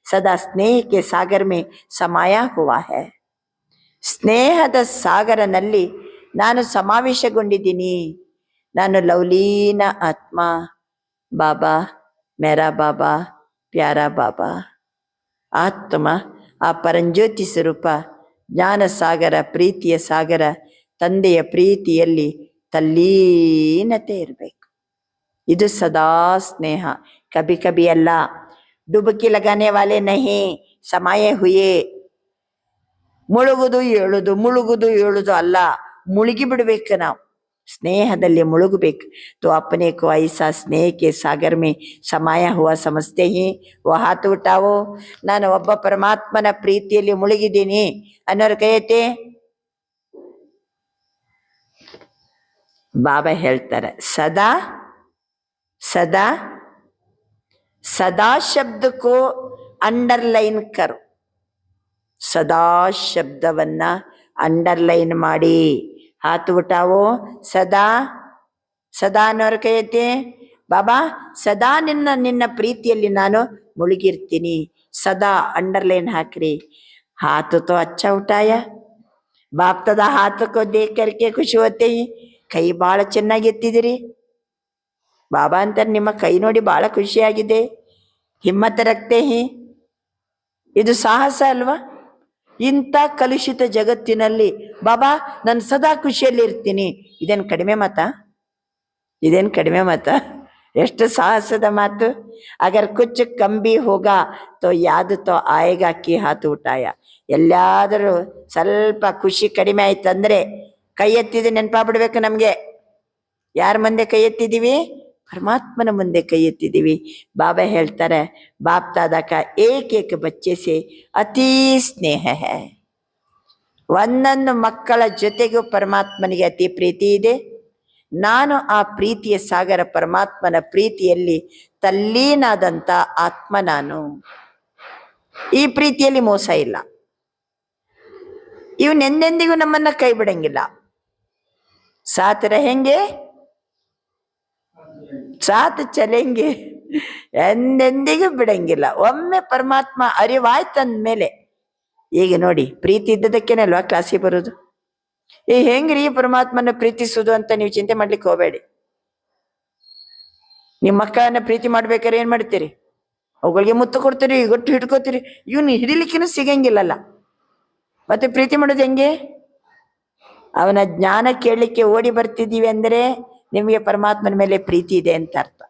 सदा स्नेह के सागर में समाया हुआ है. ಸ್ನೇಹದ ಸಾಗರನಲ್ಲಿ ನಾನು ಸಮಾವೇಶಗೊಂಡಿದ್ದೀನಿ. ನಾನು ಲವ್ಲೀನ ಆತ್ಮ. ಬಾಬಾ ಮೇರಾ ಬಾಬಾ ಪ್ಯಾರಾ ಬಾಬಾ. ಆತ್ಮ ಆ ಪರಂಜ್ಯೋತಿ ಸ್ವರೂಪ, ಜ್ಞಾನ ಸಾಗರ, ಪ್ರೀತಿಯ ಸಾಗರ, ತಂದೆಯ ಪ್ರೀತಿಯಲ್ಲಿ ತಲ್ಲೀನತೆ ಇರಬೇಕು. ಇದು ಸದಾ ಸ್ನೇಹ. ಕಭಿ ಕಭಿ ಅಲ್ಲ. ಡುಬಕಿ ಲಗಾನೆ ವಾಲೆ ನಹಿ, ಸಮಾಯೆ ಹುಯೆ. ಮುಳುಗುದು ಏಳುದು, ಮುಳುಗುದು ಏಳುದು ಅಲ್ಲ, ಮುಳುಗಿ ಬಿಡ್ಬೇಕು. ನಾವು ಸ್ನೇಹದಲ್ಲಿ ಮುಳುಗಬೇಕು. तो अपने को ऐसा स्नेह के सागर में समाया हुआ समझते ही वो हाथ उठाओ. ನಾನು ಒಬ್ಬ ಪರಮಾತ್ಮನ ಪ್ರೀತಿಯಲ್ಲಿ ಮುಳುಗಿದ್ದೀನಿ ಅನ್ನೋರು ಕೈ ಎತ್ತಿ. ಬಾಬಾ ಹೇಳ್ತಾರೆ, ಸದಾ ಸದಾ ಸದಾ ಶಬ್ದ ಕೋ ಅಂಡರ್ಲೈನ್ ಕರು. ಸದಾ ಶಬ್ದವನ್ನ ಅಂಡರ್ಲೈನ್ ಮಾಡಿ. ಹಾತು ಉಟಾವೋ. ಸದಾ ಸದಾ ಅನ್ನೋರ ಕೈ ಎತ್ತಿ. ಬಾಬಾ ಸದಾ ನಿನ್ನ ಪ್ರೀತಿಯಲ್ಲಿ ನಾನು ಮುಳುಗಿರ್ತೀನಿ. ಸದಾ ಅಂಡರ್ಲೈನ್ ಹಾಕ್ರಿ. ಹಾತು ತೋ ಅಚ್ಚಾ ಉಟಾಯ. ಬಾಪ್ ತದ ಹಾತಕ್ಕೋ ದೇಖ್ ಕರ್ಕೆ ಖುಷಿ ಹೋತೆ. ಕೈ ಭಾಳ ಚೆನ್ನಾಗಿ ಎತ್ತಿದಿರಿ. ಬಾಬಾ ಅಂತಾರೆ, ನಿಮ್ಮ ಕೈ ನೋಡಿ ಭಾಳ ಖುಷಿಯಾಗಿದೆ. ಹಿಮ್ಮತ್ ರಕ್ತೆ ಹಿ. ಇದು ಸಾಹಸ ಅಲ್ವಾ? ಇಂಥ ಕಲುಷಿತ ಜಗತ್ತಿನಲ್ಲಿ ಬಾಬಾ ನಾನು ಸದಾ ಖುಷಿಯಲ್ಲಿ ಇರ್ತೀನಿ, ಇದೇನು ಕಡಿಮೆ ಮಾತಾ? ಇದೇನು ಕಡಿಮೆ ಮಾತಾ? ಎಷ್ಟು ಸಾಹಸದ ಮಾತು. ಅಗರ್ ಕುಚ್ ಕಂಬಿ ಹೋಗ ತೋ ಯಾದು ತೋ ಆಯೇಗಾ ಕಿ ಹಾತು ಉಟಾಯ. ಎಲ್ಲಾದರೂ ಸ್ವಲ್ಪ ಖುಷಿ ಕಡಿಮೆ ಆಯ್ತಂದ್ರೆ ಕೈ ಎತ್ತಿದ ನೆನಪಾಗ್ಬಿಡ್ಬೇಕು ನಮಗೆ. ಯಾರ ಮುಂದೆ ಕೈ ಎತ್ತಿದ್ದೀವಿ? ಪರಮಾತ್ಮನ ಮುಂದೆ ಕೈ ಎತ್ತಿದ್ದೀವಿ. ಬಾಬಾ ಹೇಳ್ತಾರೆ, ಬಾಪ್ ದಾದಾ ಕಾ ಏಕ್ ಏಕ್ ಬಚ್ಚೆ ಸೆ ಅತೀ ಸ್ನೇಹ ಹೈ. ಒಂದೊಂದು ಮಕ್ಕಳ ಜೊತೆಗೂ ಪರಮಾತ್ಮನಿಗೆ ಅತಿ ಪ್ರೀತಿ ಇದೆ. ನಾನು ಆ ಪ್ರೀತಿಯ ಸಾಗರ ಪರಮಾತ್ಮನ ಪ್ರೀತಿಯಲ್ಲಿ ತಲ್ಲೀನಾದಂಥ ಆತ್ಮ ನಾನು. ಈ ಪ್ರೀತಿಯಲ್ಲಿ ಮೋಸ ಇಲ್ಲ. ಇವನೆಂದೆಂದಿಗೂ ನಮ್ಮನ್ನ ಕೈ ಬಿಡಂಗಿಲ್ಲ. ಸಾತ್ रहेंगे ಸಾತ್ ಚಲೆಂಗೆ. ಎಂದೆಂದಿಗೂ ಬಿಡಂಗಿಲ್ಲ. ಒಮ್ಮೆ ಪರಮಾತ್ಮ ಅರಿವಾಯ್ತಂದ್ಮೇಲೆ, ಈಗ ನೋಡಿ ಪ್ರೀತಿ ಇದ್ದದಕ್ಕೇನೆ ಅಲ್ವಾ ಕ್ಲಾಸಿಗೆ ಬರೋದು. ಹೆಂಗ್ರಿ ಪರಮಾತ್ಮನ ಪ್ರೀತಿಸುವುದು ಅಂತ ನೀವು ಚಿಂತೆ ಮಾಡ್ಲಿಕ್ಕೆ ಹೋಗಬೇಡಿ. ನಿಮ್ಮ ಮಕ್ಕಳನ್ನ ಪ್ರೀತಿ ಮಾಡ್ಬೇಕಾದ್ರೆ ಏನ್ ಮಾಡ್ತೀರಿ? ಅವುಗಳಿಗೆ ಮುತ್ತು ಕೊಡ್ತೀರಿ, ಗೊಟ್ಟು ಹಿಡ್ಕೋತೀರಿ. ಇವನು ಹಿಡಿಲಿಕ್ಕೇನು ಸಿಗಂಗಿಲ್ಲಲ್ಲ. ಮತ್ತೆ ಪ್ರೀತಿ ಮಾಡೋದು ಹೆಂಗೆ? ಅವನ ಜ್ಞಾನ ಕೇಳಲಿಕ್ಕೆ ಓಡಿ ಬರ್ತಿದ್ದೀವಿ ಅಂದರೆ ನಿಮಗೆ ಪರಮಾತ್ಮನ ಮೇಲೆ ಪ್ರೀತಿ ಇದೆ ಅಂತ ಅರ್ಥ.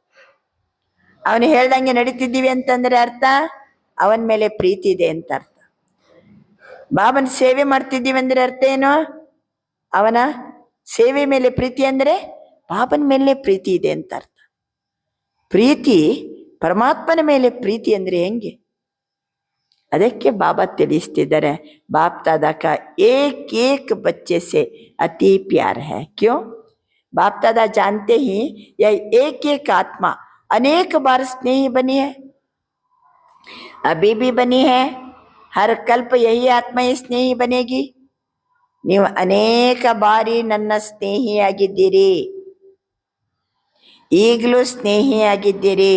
ಅವನು ಹೇಳ್ದಂಗೆ ನಡೀತಿದ್ದೀವಿ ಅಂತಂದ್ರೆ ಅರ್ಥ ಅವನ ಮೇಲೆ ಪ್ರೀತಿ ಇದೆ ಅಂತ ಅರ್ಥ. ಬಾಬನ ಸೇವೆ ಮಾಡ್ತಿದ್ದೀವಿ ಅಂದ್ರೆ ಅರ್ಥ ಏನು? ಅವನ ಸೇವೆ ಮೇಲೆ ಪ್ರೀತಿ ಅಂದ್ರೆ ಬಾಬನ ಮೇಲೆ ಪ್ರೀತಿ ಇದೆ ಅಂತ ಅರ್ಥ. ಪ್ರೀತಿ ಪರಮಾತ್ಮನ ಮೇಲೆ ಪ್ರೀತಿ ಅಂದ್ರೆ ಹೆಂಗೆ? ಅದಕ್ಕೆ ಬಾಬಾ ತಿಳಿಸ್ತಿದ್ದಾರೆ, ಬಾಪ್ दादा का एक एक बच्चे से अति प्यार है. क्यों? बाप दादा जानते ही यह एक एक आत्मा अनेक बार स्नेही बनी है, अभी भी बनी है, हर कल्प यही आत्मा ही स्नेही बनेगी. ನೀವು ಅನೇಕ ಬಾರಿ ನನ್ನ ಸ್ನೇಹಿಯಾಗಿದ್ದೀರಿ, ಈಗಲೂ ಸ್ನೇಹಿಯಾಗಿದ್ದೀರಿ,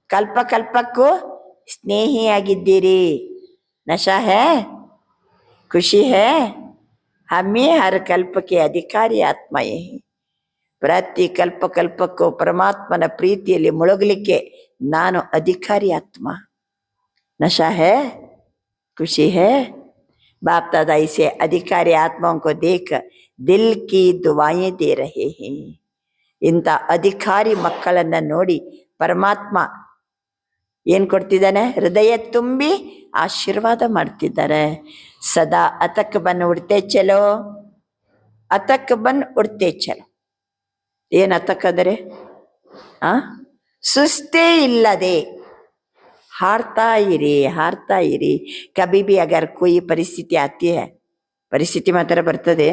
ಕಲ್ಪ ಕಲ್ಪಕ್ಕೂ ಸ್ನೇಹಿಯಾಗಿದ್ದೀರಿ. ನಶಾ ಹೇ, ಖುಷಿ ಹೇ, ಹಮ್ಮಿ ಹರ ಕಲ್ಪಕ್ಕೆ ಅಧಿಕಾರಿ ಆತ್ಮ ಯಹಿ. ಪ್ರತಿ ಕಲ್ಪಕ್ಕೂ ಪರಮಾತ್ಮನ ಪ್ರೀತಿಯಲ್ಲಿ ಮುಳುಗಲಿಕ್ಕೆ ನಾನು ಅಧಿಕಾರಿ ಆತ್ಮ. ನಶಾ ಹೇ, ಖುಷಿ ಹೇ. बाप दादा इसे अधिकारी आत्माओं को देख दिल की दुआएं दे रहे हैं. ಇಂಥ ಅಧಿಕಾರಿ ಮಕ್ಕಳನ್ನ ನೋಡಿ ಪರಮಾತ್ಮ ಏನ್ ಕೊಡ್ತಿದ್ದಾನೆ? ಹೃದಯ ತುಂಬಿ ಆಶೀರ್ವಾದ ಮಾಡ್ತಿದ್ದಾರೆ. ಸದಾ ಅತಕ್ ಬನ್ ಉಡ್ತೆ ಚಲೋ, ಅತಕ್ ಬನ್ ಉಡ್ತೆ ಚಲೋ. ಏನ್ ಅತಕ್ ಅಂದರೆ ಸುಸ್ತೇ ಇಲ್ಲದೆ हारता ही रे. कभी भी अगर कोई परिस्थिति आती है, ಪರಿಸ್ಥಿತಿ ಮಾತ್ರ ಬರ್ತದೆ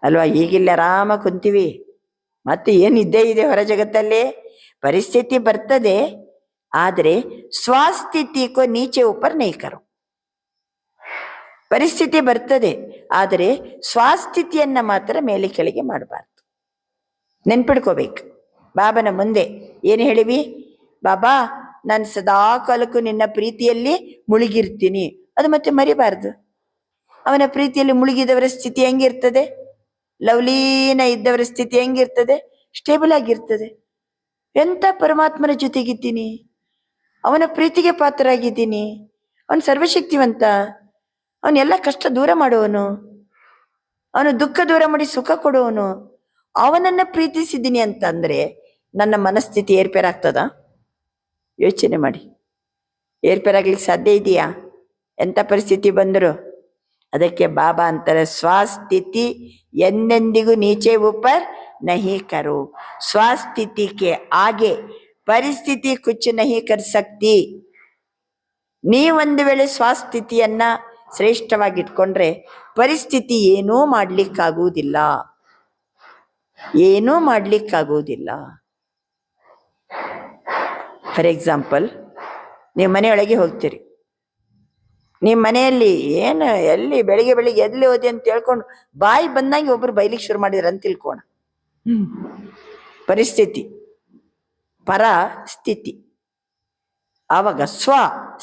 ಅಲ್ವಾ? ಈಗಿಲ್ಲ ಆರಾಮ ಕುಂತೀವಿ, ಮತ್ತೆ ಏನಿದ್ದೇ ಇದೆ ಹೊರ ಜಗತ್ತಲ್ಲಿ. ಪರಿಸ್ಥಿತಿ ಬರ್ತದೆ, ಆದರೆ ಸ್ವಸ್ಥಿತಿ ಕೋ ನೀಚೆ ऊपर नहीं करो. ಪರಿಸ್ಥಿತಿ ಬರ್ತದೆ, ಆದರೆ ಸ್ವಸ್ಥಿತಿಯನ್ನ ಮಾತ್ರ ಮೇಲೆ ಕೆಳಗೆ ಮಾಡಬಾರ್ದು. ನೆನ್ಪಿಡ್ಕೋಬೇಕು. ಬಾಬನ ಮುಂದೆ ಏನು ಹೇಳಿವಿ? ಬಾಬಾ, ನಾನು ಸದಾ ಕಾಲಕ್ಕೂ ನಿನ್ನ ಪ್ರೀತಿಯಲ್ಲಿ ಮುಳುಗಿರ್ತೀನಿ. ಅದು ಮತ್ತೆ ಮರಿಬಾರ್ದು. ಅವನ ಪ್ರೀತಿಯಲ್ಲಿ ಮುಳುಗಿದವರ ಸ್ಥಿತಿ ಹೆಂಗಿರ್ತದೆ? ಲವ್ಲೀನ ಇದ್ದವರ ಸ್ಥಿತಿ ಹೆಂಗಿರ್ತದೆ? ಸ್ಟೇಬಲ್ ಆಗಿರ್ತದೆ. ಎಂಥ ಪರಮಾತ್ಮನ ಜೊತೆಗಿದ್ದೀನಿ, ಅವನ ಪ್ರೀತಿಗೆ ಪಾತ್ರರಾಗಿದ್ದೀನಿ. ಅವನು ಸರ್ವಶಕ್ತಿವಂತ, ಅವನೆಲ್ಲ ಕಷ್ಟ ದೂರ ಮಾಡುವವನು, ಅವನು ದುಃಖ ದೂರ ಮಾಡಿ ಸುಖ ಕೊಡುವವನು. ಅವನನ್ನ ಪ್ರೀತಿಸಿದ್ದೀನಿ ಅಂತ ಅಂದ್ರೆ ನನ್ನ ಮನಸ್ಥಿತಿ ಏರ್ಪೇರಾಗ್ತದ? ಯೋಚನೆ ಮಾಡಿ. ಏರ್ಪೇರಾಗ್ಲಿಕ್ಕೆ ಸಾಧ್ಯ ಇದೆಯಾ? ಎಂಥ ಪರಿಸ್ಥಿತಿ ಬಂದರು? ಅದಕ್ಕೆ ಬಾಬಾ ಅಂತಾರೆ, ಸ್ವಸ್ಥಿತಿ ಎಂದೆಂದಿಗೂ ನೀಚೆ ऊपर नहीं करो. ಸ್ವಸ್ಥಿತಿ ಕೆ ಆಗೆ ಪರಿಸ್ಥಿತಿ ಕುಚ್ नहीं कर सकती. ನೀವೊಂದು ವೇಳೆ ಸ್ವಸ್ಥಿತಿಯನ್ನ ಶ್ರೇಷ್ಠವಾಗಿಟ್ಕೊಂಡ್ರೆ ಪರಿಸ್ಥಿತಿ ಏನೂ ಮಾಡ್ಲಿಕ್ಕಾಗುವುದಿಲ್ಲ, ಏನೂ ಮಾಡ್ಲಿಕ್ಕಾಗುವುದಿಲ್ಲ. ಫಾರ್ ಎಕ್ಸಾಂಪಲ್, ನೀವು ಮನೆಯೊಳಗೆ ಹೋಗ್ತೀರಿ. ನಿಮ್ಮ ಮನೆಯಲ್ಲಿ ಏನು ಎಲ್ಲಿ ಬೆಳಿಗ್ಗೆ ಎಲ್ಲಿ ಹೋದೆ ಅಂತ ಹೇಳ್ಕೊಂಡು ಬಾಯಿ ಬಂದಂಗೆ ಒಬ್ರು ಬೈಲಿಕ್ಕೆ ಶುರು ಮಾಡಿದ್ರು ಅಂತ ತಿಳ್ಕೋಣ. ಪರಿಸ್ಥಿತಿ ಪರ ಸ್ಥಿತಿ, ಆವಾಗ ಸ್ವ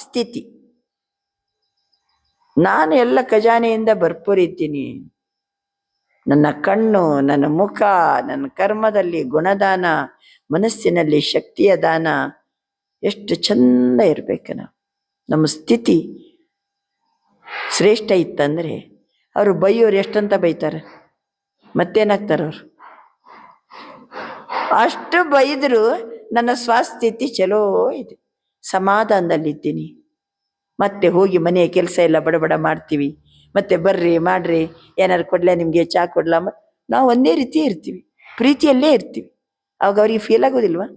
ಸ್ಥಿತಿ. ನಾನು ಎಲ್ಲ ಖಜಾನೆಯಿಂದ ಭರ್ಪೂರಿದ್ದೀನಿ. ನನ್ನ ಕಣ್ಣು, ನನ್ನ ಮುಖ, ನನ್ನ ಕರ್ಮದಲ್ಲಿ ಗುಣದಾನ, ಮನಸ್ಸಿನಲ್ಲಿ ಶಕ್ತಿಯ ದಾನ, ಎಷ್ಟು ಚಂದ ಇರ್ಬೇಕು ನಾವು. ನಮ್ಮ ಸ್ಥಿತಿ ಶ್ರೇಷ್ಠ ಇತ್ತಂದ್ರೆ ಅವರು ಬೈಯೋರು ಎಷ್ಟಂತ ಬೈತಾರೆ, ಮತ್ತೇನಾಗ್ತಾರೆ ಅವರು? ಅಷ್ಟು ಬೈದ್ರು ನನ್ನ ಸ್ವಸ್ಥಿತಿ ಚಲೋ ಇದೆ, ಸಮಾಧಾನದಲ್ಲಿದ್ದೀನಿ. ಮತ್ತೆ ಹೋಗಿ ಮನೆಯ ಕೆಲಸ ಎಲ್ಲ ಬಡಬಡ ಮಾಡ್ತೀವಿ. ಮತ್ತೆ ಬರ್ರಿ ಮಾಡ್ರಿ, ಏನಾರು ಕೊಡ್ಲಾ ನಿಮಗೆ, ಚಾ ಕೊಡ್ಲಾ, ನಾವು ಒಂದೇ ರೀತಿ ಇರ್ತೀವಿ, ಪ್ರೀತಿಯಲ್ಲೇ ಇರ್ತೀವಿ. ಅವಾಗ ಅವ್ರಿಗೆ ಫೀಲ್ ಆಗೋದಿಲ್ವಾ?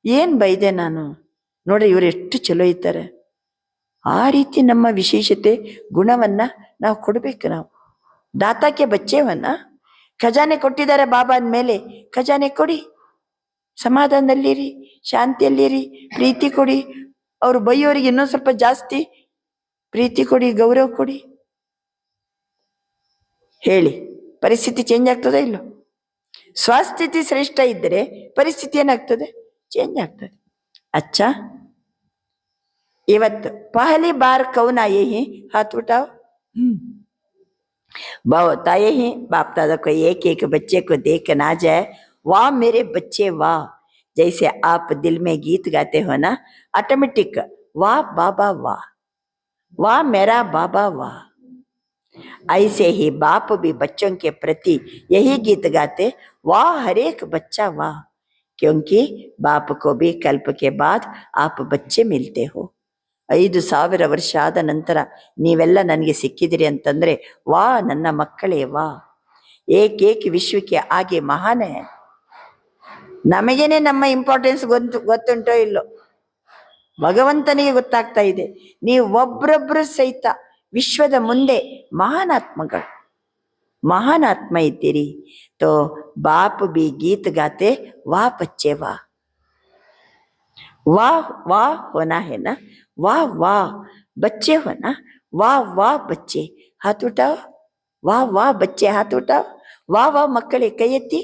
ಏನು ಬೈದೆ ನಾನು, ನೋಡ್ರಿ ಇವರು ಎಷ್ಟು ಚಲೋ ಇದ್ದಾರೆ. ಆ ರೀತಿ ನಮ್ಮ ವಿಶೇಷತೆ ಗುಣವನ್ನ ನಾವು ಕೊಡ್ಬೇಕು. ನಾವು ದಾತಾಕ್ಕೆ ಬಚ್ಚೇವನ್ನ ಖಜಾನೆ ಕೊಟ್ಟಿದ್ದಾರೆ ಬಾಬಾ ಅಂದಮೇಲೆ ಖಜಾನೆ ಕೊಡಿ, ಸಮಾಧಾನದಲ್ಲಿರಿ, ಶಾಂತಿಯಲ್ಲಿರಿ, ಪ್ರೀತಿ ಕೊಡಿ. ಅವರು ಬೈಯೋರಿಗೆ ಇನ್ನೊಂದು ಸ್ವಲ್ಪ ಜಾಸ್ತಿ ಪ್ರೀತಿ ಕೊಡಿ, ಗೌರವ ಕೊಡಿ. ಹೇಳಿ, ಪರಿಸ್ಥಿತಿ ಚೇಂಜ್ ಆಗ್ತದೆ ಇಲ್ಲೋ? ಸ್ವಸ್ಥಿತಿ ಶ್ರೇಷ್ಠ ಇದ್ದರೆ ಪರಿಸ್ಥಿತಿ ಏನಾಗ್ತದೆ? ಚೇಂಜ್ ಆಗ್ತದೆ. अच्छा, ಇವತ್ತು पहली बार कौन आए हैं? हाथ उठाओ. बहुत आए हैं. बाप दादा को एक एक बच्चे को देख ना जाए, वाह मेरे बच्चे वाह. जैसे आप दिल में गीत गाते हो ना, ऑटोमेटिक वाह बाबा वाह, वाह मेरा बाबा वाह. ऐसे ही बाप भी बच्चों के प्रति यही गीत गाते, वाह हर एक बच्चा वाह. क्योंकि बाप को भी कल्प के बाद आप बच्चे मिलते हो. 5,000 ವರ್ಷ ಆದ ನಂತರ ನೀವೆಲ್ಲ ನನಗೆ ಸಿಕ್ಕಿದಿರಿ ಅಂತಂದ್ರೆ ವಾ ನನ್ನ ಮಕ್ಕಳೇ ವಾ. ಏಕ್ ವಿಶ್ವಕ್ಕೆ ಆಗೆ ಮಹಾನೇ. ನಮಗೇನೆ ನಮ್ಮ ಇಂಪಾರ್ಟೆನ್ಸ್ ಗೊತ್ತುಂಟೋ ಇಲ್ಲೋ, ಭಗವಂತನಿಗೆ ಗೊತ್ತಾಗ್ತಾ ಇದೆ. ನೀವು ಒಬ್ರೊಬ್ರು ಸಹಿತ ವಿಶ್ವದ ಮುಂದೆ ಮಹಾನಾತ್ಮಗಳು, ಮಹಾನಾತ್ಮ ಇದ್ದೀರಿ. तो बाप भी गीत गाते, वाह बच्चे वाह, वाह वाह होना है ना, वाह वाह बच्चे होना, वाह वाह बच्चे हाथ उठाओ, वाह वाह बच्चे हाथ उठाओ, वाह वाह ಮಕ್ಕಳೇ ಕೈ ಎತ್ತಿ.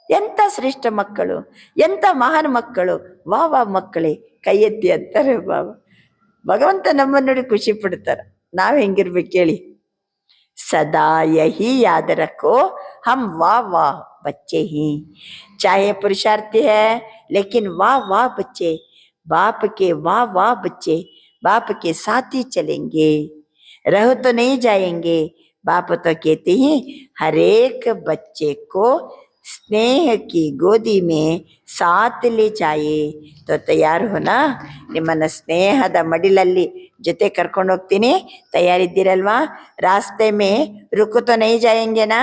ಎಂತ ಶ್ರೇಷ್ಠ ಮಕ್ಕಳು, ಎಂತ ಮಹಾನ್ ಮಕ್ಕಳು, ವಾಹ್ ವಾಹ್ ಮಕ್ಕಳೇ ಕೈ ಎತ್ತಿ ಅಂತಾರೆ ಬಾಬಾ. ಭಗವಂತ ನಮ್ಮನ್ನು ನೋಡಿ ಖುಷಿ ಪಡ್ತಾರೆ. ನಾವು ಹೆಂಗಿರ್ಬೇಕು ಹೇಳಿ? सदा यही याद रखो हम वाह वाह बच्चे ही, चाहे पुरुषार्थी है लेकिन वाह वाह बच्चे, बाप के वाह वाह बच्चे, बाप के साथ ही चलेंगे, रह तो नहीं जाएंगे। बाप तो कहते हैं हर एक बच्चे को स्नेह की गोदी में साथ ले जाए। तो ತಯಾರು ಹೋನಾ, ನಿಮ್ಮನ್ನ ಸ್ನೇಹದ ಮಡಿಲಲ್ಲಿ ಜೊತೆ ಕರ್ಕೊಂಡು ಹೋಗ್ತೀನಿ, ತಯಾರಿದ್ದೀರಲ್ವಾ? ರಾಸ್ತೆ ಮೇ ರುಕು ತೋ ನೈ ಜಾಯೆಂಗೆನಾ?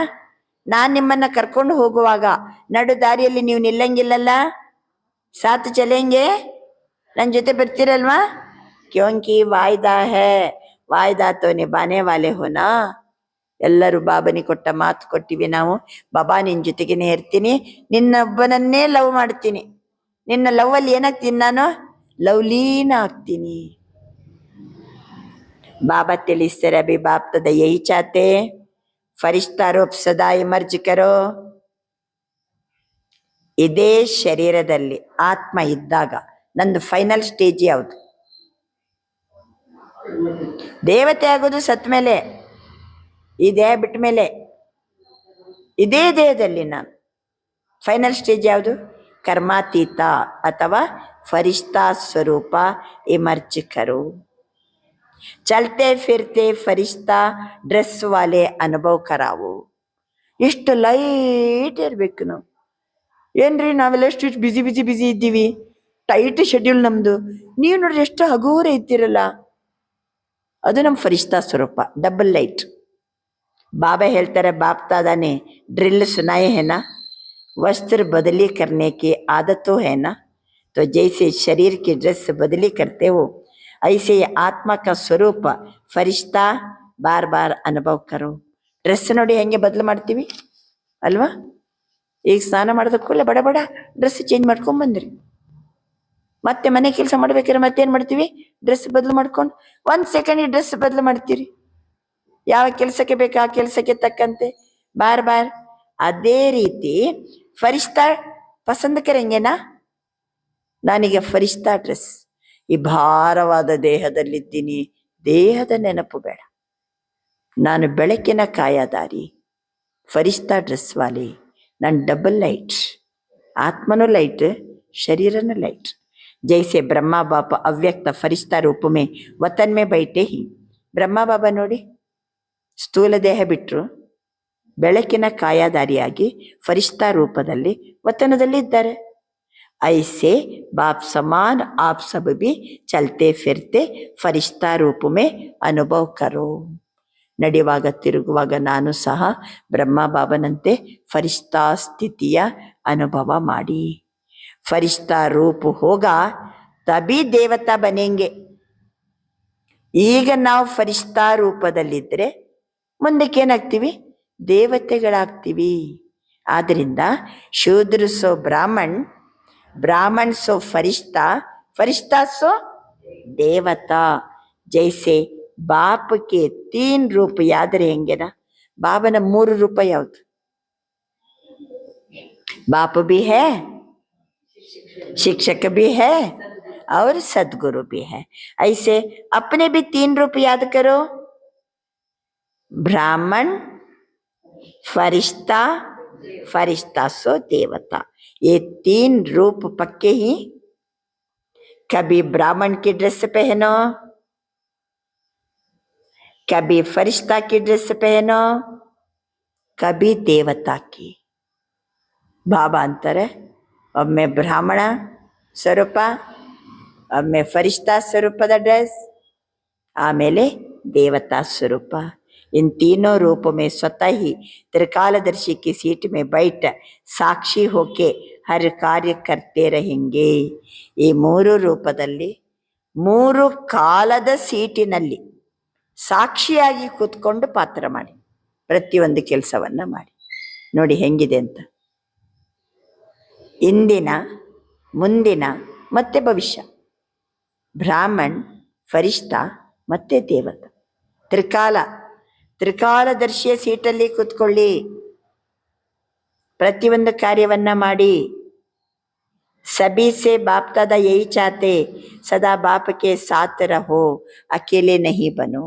ನಾನು ನಿಮ್ಮನ್ನ ಕರ್ಕೊಂಡು ಹೋಗುವಾಗ ನಡು ದಾರಿಯಲ್ಲಿ ನೀವು ನಿಲ್ಲಂಗಿಲ್ಲಲ್ಲ, ಸಾಥ್ ಚಲೆಂಗೆ, ನನ್ನ ಜೊತೆ ಬರ್ತೀರಲ್ವಾ? ಕ್ಯೋಂಕಿ ವಾಯ್ದಾ ಹೇ, ವಾಯ್ದಾ ತೋ ನಿಭಾನೆ ವಾಲೆ ಹೋನಾ. ಎಲ್ಲರೂ ಬಾಬನಿ ಕೊಟ್ಟ ಮಾತು ಕೊಟ್ಟಿವಿ ನಾವು, ಬಾಬಾ ನಿನ್ನ ಜೊತೆಗೇನೆ ಇರ್ತೀನಿ, ನಿನ್ನೊಬ್ಬನನ್ನೇ ಲವ್ ಮಾಡ್ತೀನಿ, ನಿನ್ನ ಲವ್ ಅಲ್ಲಿ ಏನಾಗ್ತೀನಿ ನಾನು, ಲವ್ಲೀನ ಆಗ್ತೀನಿ. बाबा ತಿಳಿಸ್ತಾರೆ, ಅಭಿ ಬಾಪ್ ತದ ಯಹಿ ಚಾತೆ, ಫರಿಷ್ತಾ ರೂಪ್ ಸದಾ ಇಮರ್ಜ್ ಕರೋ. ಇದೇ ಶರೀರದಲ್ಲಿ ಆತ್ಮ ಇದ್ದಾಗ ನಂದು ಫೈನಲ್ ಸ್ಟೇಜ್ ಯಾವುದು? ದೇವತೆ ಆಗೋದು ಸತ್ ಮೇಲೆ, ಈ ದೇಹ ಬಿಟ್ಟ ಮೇಲೆ. ಇದೇ ದೇಹದಲ್ಲಿ ನಾನು ಫೈನಲ್ ಸ್ಟೇಜ್ ಯಾವುದು? ಕರ್ಮಾತೀತ ಅಥವಾ ಫರಿಷ್ತಾ ಸ್ವರೂಪ ಇಮರ್ಜ್ ಕರೋ. ಚಲ್ತೆ ಫಿರ್ತೆ ಫರಿಷ್ತಾ ಡ್ರೆಸ್ ವಾಲೆ ಅನುಭವ ಕರಾವು. ಎಷ್ಟು ಲೈಟ್ ಇರ್ಬೇಕು ನಾವು. ಏನ್ರಿ ನಾವೆಲ್ಲ ಎಷ್ಟು ಬಿಸಿ ಬಿಸಿ ಬಿಸಿ ಇದ್ದೀವಿ, ಟೈಟ್ ಶೆಡ್ಯೂಲ್ ನಮ್ದು. ನೀವು ನೋಡ್ರಿ ಎಷ್ಟು ಹಗೂರ ಇದ್ದೀರಲ್ಲ, ಅದು ನಮ್ಮ ಫರಿಷ್ತಾ ಸ್ವರೂಪ, ಡಬಲ್ ಲೈಟ್. बाबा ಹೇಳ್ತಾರೆ, बाप दादा ने ड्रिल सुनाए है ना, वस्त्र बदली करने की आदत तो है ना, तो जैसे शरीर की ड्रेस बदली करते हो ऐसे आत्मा का स्वरूप फरिश्ता बार बार अनुभव करो. ಡ್ರೆಸ್ ನೋಡಿ ಹೆಂಗೆ ಬದಲು ಮಾಡ್ತೀವಿ ಅಲ್ವಾ? ಈಗ ಸ್ನಾನ ಮಾಡಿದ ಕೂಡಲೇ ಬಡ ಬಡ ಡ್ರೆಸ್ ಚೇಂಜ್ ಮಾಡ್ಕೊಂಡ್ ಬಂದ್ರಿ, ಮತ್ತೆ ಮನೆ ಕೆಲಸ ಮಾಡ್ಬೇಕಾದ್ರೆ ಮತ್ತೇನ್ ಮಾಡ್ತೀವಿ? ಡ್ರೆಸ್ ಬದಲು ಮಾಡ್ಕೊಂಡು 1 ಸೆಕೆಂಡ್ ಡ್ರೆಸ್ ಬದಲು ಮಾಡ್ತೀರಿ. ಯಾವ ಕೆಲಸಕ್ಕೆ ಬೇಕು ಆ ಕೆಲಸಕ್ಕೆ ತಕ್ಕಂತೆ ಬಾರ್ ಬಾರ್. ಅದೇ ರೀತಿ ಫರಿಷ್ತಾ ಪಸಂದ್ ಕರೆಂಗೆನಾ? ನಾನೀಗ ಫರಿಷ್ತಾ ಡ್ರೆಸ್, ಈ ಭಾರವಾದ ದೇಹದಲ್ಲಿದ್ದೀನಿ, ದೇಹದ ನೆನಪು ಬೇಡ, ನಾನು ಬೆಳಕಿನ ಕಾಯದಾರಿ, ಫರಿಷ್ತಾ ಡ್ರೆಸ್ ವಾಲಿ, ನಾನು ಡಬಲ್ ಲೈಟ್, ಆತ್ಮನೂ ಲೈಟ್, ಶರೀರನೂ ಲೈಟ್. ಜೈಸೆ ಬ್ರಹ್ಮ ಬಾಪ ಅವ್ಯಕ್ತ ಫರಿಷ್ತಾ ರೂಪ ಮೇ ವತನ್ ಮೇ ಬೈಟೆ ಹಿ. ಬ್ರಹ್ಮ ಬಾಬಾ ನೋಡಿ ಸ್ಥೂಲ ದೇಹ ಬಿಟ್ಟರು, ಬೆಳಕಿನ ಕಾಯದಾರಿಯಾಗಿ ಫರಿಷ್ತಾ ರೂಪದಲ್ಲಿ ವತನದಲ್ಲಿ ಇದ್ದಾರೆ. ಐಸೆ ಬಾಪ್ ಸಮಾನ್ ಆಪ್ ಸಬ್ ಬಿ ಚಲ್ತೆ ಫಿರ್ತೆ ಫರಿಷ್ತಾ ರೂಪ ಮೇ ಅನುಭವ ಕರೋ. ನಡೆಯುವಾಗ ತಿರುಗುವಾಗ ನಾನು ಸಹ ಬ್ರಹ್ಮ ಬಾಬನಂತೆ ಫರಿಷ್ತಾ ಸ್ಥಿತಿಯ ಅನುಭವ ಮಾಡಿ. ಫರಿಷ್ತಾ ರೂಪ ಹೋಗ ತಬಿ ದೇವತಾ ಬನೆಂಗೆ. ಈಗ ನಾವು ಫರಿಷ್ತಾ ರೂಪದಲ್ಲಿದ್ದರೆ ಮುಂದಕ್ಕೆ ಏನಾಗ್ತೀವಿ? ದೇವತೆಗಳಾಗ್ತೀವಿ. ಆದ್ದರಿಂದ ಶೂದ್ರ ಸೋ ಬ್ರಾಹ್ಮಣ್, ಬ್ರಾಹ್ಮಣ್ ಸೋ ಫರಿಷ್ತಾ, ಫರಿಷ್ತಾ ಸೋ ದೇವತಾ. ಜೈಸೆ ಬಾಪಕ್ಕೆ 3 ರೂಪ ಯಾದ್ रहेंगे ना, ಬಾಬನ 3 ರೂಪ ಯಾವುದು? बाप भी है, शिक्षक भी है और सदगुरु भी है. ऐसे अपने भी 3 रूप याद करो, ब्राह्मण, फरिश्ता, फरिश्ता सो देवता. ये 3 रूप पक्के ही. कभी ब्राह्मण की ड्रेस पहनो, कभी फरिश्ता की ड्रेस पहनो, कभी देवता की. ಬಾಬಾ ಅಂತಾರೆ, ಒಮ್ಮೆ ಬ್ರಾಹ್ಮಣ ಸ್ವರೂಪ, ಒಮ್ಮೆ ಫರಿಷ್ತಾ ಸ್ವರೂಪದ ಡ್ರೆಸ್, ಆಮೇಲೆ ದೇವತಾ ಸ್ವरूप. इन तीनों रूप में स्वतः ही त्रिकालदर्शी की सीट में बैठ साक्षी होके हर कार्य करते रहेंगे. ಈ 3 ರೂಪದಲ್ಲಿ 3 ಕಾಲದ ಸೀಟಿನಲ್ಲಿ ಸಾಕ್ಷಿಯಾಗಿ ಕೂತ್ಕೊಂಡು ಪಾತ್ರ ಮಾಡಿ ಪ್ರತಿಯೊಂದು ಕೆಲಸವನ್ನ ಮಾಡಿ. ನೋಡಿ ಹೆಂಗಿದೆ ಅಂತ. ಇಂದಿನ, ಮುಂದಿನ ಮತ್ತೆ ಭವಿಷ್ಯ, ಬ್ರಾಹ್ಮಣ್, ಫರಿಷ್ತಾ ಮತ್ತೆ ದೇವತ, ತ್ರಿಕಾಲದರ್ಶಿಯ ಸೀಟಲ್ಲಿ ಕೂತ್ಕೊಳ್ಳಿ, ಪ್ರತಿಯೊಂದು ಕಾರ್ಯವನ್ನ ಮಾಡಿ. ಸಭಿ ಸೆ ಬಾಪ್ ದಾದಾ ಯಹಿ ಚಾತೆ, ಸದಾ ಬಾಪ್ ಕೆ ಸಾಥ್ ರಹೋ, ಅಕೇಲೆ ನಹಿ ಬನೋ.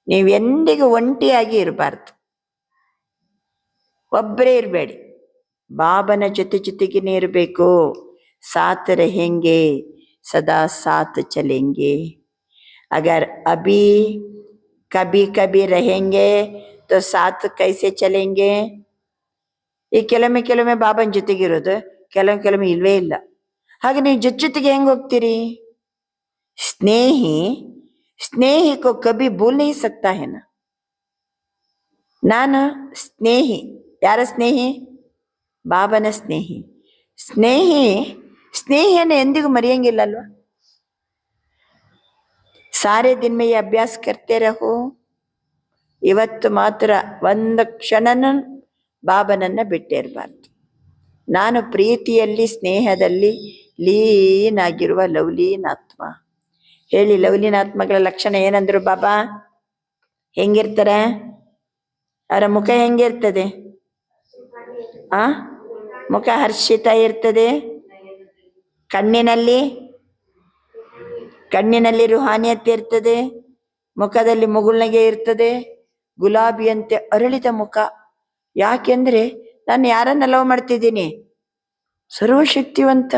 ನೀವೆಂದಿಗೂ ಒಂಟಿಯಾಗಿ ಇರಬಾರ್ದು, ಒಬ್ಬರೇ ಇರಬೇಡಿ, ಬಾಬನ ಜೊತೆಗೇನೆ ಇರಬೇಕು. ಸಾತ್ रहेंगे सदा साथ चलेंगे, अगर अभी कभी कभी रहेंगे तो साथ कैसे चलेंगे. ಈ ಕೆಲವೊಮ್ಮೆ ಬಾಬನ ಜೊತೆಗಿರೋದು, ಕೆಲವೊಮ್ಮೆ ಇಲ್ವೇ ಇಲ್ಲ. ಹಾಗೆ ನೀವು ಜೊತೆಗೆ ಹೆಂಗೆ ಹೋಗ್ತೀರಿ? ಸ್ನೇಹಿ ಕೋ ಕಭಿ ಭೂಲ್ नहीं सकता है ना. ನಾನು ಸ್ನೇಹಿ. ಯಾರ ಸ್ನೇಹಿ? ಬಾಬನ ಸ್ನೇಹಿ. ಸ್ನೇಹಿಯನ್ನು ಎಂದಿಗೂ ಮರೆಯಂಗಿಲ್ಲ ಅಲ್ವಾ? ಸಾರೆ ದಿನ ಮೇ ಅಭ್ಯಾಸ ಕರ್ತೆ ರಹೋ. ಇವತ್ತು ಮಾತ್ರ ಒಂದು ಕ್ಷಣನೂ ಬಾಬನನ್ನ ಬಿಟ್ಟಿರಬಾರ್ದು. ನಾನು ಪ್ರೀತಿಯಲ್ಲಿ ಸ್ನೇಹದಲ್ಲಿ ಲೀನಾಗಿರುವ ಲವ್ಲೀನಾತ್ಮ. ಹೇಳಿ, ಲವ್ಲೀನಾತ್ಮಗಳ ಲಕ್ಷಣ ಏನಂದ್ರು ಬಾಬಾ? ಹೆಂಗಿರ್ತಾರೆ? ಅವರ ಮುಖ ಹೆಂಗಿರ್ತದೆ? ಮುಖ ಹರ್ಷಿತ ಇರ್ತದೆ. ಕಣ್ಣಿನಲ್ಲಿ ರುಹಾನಿಯತ್ ಇರ್ತದೆ. ಮುಖದಲ್ಲಿ ಮುಗುಳ್ನಗೆ ಇರ್ತದೆ. ಗುಲಾಬಿಯಂತೆ ಅರಳಿದ ಮುಖ. ಯಾಕೆಂದ್ರೆ ನಾನು ಯಾರನ್ನ ಲವ್ ಮಾಡ್ತಿದ್ದೀನಿ? ಸರ್ವಶಕ್ತಿವಂತ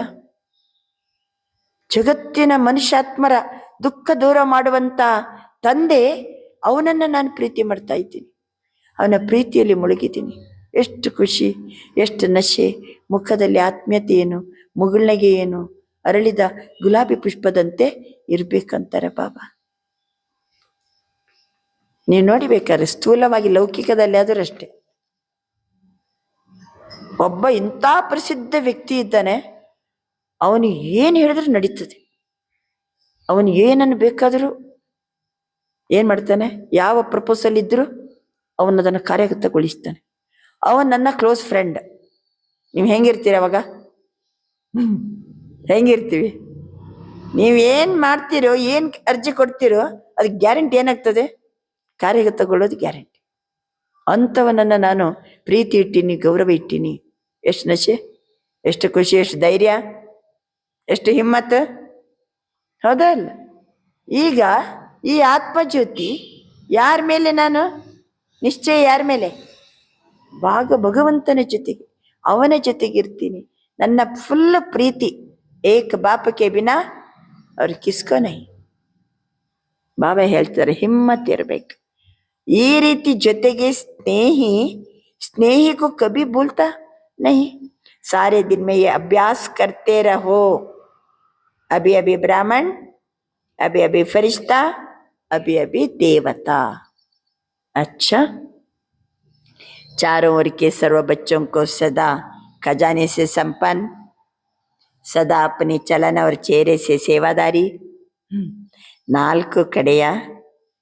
ಜಗತ್ತಿನ ಮನುಷ್ಯಾತ್ಮರ ದುಃಖ ದೂರ ಮಾಡುವಂತ ತಂದೆ. ಅವನನ್ನು ನಾನು ಪ್ರೀತಿ ಮಾಡ್ತಾ ಇದ್ದೀನಿ. ಅವನ ಪ್ರೀತಿಯಲ್ಲಿ ಮುಳುಗಿದ್ದೀನಿ. ಎಷ್ಟು ಖುಷಿ, ಎಷ್ಟು ನಶೆ. ಮುಖದಲ್ಲಿ ಆತ್ಮೀಯತೆ ಏನು, ಮುಗುಳ್ನಗೆ ಏನು, ಅರಳಿದ ಗುಲಾಬಿ ಪುಷ್ಪದಂತೆ ಇರ್ಬೇಕಂತಾರೆ ಬಾಬಾ. ನೀವು ನೋಡಿಬೇಕಾದ್ರೆ ಸ್ಥೂಲವಾಗಿ ಲೌಕಿಕದಲ್ಲಿ ಆದರೂ ಅಷ್ಟೆ. ಒಬ್ಬ ಇಂಥ ಪ್ರಸಿದ್ಧ ವ್ಯಕ್ತಿ ಇದ್ದಾನೆ, ಅವನು ಏನು ಹೇಳಿದ್ರು ನಡೀತದೆ. ಅವನು ಏನನ್ನು ಬೇಕಾದರೂ ಏನು ಮಾಡ್ತಾನೆ? ಯಾವ ಪ್ರಪೋಸಲ್ ಇದ್ದರೂ ಅವನದನ್ನು ಕಾರ್ಯಗತಗೊಳಿಸ್ತಾನೆ. ಅವನು ನನ್ನ ಕ್ಲೋಸ್ ಫ್ರೆಂಡ್. ನೀವು ಹೆಂಗಿರ್ತೀರ ಅವಾಗ? ಹೆಂಗಿರ್ತೀವಿ? ನೀವೇನು ಮಾಡ್ತೀರೋ, ಏನು ಅರ್ಜಿ ಕೊಡ್ತೀರೋ ಅದಕ್ಕೆ ಗ್ಯಾರಂಟಿ ಏನಾಗ್ತದೆ? ಕಾರ್ಯಗತಗೊಳ್ಳೋದು ಗ್ಯಾರಂಟಿ. ಅಂಥವನನ್ನು ನಾನು ಪ್ರೀತಿ ಇಟ್ಟೀನಿ, ಗೌರವ ಇಟ್ಟೀನಿ. ಎಷ್ಟು ನಶೆ, ಎಷ್ಟು ಖುಷಿ, ಎಷ್ಟು ಧೈರ್ಯ, ಎಷ್ಟು ಹಿಮ್ಮತ್ತು. ಹೌದಾ ಅಲ್ಲ? ಈಗ ಈ ಆತ್ಮಜ್ಯೋತಿ ಯಾರ ಮೇಲೆ ನಾನು ನಿಶ್ಚಯ? ಯಾರ ಮೇಲೆ? ಭಗವಂತನ ಜೊತೆಗೆ, ಅವನ ಜೊತೆಗಿರ್ತೀನಿ. ನನ್ನ ಫುಲ್ ಪ್ರೀತಿ. ಏಕ ಬಾಪಕ್ಕೆ ಬಿನಾ ಅವ್ರು ಕಿಸ್ಕೋ ನೈ. ಬಾಬಾ ಹೇಳ್ತಾರೆ, ಹಿಮ್ಮತ್ ಇರಬೇಕು. ಈ ರೀತಿ ಜೊತೆಗೆ ಸ್ನೇಹಿ ಕೋ ಕಭಿ ಭೂಲ್ತಾ नहीं. सारे दिन में ये अभ्यास करते रहो. अभी अभी ब्राह्मण, अभी अभी फरिश्ता, अभी अभी देवता. अच्छा, चारों ओर के सर्व बच्चों को सदा खजाने से संपन्न, सदा अपने चलन और चेहरे से सेवादारी. ನಾಲ್ಕು ಕಡೆಯ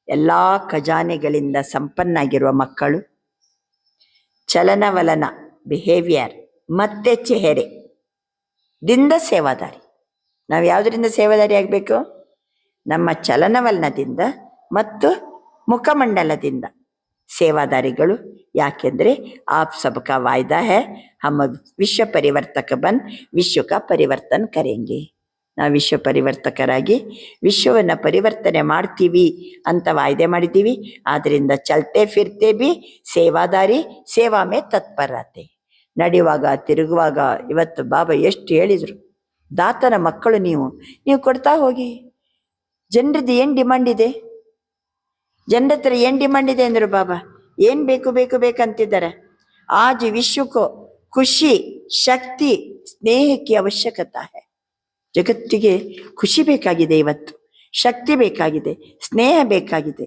ಎಲ್ಲ ಖಜಾನೆಗಳಿಂದ ಸಂಪನ್ನಾಗಿರುವ ಮಕ್ಕಳು, ಚಲನವಲನ ಬಿಹೇವಿಯರ್ ಮತ್ತೆ ಚೆಹರೆ ದಿಂದ ಸೇವಾದಾರಿ. ನಾವು ಯಾವುದರಿಂದ ಸೇವಾದಾರಿ ಆಗಬೇಕು? ನಮ್ಮ ಚಲನವಲನದಿಂದ ಮತ್ತು ಮುಖಮಂಡಲದಿಂದ ಸೇವಾದಾರಿಗಳು. ಯಾಕೆಂದರೆ ಆಪ್ ಸಬ್ಕಾ ವಾಯ್ದಾ ಹೈ, ಹಮ್ ವಿಶ್ವ ಪರಿವರ್ತಕ ಬನ್ ವಿಶ್ವ ಕಾ ಪರಿವರ್ತನ್ ಕರೆಂಗೆ. ನಾವು ವಿಶ್ವ ಪರಿವರ್ತಕರಾಗಿ ವಿಶ್ವವನ್ನು ಪರಿವರ್ತನೆ ಮಾಡ್ತೀವಿ ಅಂತ ವಾಯ್ದೆ ಮಾಡಿದ್ದೀವಿ. ಆದ್ದರಿಂದ ಚಲ್ತೆ ಫಿರ್ತೆ ಬಿ ಸೇವಾದಾರಿ, ಸೇವಾ ಮೇ ತತ್ಪರತೆ. ನಡೆಯುವಾಗ ತಿರುಗುವಾಗ. ಇವತ್ತು ಬಾಬಾ ಎಷ್ಟು ಹೇಳಿದರು, ದಾತನ ಮಕ್ಕಳು ನೀವು ಕೊಡ್ತಾ ಹೋಗಿ. ಜನರದ್ದು ಏನು ಡಿಮಾಂಡ್ ಇದೆ? ಜನರ ಹತ್ರ ಏನು ಡಿಮಾಂಡ್ ಇದೆ ಅಂದರು ಬಾಬಾ. ಏನು ಬೇಕು ಬೇಕಂತಿದ್ದಾರೆ. ಆಜ್ ವಿಶ್ವಕ್ಕೋ ಖುಷಿ, ಶಕ್ತಿ, ಸ್ನೇಹಕ್ಕೆ ಅವಶ್ಯಕತೆ है. ಜಗತ್ತಿಗೆ ಖುಷಿ ಬೇಕಾಗಿದೆ, ಇವತ್ತು ಶಕ್ತಿ ಬೇಕಾಗಿದೆ, ಸ್ನೇಹ ಬೇಕಾಗಿದೆ,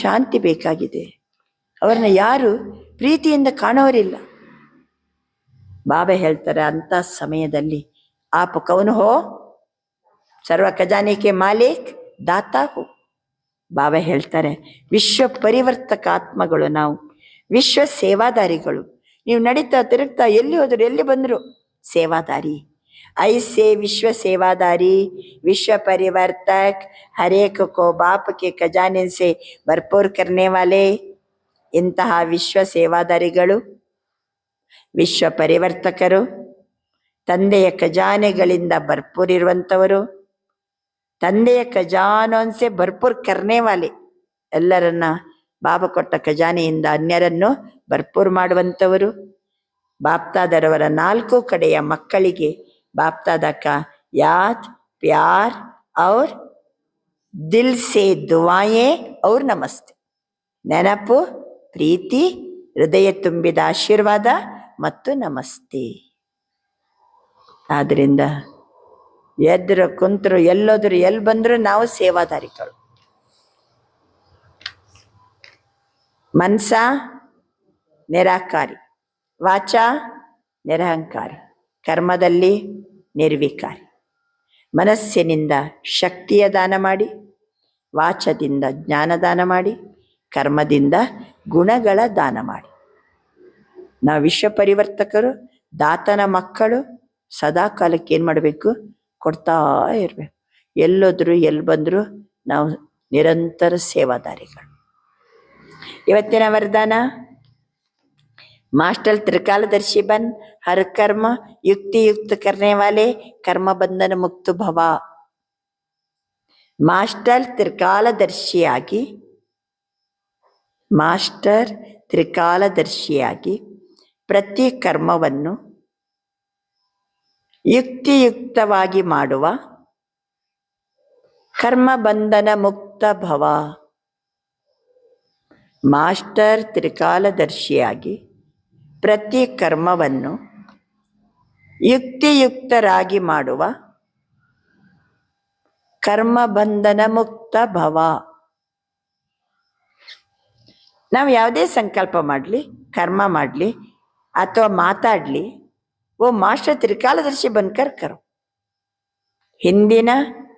ಶಾಂತಿ ಬೇಕಾಗಿದೆ. ಅವ್ರನ್ನ ಯಾರು ಪ್ರೀತಿಯಿಂದ ಕಾಣೋರಿಲ್ಲ. ಬಾಬಾ ಹೇಳ್ತಾರೆ, ಅಂಥ ಸಮಯದಲ್ಲಿ ಆಪ್ ಕೌನ್ ಹೋ? ಸರ್ವ ಖಜಾನೆ ಕೆ ಮಾಲೀಕ್ ದಾತಾ ಹೋ. ಬಾಬಾ ಹೇಳ್ತಾರೆ, ವಿಶ್ವ ಪರಿವರ್ತಕ ಆತ್ಮಗಳು ನಾವು, ವಿಶ್ವ ಸೇವಾದಾರಿಗಳು. ನೀವು ನಡೀತಾ ತಿರುಗ್ತಾ ಎಲ್ಲಿ ಹೋದ್ರು, ಎಲ್ಲಿ ಬಂದರು ಸೇವಾದಾರಿ. ऐसे विश्व सेवादारी, विश्व परिवर्तक, हर एक को बाप के खजाने से भरपूर करने वाले, ಇಂತಹ ವಿಶ್ವ ಸೇವಾದಾರಿಗಳು, ವಿಶ್ವ ಪರಿವರ್ತಕರು, ತಂದೆಯ ಖಜಾನೆಗಳಿಂದ ಭರ್ಪೂರಿರುವಂಥವರು, ತಂದೆಯ ಖಜಾನೋನ್ಸೆ ಭರ್ಪೂರ್ ಕರ್ನೆ ವಾಲೆ. ಎಲ್ಲರನ್ನ ಬಾಬಾ ಕೊಟ್ಟ ಖಜಾನೆಯಿಂದ ಅನ್ಯರನ್ನು ಭರ್ಪೂರ್ ಮಾಡುವಂಥವರು. ಬಾಪ್ತಾದರವರ 4 ಕಡೆಯ ಮಕ್ಕಳಿಗೆ ಬಾಪ್ತಾದ ಕಾ ಯಾದ್, ಪ್ಯಾರ್ ಔರ್ ದಿಲ್ ಸೇ ದುವಾಯೆ ಔರ್ ನಮಸ್ತೆ. ನೆನಪು, ಪ್ರೀತಿ, ಹೃದಯ ತುಂಬಿದ ಆಶೀರ್ವಾದ ಮತ್ತು ನಮಸ್ತೆ. ಆದ್ರಿಂದ ಎದ್ರು ಕುಂತರು ಎಲ್ಲೋದ್ರು ಎಲ್ಲಿ ಬಂದ್ರು ನಾವು ಸೇವಾದಾರಿಗಳು. ಮನ್ಸ ನಿರಾಕಾರಿ, ವಾಚ ನಿರಹಂಕಾರಿ, ಕರ್ಮದಲ್ಲಿ ನಿರ್ವಿಕಾರಿ. ಮನಸ್ಸಿನಿಂದ ಶಕ್ತಿಯ ದಾನ ಮಾಡಿ, ವಾಚದಿಂದ ಜ್ಞಾನದಾನ ಮಾಡಿ, ಕರ್ಮದಿಂದ ಗುಣಗಳ ದಾನ ಮಾಡಿ. ನಾವು ವಿಶ್ವ ಪರಿವರ್ತಕರು, ದಾತನ ಮಕ್ಕಳು. ಸದಾ ಕಾಲಕ್ಕೆ ಏನು ಮಾಡಬೇಕು? ಕೊಡ್ತಾ ಇರಬೇಕು. ಎಲ್ಲೋದ್ರು ಎಲ್ಲಿ ಬಂದರೂ ನಾವು ನಿರಂತರ ಸೇವಾದಾರಿಗಳು. ಇವತ್ತಿನ ವರದಾನ, मास्टर त्रिकालदर्शी बन, हर कर्म युक्ति युक्त करने वाले कर्म बंधन मुक्त भवा. ಮಾಸ್ಟರ್ ತ್ರಿಕಾಲದರ್ಶಿಯಾಗಿ ಪ್ರತಿ ಕರ್ಮವನ್ನು ಯುಕ್ತಿಯುಕ್ತವಾಗಿ ಮಾಡುವ ಕರ್ಮಬಂಧನ ಮುಕ್ತ ಭವ. ಮಾಸ್ಟರ್ ತ್ರಿಕಾಲದರ್ಶಿಯಾಗಿ ಪ್ರತಿ ಕರ್ಮವನ್ನು ಯುಕ್ತಿಯುಕ್ತರಾಗಿ ಮಾಡುವ ಕರ್ಮಬಂಧನ ಮುಕ್ತ ಭವ. ನಾವು ಯಾವುದೇ ಸಂಕಲ್ಪ ಮಾಡಲಿ, ಕರ್ಮ ಮಾಡಲಿ ಅಥವಾ ಮಾತಾಡಲಿ, ಓ ಮಾಸ್ಟರ್ ತ್ರಿಕಾಲದರ್ಶಿ ಬನ್ಕರ್ ಕರೋ. ಹಿಂದಿನ,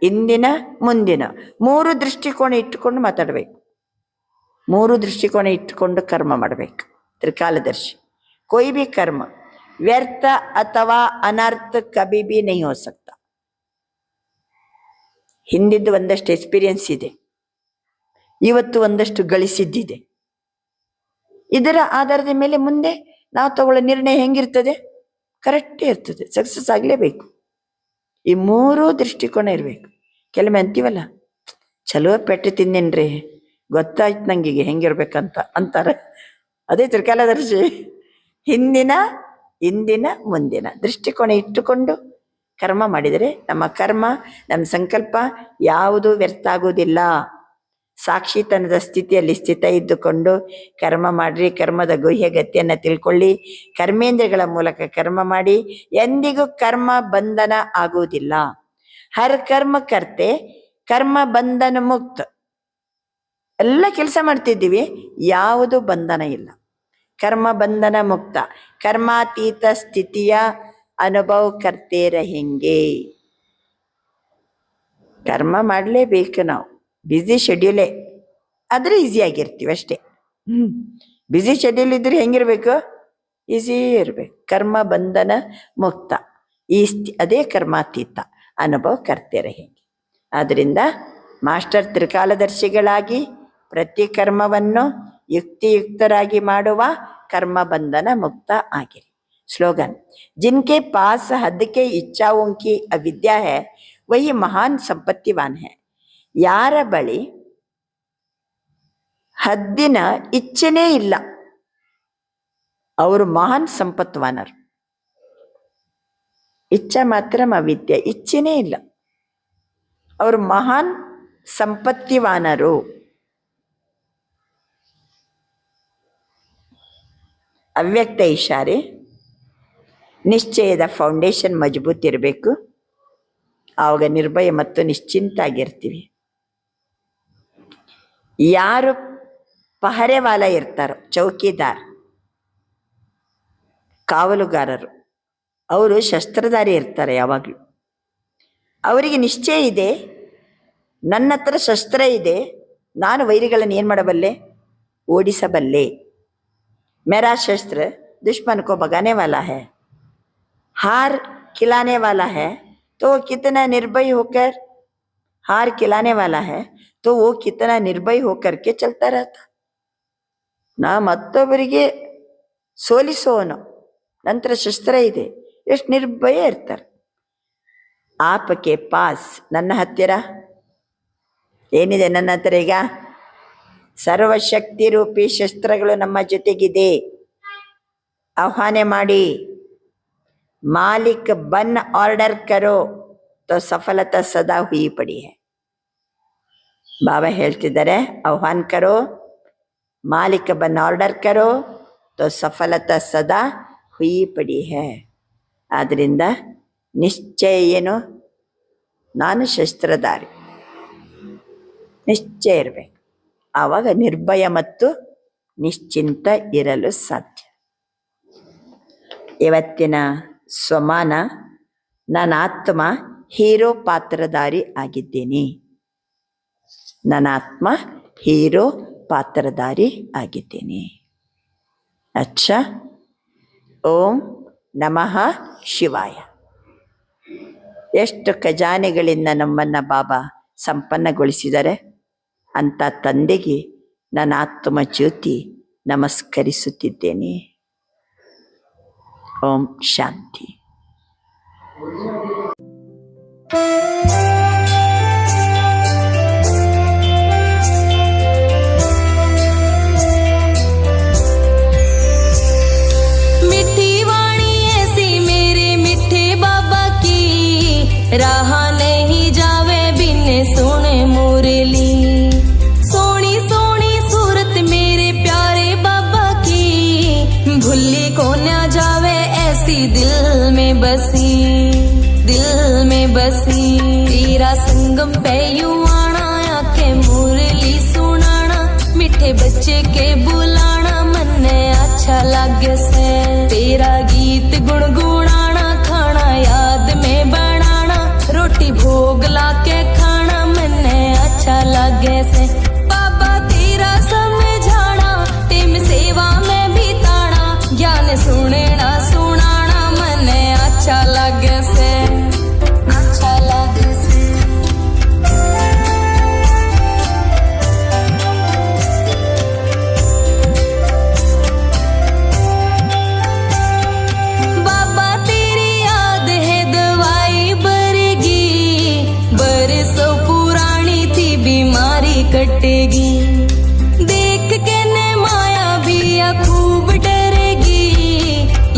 ಇಂದಿನ, ಮುಂದಿನ 3 ದೃಷ್ಟಿಕೋನ ಇಟ್ಟುಕೊಂಡು ಮಾತಾಡಬೇಕು. 3 ದೃಷ್ಟಿಕೋನ ಇಟ್ಟುಕೊಂಡು ಕರ್ಮ ಮಾಡಬೇಕು. त्रिकालदर्शी कोई भी कर्म व्यर्थ अथवा अनर्थ कभी भी नहीं हो सकता. ಹಿಂದಿದ್ದು ಒಂದಷ್ಟು ಎಕ್ಸ್ಪೀರಿಯನ್ಸ್ ಇದೆ, ಇವತ್ತು ಒಂದಷ್ಟು ಗಳಿಸಿದ್ದಿದೆ. ಇದರ ಆಧಾರದ ಮೇಲೆ ಮುಂದೆ ನಾವು ತಗೊಳ್ಳೋ ನಿರ್ಣಯ ಹೆಂಗಿರ್ತದೆ? ಕರೆಕ್ಟೇ ಇರ್ತದೆ, ಸಕ್ಸಸ್ ಆಗಲೇಬೇಕು. ಈ 3 ದೃಷ್ಟಿಕೋನ ಇರಬೇಕು. ಕೆಲವೊಮ್ಮೆ ಅಂತೀವಲ್ಲ, ಚಲೋ ಪೆಟ್ಟು ತಿಂದೇನ್ರಿ, ಗೊತ್ತಾಯ್ತು ನಂಗೀಗ ಹೆಂಗಿರ್ಬೇಕಂತ ಅಂತಾರೆ. ಅದೇ ತ್ರಿಕಾಲದರ್ಶಿ. ಹಿಂದಿನ, ಇಂದಿನ, ಮುಂದಿನ ದೃಷ್ಟಿಕೋನ ಇಟ್ಟುಕೊಂಡು ಕರ್ಮ ಮಾಡಿದರೆ ನಮ್ಮ ಕರ್ಮ, ನಮ್ಮ ಸಂಕಲ್ಪ ಯಾವುದೂ ವ್ಯರ್ಥ ಆಗುವುದಿಲ್ಲ. ಸಾಕ್ಷಿತನದ ಸ್ಥಿತಿಯಲ್ಲಿ ಸ್ಥಿತ ಇದ್ದುಕೊಂಡು ಕರ್ಮ ಮಾಡ್ರಿ. ಕರ್ಮದ ಗುಹ್ಯ ಗತಿಯನ್ನು ತಿಳ್ಕೊಳ್ಳಿ. ಕರ್ಮೇಂದ್ರಿಯಗಳ ಮೂಲಕ ಕರ್ಮ ಮಾಡಿ. ಎಂದಿಗೂ ಕರ್ಮ ಬಂಧನ ಆಗುವುದಿಲ್ಲ. ಹರ್ ಕರ್ಮ ಕರ್ತೆ ಕರ್ಮ ಬಂಧನ ಮುಕ್ತ. ಎಲ್ಲ ಕೆಲಸ ಮಾಡ್ತಿದ್ದೀವಿ, ಯಾವುದು ಬಂಧನ ಇಲ್ಲ. ಕರ್ಮ ಬಂಧನ ಮುಕ್ತ, ಕರ್ಮಾತೀತ ಸ್ಥಿತಿಯ ಅನುಭವ ಕರ್ತೆ रहेंगे. ಕರ್ಮ ಮಾಡಲೇಬೇಕು ನಾವು. ಬ್ಯುಸಿ ಶೆಡ್ಯೂಲೇ ಆದರೆ ಈಸಿಯಾಗಿರ್ತೀವಿ ಅಷ್ಟೇ. ಬ್ಯುಸಿ ಶೆಡ್ಯೂಲ್ ಇದ್ರೆ ಹೆಂಗಿರ್ಬೇಕು? ಈಸಿ ಇರಬೇಕು. ಕರ್ಮ ಬಂಧನ ಮುಕ್ತ, ಅದೇ ಕರ್ಮಾತೀತ ಅನುಭವ ಕರ್ತೆ रहेंगे. ಆದ್ದರಿಂದ ಮಾಸ್ಟರ್ ತ್ರಿಕಾಲದರ್ಶಿಗಳಾಗಿ ಪ್ರತಿ ಕರ್ಮವನ್ನು ಯುಕ್ತಿಯುಕ್ತರಾಗಿ ಮಾಡುವ ಕರ್ಮ ಬಂಧನ ಮುಕ್ತ ಆಗಿರಿ. ಸ್ಲೋಗನ್, जिनके पास हद के इच्छाओं की अविद्या है वही महान संपत्तिवान है. ಯಾರ ಬಳಿ ಹದ್ದಿನ ಇಚ್ಛೆನೇ ಇಲ್ಲ ಅವರು ಮಹಾನ್ ಸಂಪತ್ವಾನರು. ಇಚ್ಛಾ ಮಾತ್ರ ಅವಿದ್ಯೆ, ಇಚ್ಛೆನೇ ಇಲ್ಲ, ಅವರು ಮಹಾನ್ ಸಂಪತ್ತಿವಾನರು. ಅವ್ಯಕ್ತ ಇಶಾರೆ, ನಿಶ್ಚಯದ ಫೌಂಡೇಶನ್ ಮಜಬೂತ್ ಇರಬೇಕು. ಆವಾಗ ನಿರ್ಭಯ ಮತ್ತು ನಿಶ್ಚಿಂತ ಆಗಿರ್ತೀವಿ. ಯಾರು ಪಹರೆವಾಲ ಇರ್ತಾರೋ, ಚೌಕಿದಾರ್, ಕಾವಲುಗಾರರು, ಅವರು ಶಸ್ತ್ರಧಾರಿ ಇರ್ತಾರೆ ಯಾವಾಗಲೂ. ಅವರಿಗೆ ನಿಶ್ಚಯ ಇದೆ, ನನ್ನ ಹತ್ರ ಶಸ್ತ್ರ ಇದೆ, ನಾನು ವೈರಿಗಳನ್ನು ಏನು ಮಾಡಬಲ್ಲೆ? ಓಡಿಸಬಲ್ಲೆ. मेरा शस्त्र दुश्मन को भगाने वाला है, हार खिलाने वाला है, तो वो कितना निर्भय होकर हार खिलाने वाला है, तो वो कितना निर्भय होकर के चलता रहता. ನಾ ಮತ್ತೊಬ್ಬರಿಗೆ ಸೋಲಿಸೋನು, ನಂತರ ಶಸ್ತ್ರ ಇದೆ, ಎಷ್ಟು ನಿರ್ಭಯ ಇರ್ತಾರೆ. ಆಪಕ್ಕೆ ಪಾಸ್, ನನ್ನ ಹತ್ತಿರ ಏನಿದೆ? ನನ್ನ ಹತ್ತಿರ ಈಗ ಸರ್ವಶಕ್ತಿ ರೂಪಿ ಶಸ್ತ್ರಗಳು ನಮ್ಮ ಜೊತೆಗಿದೆ. ಆಹ್ವಾನ ಮಾಡಿ, ಮಾಲಿಕ್ ಬನ್ ಆರ್ಡರ್ ಕರೋ ತೋ ಸಫಲತಾ ಸದಾ ಹುಯಿ ಪಡಿ ಹೈ. ಬಾಬಾ ಹೇಳ್ತಿದ್ದಾರೆ, ಆಹ್ವಾನ ಕರೋ, ಮಾಲಿಕ್ ಬನ್ ಆರ್ಡರ್ ಕರೋ ತೋ ಸಫಲತಾ ಸದಾ ಹುಯಿ ಪಡಿ ಹೈ. ಆದ್ದರಿಂದ ನಿಶ್ಚಯ ಏನು? ನಾನು ಶಸ್ತ್ರಧಾರಿ, ನಿಶ್ಚಯ ಇರಬೇಕು. ಆವಾಗ ನಿರ್ಭಯ ಮತ್ತು ನಿಶ್ಚಿಂತ ಇರಲು ಸಾಧ್ಯ. ಇವತ್ತಿನ ಸ್ವಮಾನ, ನನ್ನ ಆತ್ಮ ಹೀರೋ ಪಾತ್ರಧಾರಿ ಆಗಿದ್ದೀನಿ. ನನ್ನ ಆತ್ಮ ಹೀರೋ ಪಾತ್ರಧಾರಿ ಆಗಿದ್ದೀನಿ. ಅಚ್ಚಾ, ಓಂ ನಮಃ ಶಿವಾಯ. ಎಷ್ಟು ಖಜಾನೆಗಳಿಂದ ನಮ್ಮನ್ನು ಬಾಬಾ ಸಂಪನ್ನಗೊಳಿಸಿದ್ದಾರೆ. ಅಂಥ ತಂದೆಗೆ ನನ್ನ ಆತ್ಮ ಜ್ಯೋತಿ ನಮಸ್ಕರಿಸುತ್ತಿದ್ದೇನೆ. ಓಂ ಶಾಂತಿ. राह नहीं जावे बिन सुने मुरली, सोनी सोनी सूरत मेरे प्यारे बाबा की, भूली को न जावे ऐसी दिल में बसी, दिल में बसी. तेरा संगम पे यूं आना, आके मुरली सुनाना, मिठे बच्चे के बुलाना, मन ने अच्छा लगे से. तेरा गीत गुनगुनाना, खाना याद में बनाना, रोटी भोग लाके खाना, मन्ने अच्छा लगे से. बाबा तेरा समझाना, टेम सेवा में बिताना, ज्ञान सुनना सुनाना, मन्ने अच्छा लगे से, अच्छा लगे से. बाबा तेरी याद है दवाई बरेगी, बरसों पुरानी थी बीमारी कटेगी. देख के ने माया भी खूब डरेगी,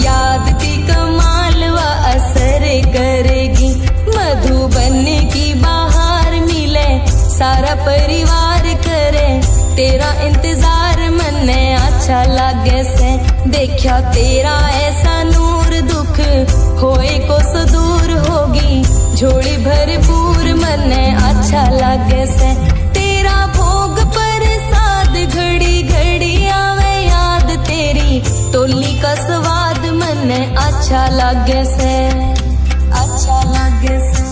याद थी कमाल व असर करेगी. मधुबन की बाहर मिले, सारा परिवार करे तेरा इंतजार, मन ने अच्छा लगे से. देखा तेरा ऐसा नूर, दुख होए को दूर होगी, झोली भरपूर, मन ने अच्छा लगे से. तेरा भोग प्रसाद घड़ी घड़ी आवे याद, तेरी टोली का स्वाद, मन ने अच्छा लगे से, अच्छा लगे से.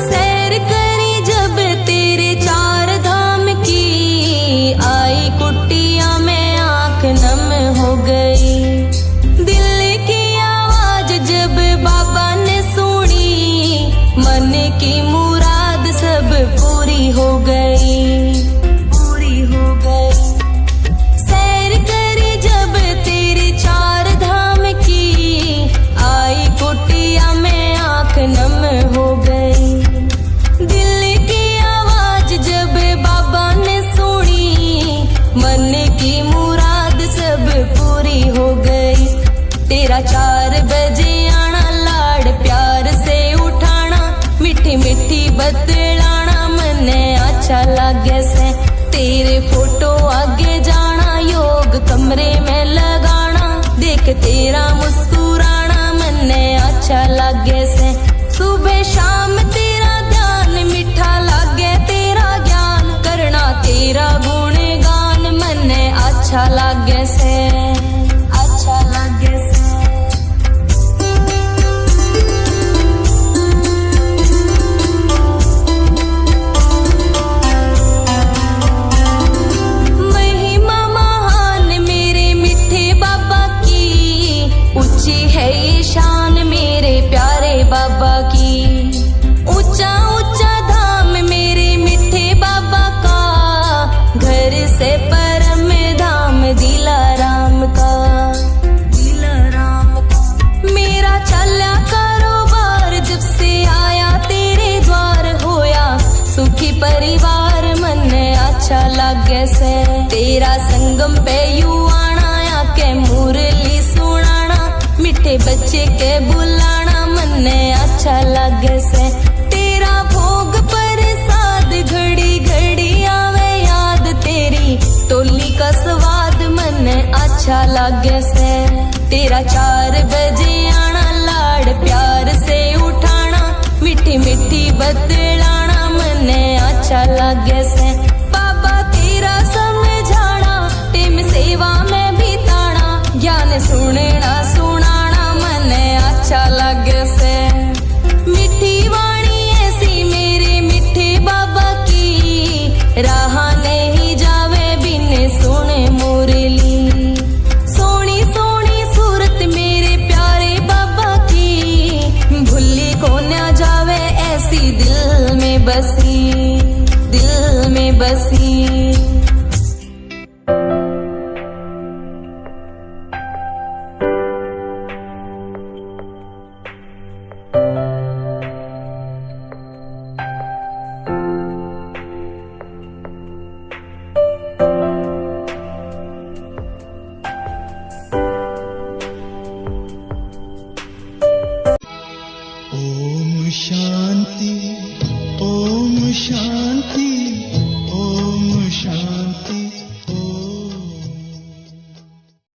सैर करी जब तेरे चार धाम की, आई कुटिया में आंख नम हो गई. दिल की आवाज जब बाबा ने सुनी, मन की मुराद सब पूरी हो गई, पूरी हो गई. सैर करी जब तेरे चार धाम की, आई कुटिया में आंख नम हो गई. दिल की आवाज जब बाबा ने सुनी, मन की मुराद सब पूरी हो गई. तेरा 4 बजे आना, लाड प्यार से उठाना, मीठी मीठी बतलाना, मन ने अच्छा लगे से. तेरे फोटो आगे जाना, योग कमरे में लगाना, देख तेरा मुस्कुराना, मन ने अच्छा लगे से. सुबह शाम तेरा ध्यान, मीठा लागे तेरा ज्ञान, करना तेरा गुणगान, मन ने अच्छा लगे से, अच्छा लगे से. मैं तेरा संगम पे यू आना आके मुरली सुनाना मिठे बच्चे के बुलाना मन्ने अच्छा लगे से तेरा भोग प्रसाद घड़ी घड़ी आवे याद तेरी टोली का स्वाद मन्ने अच्छा लगे से तेरा 4 बजे आना लाड़ प्यार से उठाना मीठी मीठी बतलाना मन्ने अच्छा लगे से